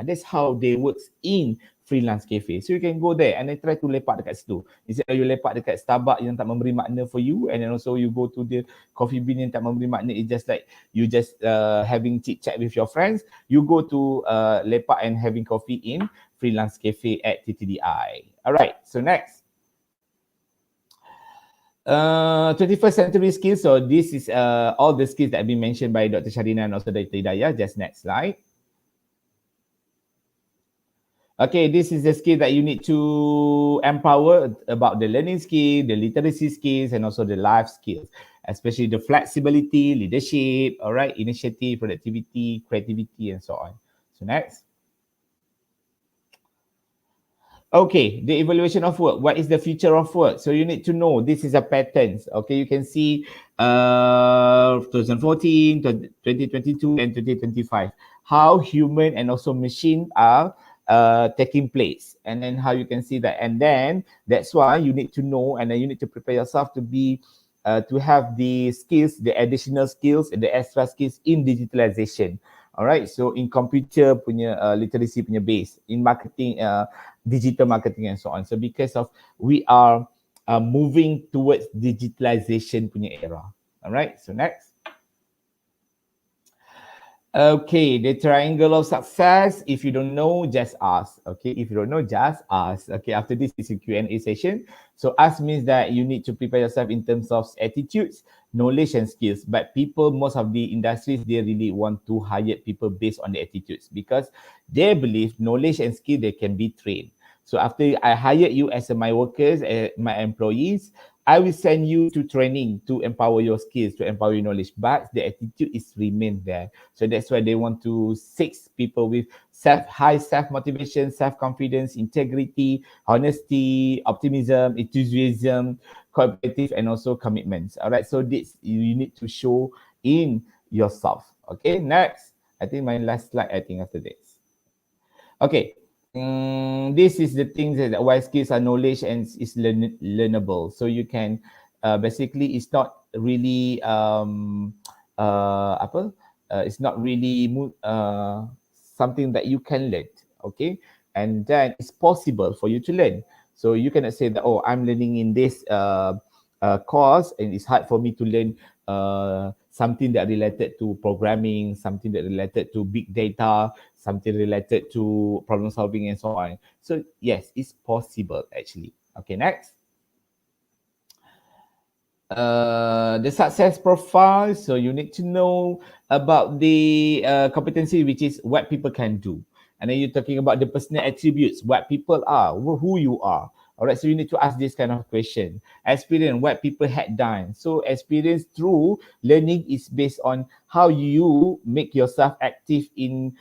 That's how they work in freelance cafe. So you can go there and then try to lepak dekat situ. Instead of you lepak dekat Starbucks yang tak memberi makna for you, and then also you go to the coffee bean yang tak memberi makna. It's just like you just having chit chat with your friends. You go to lepak and having coffee in freelance cafe at TTDI. Alright, so next. 21st century skills. So this is all the skills that have been mentioned by Dr. Sharina and also Dr. Hidayah. Just next slide. Okay, this is the skill that you need to empower about the learning skill, the literacy skills, and also the life skills, especially the flexibility, leadership, all right, initiative, productivity, creativity, and so on. So next. Okay, the evaluation of work. What is the future of work? So you need to know this is a pattern. Okay, you can see 2014, 2022, and 2025. How human and also machine are taking place, and then how you can see that, and then that's why you need to know, and then you need to prepare yourself to be to have the skills, the additional skills, and the extra skills in digitalization. Alright, so in computer punya literacy punya base, in marketing digital marketing and so on. So because of we are moving towards digitalization punya era. All right, so next. Okay, the triangle of success. If you don't know, just ask. Okay, if you don't know, just ask. Okay, after this is a Q&A session. So ask means that you need to prepare yourself in terms of attitudes, knowledge and skills. But people, most of the industries, they really want to hire people based on the attitudes because they believe knowledge and skill, they can be trained. So after I hire you as my workers, my employees, I will send you to training to empower your skills, to empower your knowledge, but the attitude is remain there. So that's why they want to seek people with high self-motivation, self-confidence, integrity, honesty, optimism, enthusiasm, cooperative, and also commitments. All right, so this you need to show in yourself. Okay, next. I think my last slide, I think after this. Okay. This is the things that why skills are knowledge and is learnable. So you can basically it's not really it's not really something that you can learn. Okay, and then it's possible for you to learn. So you cannot say that, oh, I'm learning in this course and it's hard for me to learn something that related to programming, something that related to big data, something related to problem solving and so on. So yes, it's possible actually. Okay, next. The success profile. So you need to know about the competency, which is what people can do. And then you're talking about the personal attributes, what people are, who you are. All right, so you need to ask this kind of question. Experience, what people had done. So experience through learning is based on how you make yourself active in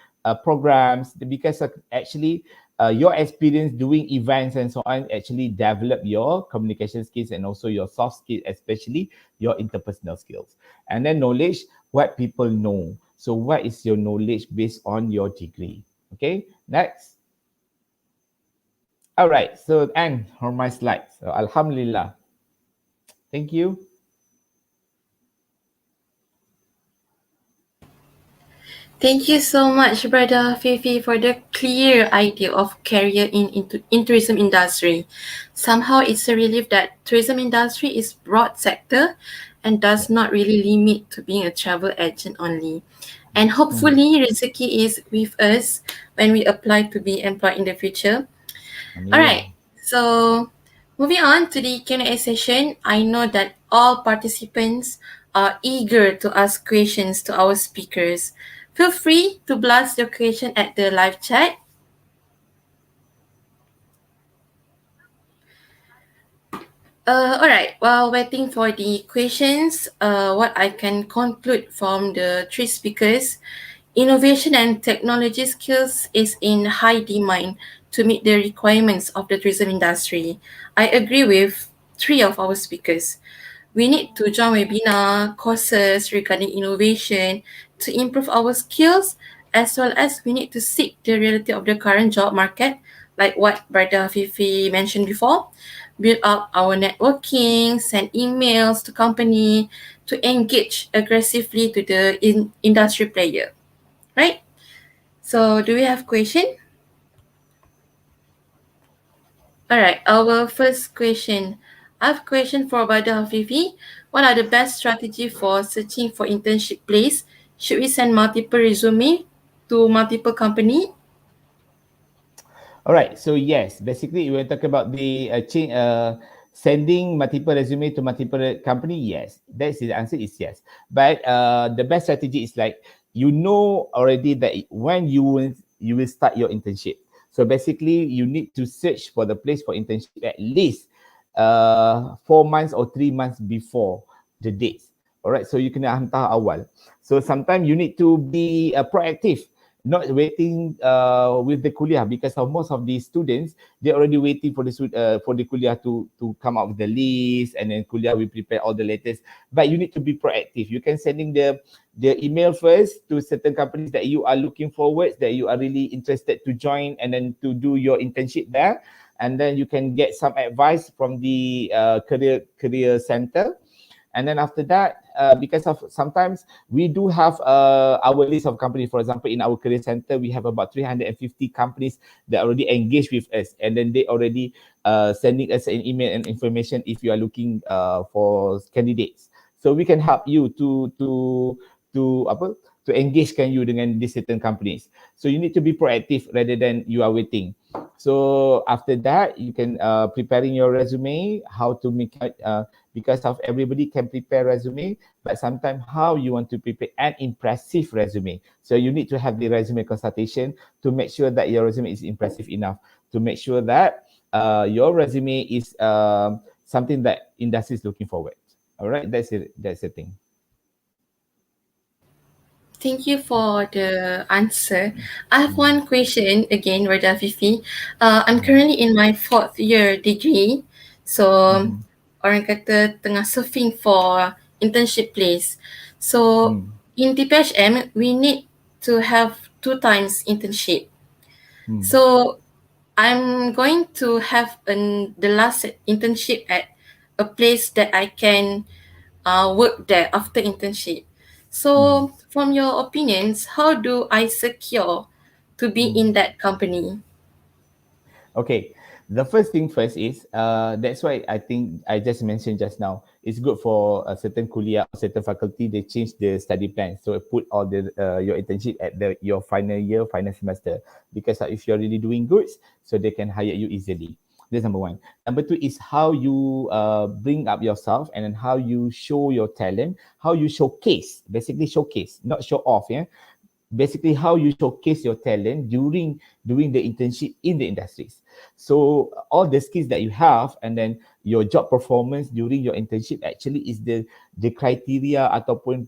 programs, because actually your experience doing events and so on actually develop your communication skills and also your soft skills, especially your interpersonal skills. And then knowledge, what people know. So what is your knowledge based on your degree? Okay, next. All right, so end for my slides. So Alhamdulillah. Thank you. Thank you so much, Brother Fifi, for the clear idea of career in tourism industry. Somehow it's a relief that tourism industry is broad sector and does not really limit to being a travel agent only. And hopefully rezeki is with us when we apply to be employed in the future. All right, so moving on to the Q&A session, I know that all participants are eager to ask questions to our speakers. Feel free to blast your question at the live chat. All right, while waiting for the questions, what I can conclude from the three speakers, innovation and technology skills is in high demand to meet the requirements of the tourism industry. I agree with three of our speakers. We need to join webinar courses regarding innovation to improve our skills, as well as we need to seek the reality of the current job market, like what Brother Fifi mentioned before. Build up our networking, send emails to company to engage aggressively to the industry player, right? So do we have question? All right, our first question. I have a question for Brother Hafifi. What are the best strategy for searching for internship place? Should we send multiple resume to multiple company? All right, so yes, basically we're talking about the sending multiple resume to multiple company. Yes, that's the answer is yes. But the best strategy is like you know already that when you will start your internship. So basically you need to search for the place for internship at least 4 months or 3 months before the dates. All right, so you kena hantar awal. So sometimes you need to be proactive. Not waiting with the kuliah, because of most of the students, they're already waiting for the kuliah to come out with the list, and then kuliah will prepare all the letters. But you need to be proactive. You can sending the email first to certain companies that you are looking forward, that you are really interested to join and then to do your internship there. And then you can get some advice from the career center. And then after that, because of sometimes we do have our list of companies. For example, in our career center, we have about 350 companies that already engaged with us, and then they already sending us an email and information if you are looking for candidates. So we can help you to engagekan you dengan these certain companies. So you need to be proactive rather than you are waiting. So after that, you can preparing your resume, how to make it, because of everybody can prepare resume, but sometimes how you want to prepare an impressive resume. So you need to have the resume consultation to make sure that your resume is impressive enough, to make sure that your resume is something that industry is looking forward. All right, that's it. That's the thing. Thank you for the answer. I have one question again, Rada Fifi. I'm currently in my 4th year degree. So orang kata tengah surfing for internship place. So in TPHM, we need to have 2 times internship. So I'm going to have the last internship at a place that I can work there after internship. So from your opinions, how do I secure to be in that company? Okay, the first thing first is that's why I think I just mentioned just now. It's good for a certain kuliah, certain faculty. They change the study plan, so put all the your internship at your final year, final semester. Because if you're really doing good, so they can hire you easily. That's number one. Number two is how you bring up yourself and then how you show your talent, how you showcase, basically showcase, not show off. Yeah, basically how you showcase your talent during the internship in the industries. So all the skills that you have and then your job performance during your internship actually is the criteria ataupun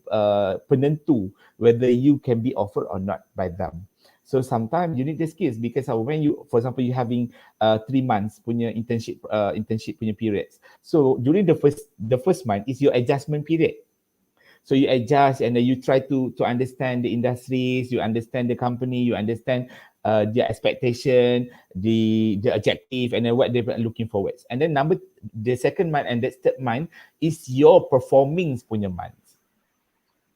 penentu whether you can be offered or not by them. So sometimes you need the skills because when you, for example, you having 3 months punya internship punya periods. So during the first month is your adjustment period. So you adjust and then you try to understand the industries, you understand the company, you understand their expectation, the objective, and then what they're looking forward. And then the second month and the third month is your performing punya month.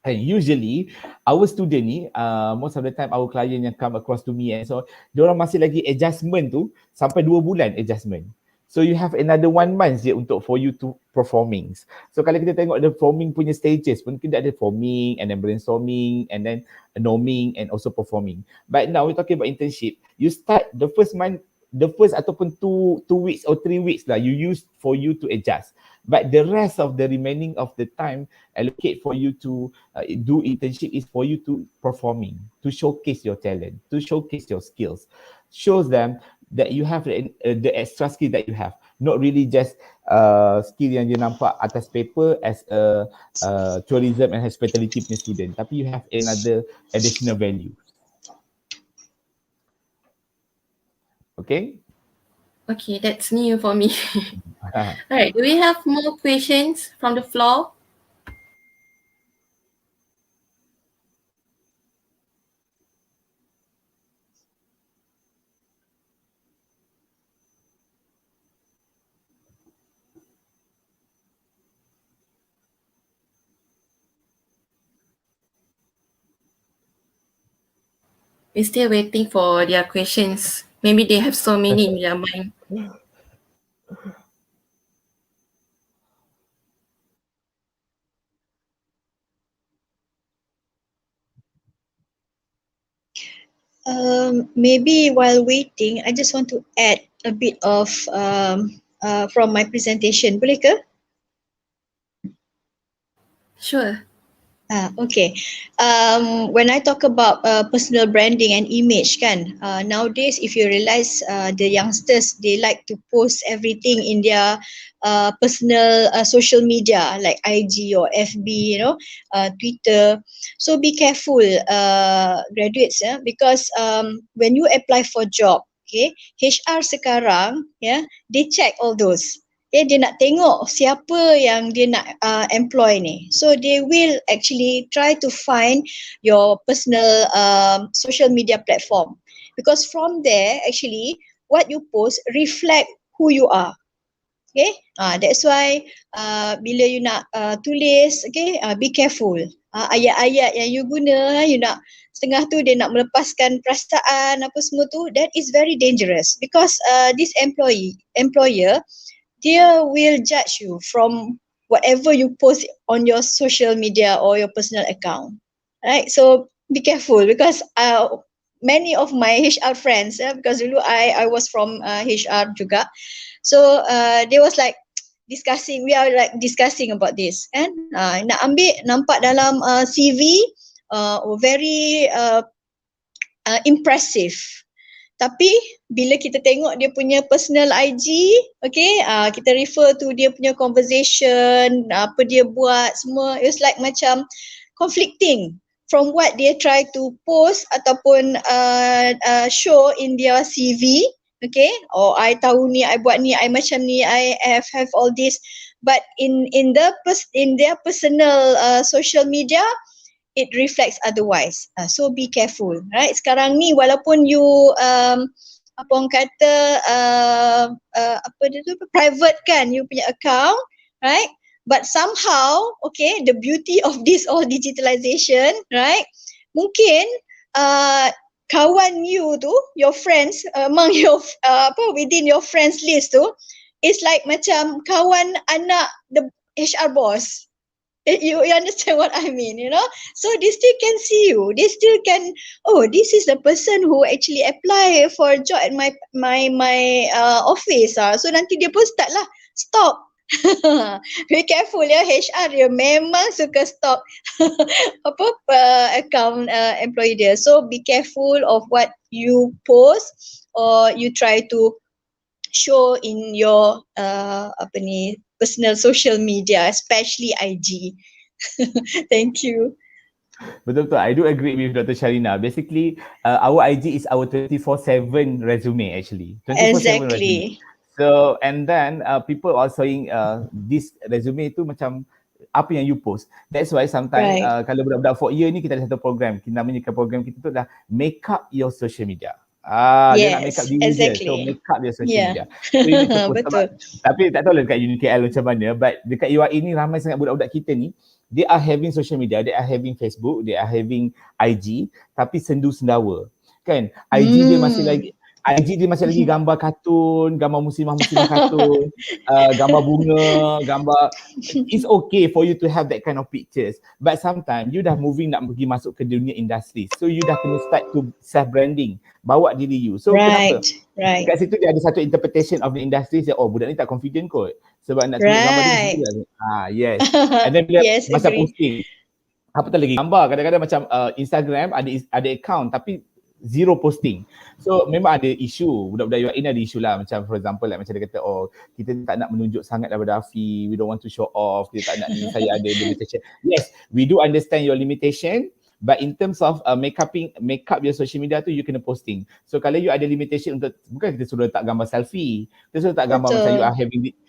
And usually our student ni most of the time our client yang come across to me and so diorang masih lagi adjustment tu sampai 2 bulan adjustment. So you have another 1 month je for you to performing. So kalau kita tengok the forming punya stages pun kita ada forming and then brainstorming and then norming and also performing. But now we're talking about internship. You start the first month, the first ataupun 2 weeks or 3 weeks lah you use for you to adjust. But the rest of the remaining of the time allocate for you to do internship is for you to performing, to showcase your talent, to showcase your skills. Shows them that you have the extra skill that you have, not really just skill yang dia nampak atas paper as a tourism and hospitality punya student, tapi you have another additional value. Okay? Okay, that's new for me. Alright, do we have more questions from the floor? We're still waiting for their questions. Maybe they have so many in their mind. Maybe while waiting, I just want to add a bit of from my presentation. Boleh ke? Sure. Okay. When I talk about personal branding and image kan, nowadays if you realize the youngsters, they like to post everything in their personal social media like IG or FB, Twitter. So be careful, graduates, because when you apply for job, okay, HR sekarang, they check all those. Dia nak tengok siapa yang dia nak employ ni. So they will actually try to find your personal social media platform. Because from there, actually, what you post reflect who you are. Okay, that's why bila you nak tulis, okay, be careful. Ayat-ayat yang you guna, you nak setengah tu dia nak melepaskan perasaan apa semua tu, that is very dangerous because this employer, dia will judge you from whatever you post on your social media or your personal account, right? So be careful because many of my HR friends, because dulu I was from HR juga, so they was like discussing, we are like discussing about this, and nak ambil nampak dalam CV very impressive, tapi bila kita tengok dia punya personal IG, okay, kita refer to dia punya conversation, apa dia buat semua, it's like macam conflicting from what they try to post ataupun show in their CV. Okay, I tahu ni, I buat ni, I macam ni, I have all this, but in their personal social media, it reflects otherwise. So be careful, right? Sekarang ni walaupun you apa orang kata apa dia tu, private kan you punya account, right? But somehow, okay, the beauty of this all digitalization, right? Mungkin kawan you tu, your friends, among your within your friends list tu, is like macam kawan anak the HR boss. You understand what I mean, you know? So they still can see you. They still can, oh, this is the person who actually apply for a job at my office. So nanti dia pun start lah, stop. Be careful ya, HR dia memang suka stop account employee dia. So be careful of what you post or you try to show in your personal social media, especially IG. Thank you. Betul-betul. I do agree with Dr. Sharina. Basically, our IG is our 24/7 resume actually. 24/7 Exactly. resume. So, and then people are saying this resume tu macam apa yang you post. That's why sometimes kalau budak-budak 4 year ni kita ada satu program. Namanya program kita tu dah make up your social media. Dia nak make up diri dia. So make up dia social media. So you need to post. Betul. Tapi tak tahu lah dekat UniKL macam mana. But dekat UAE ni ramai sangat budak-budak kita ni, they are having social media, they are having Facebook, they are having IG, tapi sendu sendawa. Kan? IG dia masih lagi gambar kartun, gambar muslimah-muslimah kartun, gambar bunga, gambar. It's okay for you to have that kind of pictures. But sometimes you dah moving nak pergi masuk ke dunia industri. So you dah kena start to self-branding. Bawa diri you. So kenapa? Right. Kat situ dia ada satu interpretation of the industry. Oh, budak ni tak confident kot. Sebab nak tunjuk gambar dia mesti yes. And then bila masa posting, apa tu lagi? Gambar kadang-kadang macam Instagram ada account tapi zero posting. So memang ada isu, budak-budak UAE ni ada isu lah. Macam for example like, macam dia kata, oh kita tak nak menunjuk sangat daripada Afi, we don't want to show off, kita tak nak ni, saya ada limitation. Yes, we do understand your limitation, but in terms of make up your social media tu, you kena posting. So kalau you ada limitation untuk, bukan kita suruh letak gambar selfie, kita suruh letak gambar macam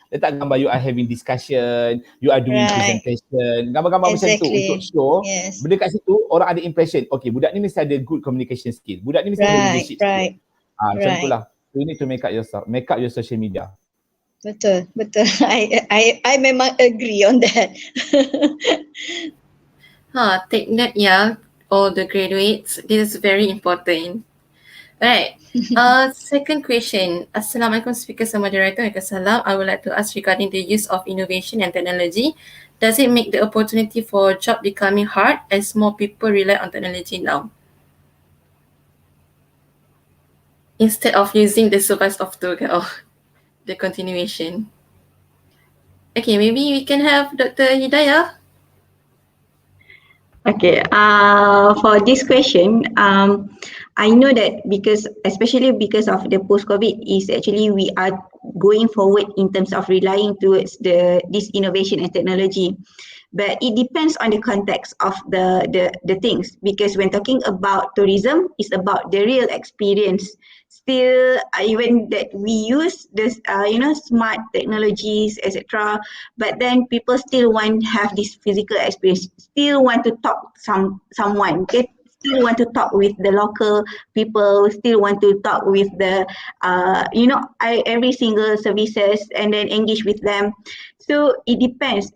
letak gambar you are having discussion, you are doing presentation, gambar-gambar macam tu untuk show. Benda kat situ orang ada impression, okay budak ni mesti ada good communication skill, budak ni mesti ada leadership skill. Macam tu lah. So you need to make up your social media. Betul. I memang agree on that. Take note ya, all the graduates. This is very important. Right. Second question. Assalamualaikum speakers and moderator. Waalaikumsalam. I would like to ask regarding the use of innovation and technology. Does it make the opportunity for job becoming hard as more people rely on technology now? Instead of using the survive of the continuation. Okay, maybe we can have Dr. Hidayah. Okay, for this question, I know that especially because of the post-COVID is actually we are going forward in terms of relying towards this innovation and technology. But it depends on the context of the things, because when talking about tourism, it's about the real experience. Still, even that we use this, smart technologies, etc. But then people still want to have this physical experience, still want to talk someone, okay? still want to talk with the local people, still want to talk with the, every single services and then engage with them. So it depends.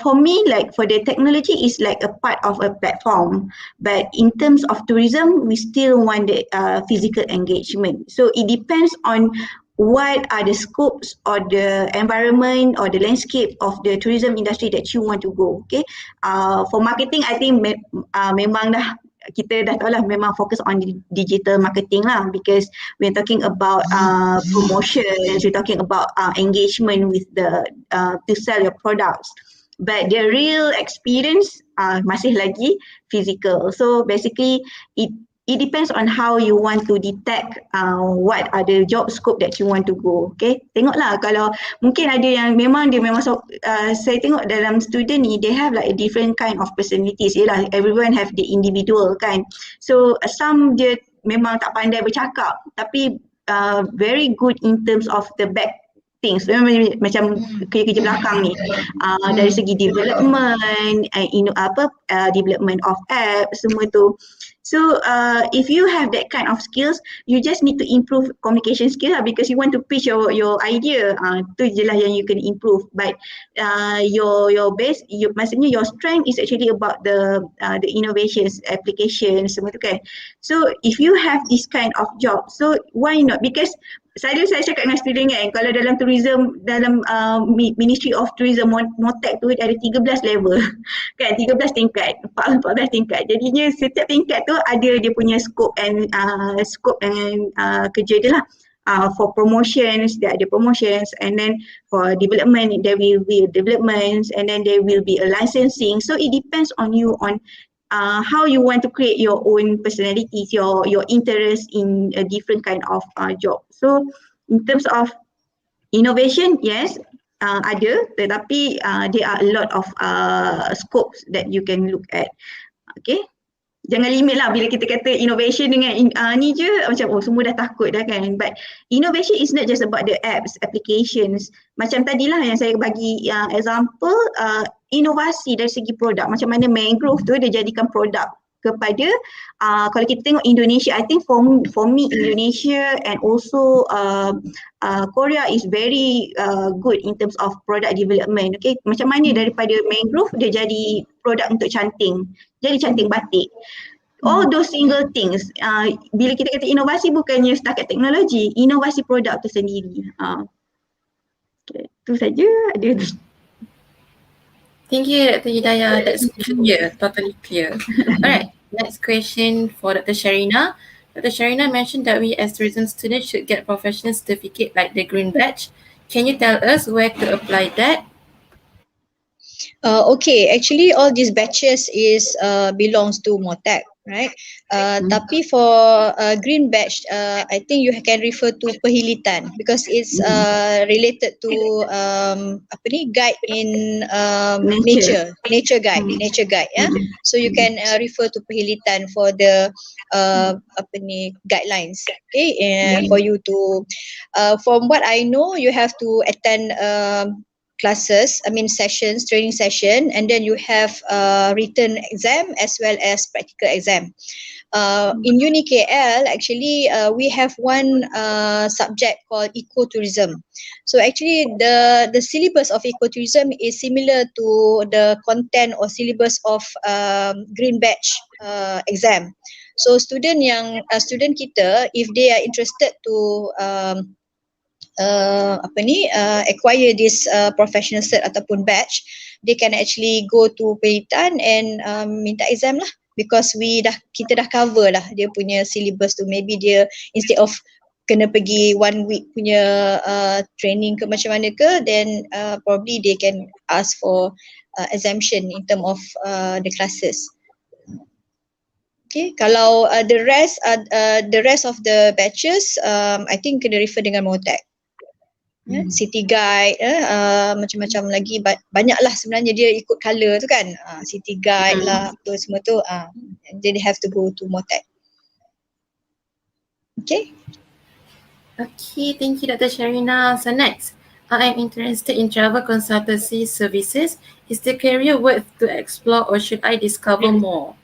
For me, like for the technology is like a part of a platform, but in terms of tourism, we still want the physical engagement. So it depends on what are the scopes or the environment or the landscape of the tourism industry that you want to go. Okay, for marketing, I think memang dah kita dah tahu lah, memang fokus on digital marketing lah, because we're talking about promotions, we're talking about engagement with the to sell your products, but the real experience masih lagi physical. So basically it depends on how you want to detect what are the job scope that you want to go. Okay, tengoklah, kalau mungkin ada yang memang saya tengok dalam student ni, they have like a different kind of personalities. Yelah, everyone have the individual kan. So some dia memang tak pandai bercakap, tapi very good in terms of the back things, macam kerja-kerja belakang ni, dari segi development, development of app, semua tu. So if you have that kind of skills, you just need to improve communication skill lah, because you want to pitch your idea. Tu je lah yang you can improve. But your base, maksudnya your strength is actually about the innovations, applications, semua tu kan. So if you have this kind of job, so why not? Because saya cakap dengan student kan, kalau dalam tourism, dalam Ministry of Tourism, MOTEC tu ada 13 level kan, 13 tingkat, 14 tingkat. Jadinya setiap tingkat tu ada dia punya scope and kerja dia lah. For promotions, there are the promotions, and then for development, there will be developments, and then there will be a licensing. So it depends on you on how you want to create your own personalities, your interest in a different kind of job. So in terms of innovation, yes, ada, tetapi there are a lot of scopes that you can look at. Okay, jangan limit lah bila kita kata innovation dengan ni je macam semua dah takut dah kan. But innovation is not just about the apps, applications. Macam tadilah yang saya bagi example, inovasi dari segi produk, macam mana mangrove tu dia jadikan produk kepada kalau kita tengok Indonesia, I think for me Indonesia and also Korea is very good in terms of product development. Okay, macam mana daripada mangrove dia jadi produk untuk canting, jadi canting batik. All those single things, bila kita kata inovasi bukannya setakat teknologi, inovasi produk tu sendiri. Okay, tu saja. Thank you, Dr. Hidayah. That's clear, totally clear. Alright, next question for Dr. Sharina. Dr. Sharina mentioned that we as tourism students should get professional certificate like the Green Badge. Can you tell us where to apply that? Okay, actually all these batches belongs to MOTEC, right? Tapi for green badge, I think you can refer to Perhilitan because it's related to guide in nature guide, yeah. So you can refer to Perhilitan for the guidelines, okay. For you to, from what I know, you have to attend classes, sessions, training session, and then you have written exam as well as practical exam. In UniKL, actually, we have one subject called ecotourism. So actually, the syllabus of ecotourism is similar to the content or syllabus of Green Badge exam. So student kita, if they are interested to acquire this professional cert ataupun badge, they can actually go to Perhilitan and minta exam lah, because kita dah cover lah dia punya syllabus tu. Maybe dia instead of kena pergi 1 week punya training ke macam mana ke, then probably they can ask for exemption in term of the classes. Okay, kalau the rest of the batches, I think kena refer dengan MOTEC. City guide, macam-macam lagi, banyaklah sebenarnya dia ikut colour tu kan, city guide lah, apa semua tu, they have to go to MOTEC. Okay. Okay, thank you, Dr. Sharina. So next, I am interested in travel consultancy services. Is the career worth to explore or should I discover more?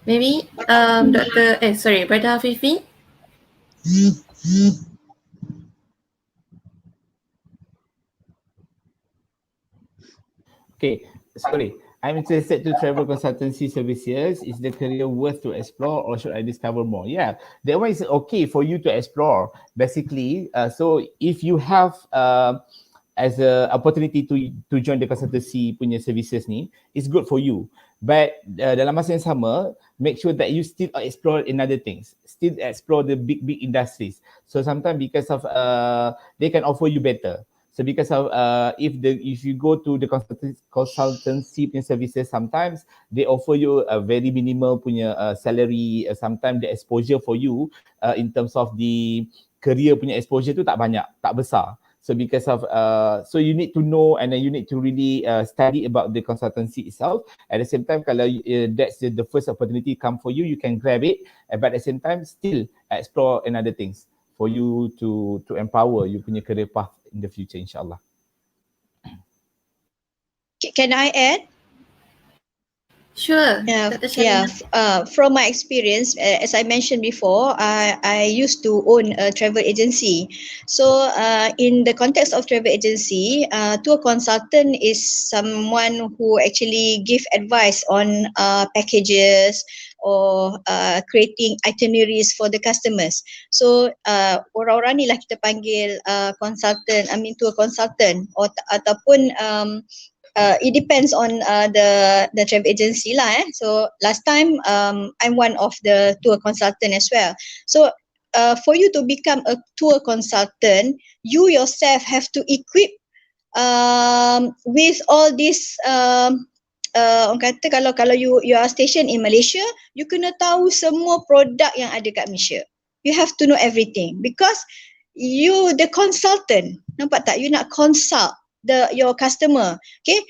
Maybe Brother Hafifi. Okay, sorry. I'm interested to travel consultancy services. Is the career worth to explore or should I discover more? Yeah, that one is okay for you to explore. Basically, so if you have as a opportunity to join the consultancy punya services ni, it's good for you. But dalam masa yang sama, make sure that you still explore another things, still explore the big industries. So sometimes because of they can offer you better. So because of if you go to the consultancy punya services, sometimes they offer you a very minimal punya salary. Sometimes the exposure for you in terms of the career punya exposure tu tak banyak, tak besar. So because of so you need to know and then you need to really study about the consultancy itself. At the same time, kalau that's the first opportunity come for you, you can grab it. But at the same time, still explore another things for you to empower you punya career path in the future, insyaAllah. Can I add? Sure. From my experience, as I mentioned before, I used to own a travel agency. So in the context of travel agency, tour consultant is someone who actually give advice on packages or creating itineraries for the customers. So orang-orang ni lah kita panggil tour consultant ataupun it depends on the travel agency lah. So last time I'm one of the tour consultant as well. So for you to become a tour consultant, you yourself have to equip with all this. Orang kata kalau you are stationed in Malaysia, you kena tahu semua produk yang ada kat Malaysia. You have to know everything because you the consultant. Nampak tak? You nak consult your customer. Okay.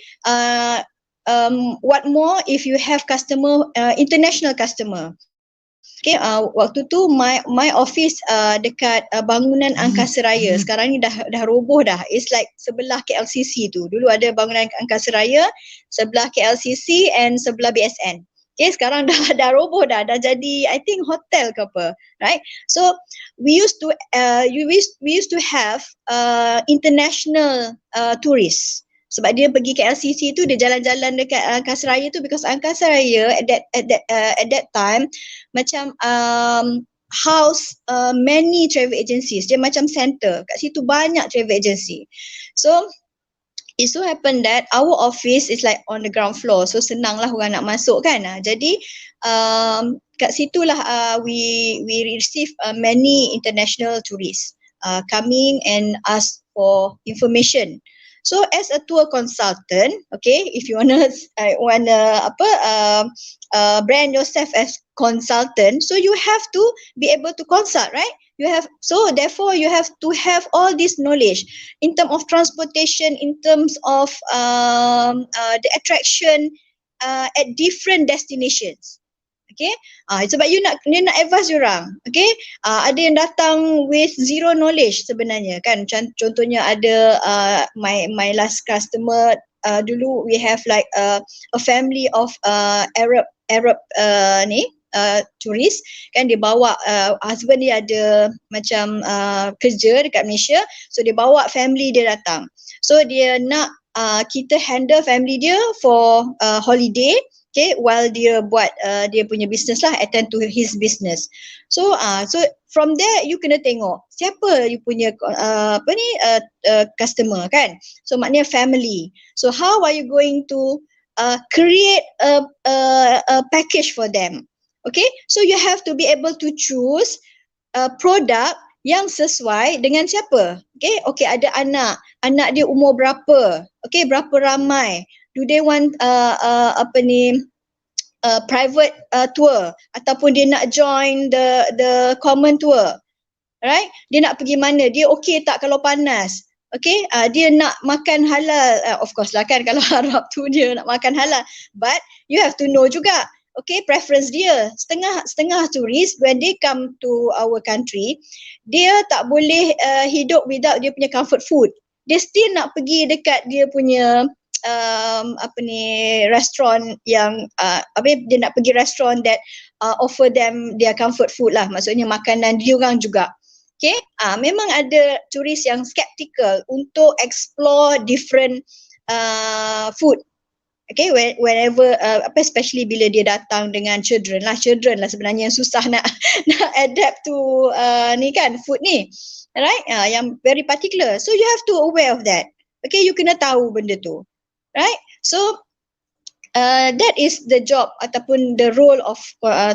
What more if you have customer international customer. Okay, waktu tu my office dekat bangunan Angkasa Raya. Sekarang ni dah roboh dah. It's like sebelah KLCC tu. Dulu ada bangunan Angkasa Raya, sebelah KLCC and sebelah BSN. Okay, sekarang dah roboh dah jadi I think hotel ke apa, right? So we used to have international tourists. Sebab dia pergi ke LCC tu, dia jalan-jalan dekat Angkasa Raya tu because Angkasa Raya at that time macam house many travel agencies. Dia macam center. Kat situ banyak travel agency. So it so happen that our office is like on the ground floor. So senang lah orang nak masuk kan. Jadi kat situlah we receive many international tourists coming and ask for information. So as a tour consultant, okay, if you wanna brand yourself as consultant, so you have to be able to consult, right? Therefore you have to have all this knowledge in terms of transportation, in terms of the attraction at different destinations. Okay, sebab you nak advise orang. Okay, ada yang datang with zero knowledge sebenarnya kan. Contohnya ada my last customer dulu we have like a family of Arab tourist kan, dia bawa husband dia ada macam kerja dekat Malaysia, so dia bawa family dia datang. So dia nak kita handle family dia for holiday. Okay, while dia buat dia punya business lah, attend to his business. So from there you kena tengok siapa you punya customer kan. So maknanya family. So how are you going to create a package for them? Okay, so you have to be able to choose produk yang sesuai dengan siapa. Okay, ada anak dia umur berapa? Okay, berapa ramai? Do they want private tour ataupun dia nak join the common tour, right? Dia nak pergi mana? Dia okay tak kalau panas? Okay, dia nak makan halal, of course lah kan, kalau Arab tu dia nak makan halal, but you have to know juga, okay, preference dia. Setengah turis when they come to our country, dia tak boleh hidup without dia punya comfort food. Dia still nak pergi dekat dia punya restoran yang dia nak pergi restoran that offer them their comfort food lah, maksudnya makanan diorang juga. Okay, memang ada turis yang skeptical untuk explore different food. Okay, whenever especially bila dia datang dengan children lah sebenarnya yang susah nak adapt to ni kan, food ni, right? Yang very particular, so you have to aware of that. Okay, you kena tahu benda tu, right? So that is the job ataupun the role of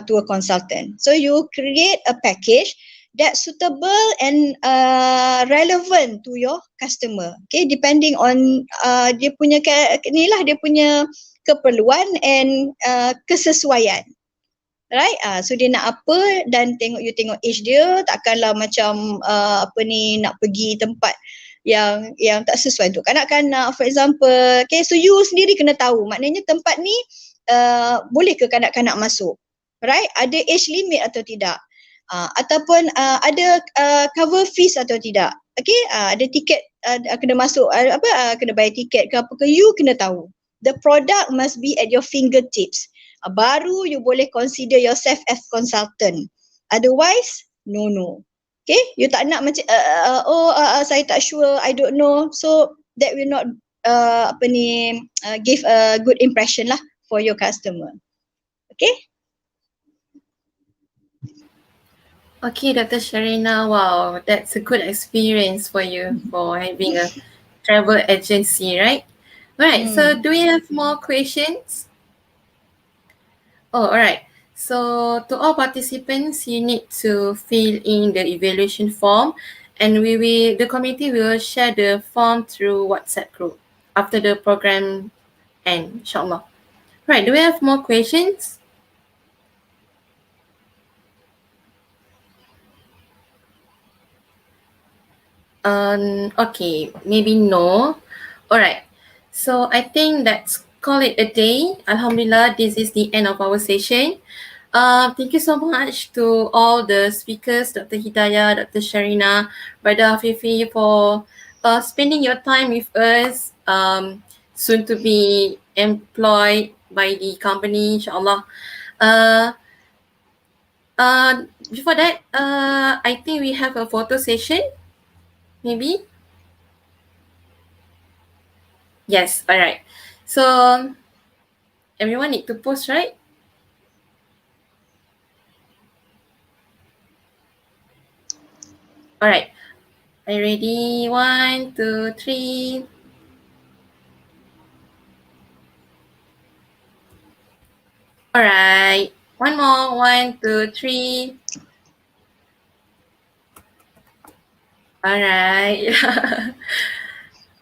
tour consultant. So you create a package that's suitable and relevant to your customer. Okay, depending on dia punya dia punya keperluan and kesesuaian. Right? So dia nak apa dan you tengok age dia, takkanlah macam nak pergi tempat yang tak sesuai untuk kanak-kanak, for example. Okay, so you sendiri kena tahu, maknanya tempat ni boleh ke kanak-kanak masuk? Right? Ada age limit atau tidak? Ataupun ada cover fees atau tidak? Okay, ada tiket kena masuk, kena bayar tiket ke apa ke, you kena tahu. The product must be at your fingertips. Baru you boleh consider yourself as consultant. Otherwise, no. Okay, you tak nak macam saya tak sure, I don't know. So that will not give a good impression lah for your customer. Okay. Okay, Dr. Sharina, wow, that's a good experience for you for having a travel agency, right? Right, so do we have more questions? Oh, alright. So to all participants, you need to fill in the evaluation form, and the committee will share the form through WhatsApp group after the program ends, inshallah. Right, do we have more questions? Okay, maybe no. Alright, so I think let's call it a day. Alhamdulillah, this is the end of our session. Thank you so much to all the speakers, Dr. Hidayah, Dr. Sharina, Brother Hafifi, for spending your time with us, soon to be employed by the company, inshallah. Before that, I think we have a photo session. Maybe? Yes, alright. So, everyone need to post, right? Alright. Are you ready? 1, 2, 3. Alright. One more. 1, 2, 3. Alright.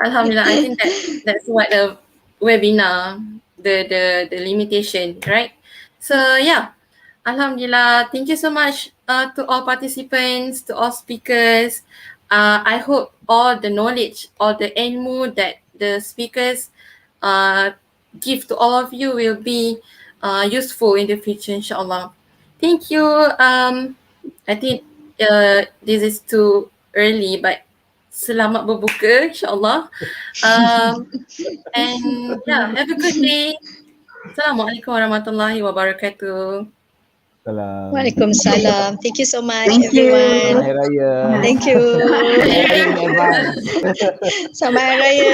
Alhamdulillah, I think that's what the webinar, the limitation, right? So yeah, Alhamdulillah, thank you so much to all participants, to all speakers. I hope all the knowledge, all the ilmu that the speakers give to all of you will be useful in the future, inshallah. Thank you. I think this is too early, but selamat berbuka, insyaAllah. And yeah, have a good day. Assalamualaikum warahmatullahi wabarakatuh. Waalaikumsalam. Thank you so much, Thank you. everyone. Hari Raya. Thank you. Hari Raya in advance. Selamat Hari Raya.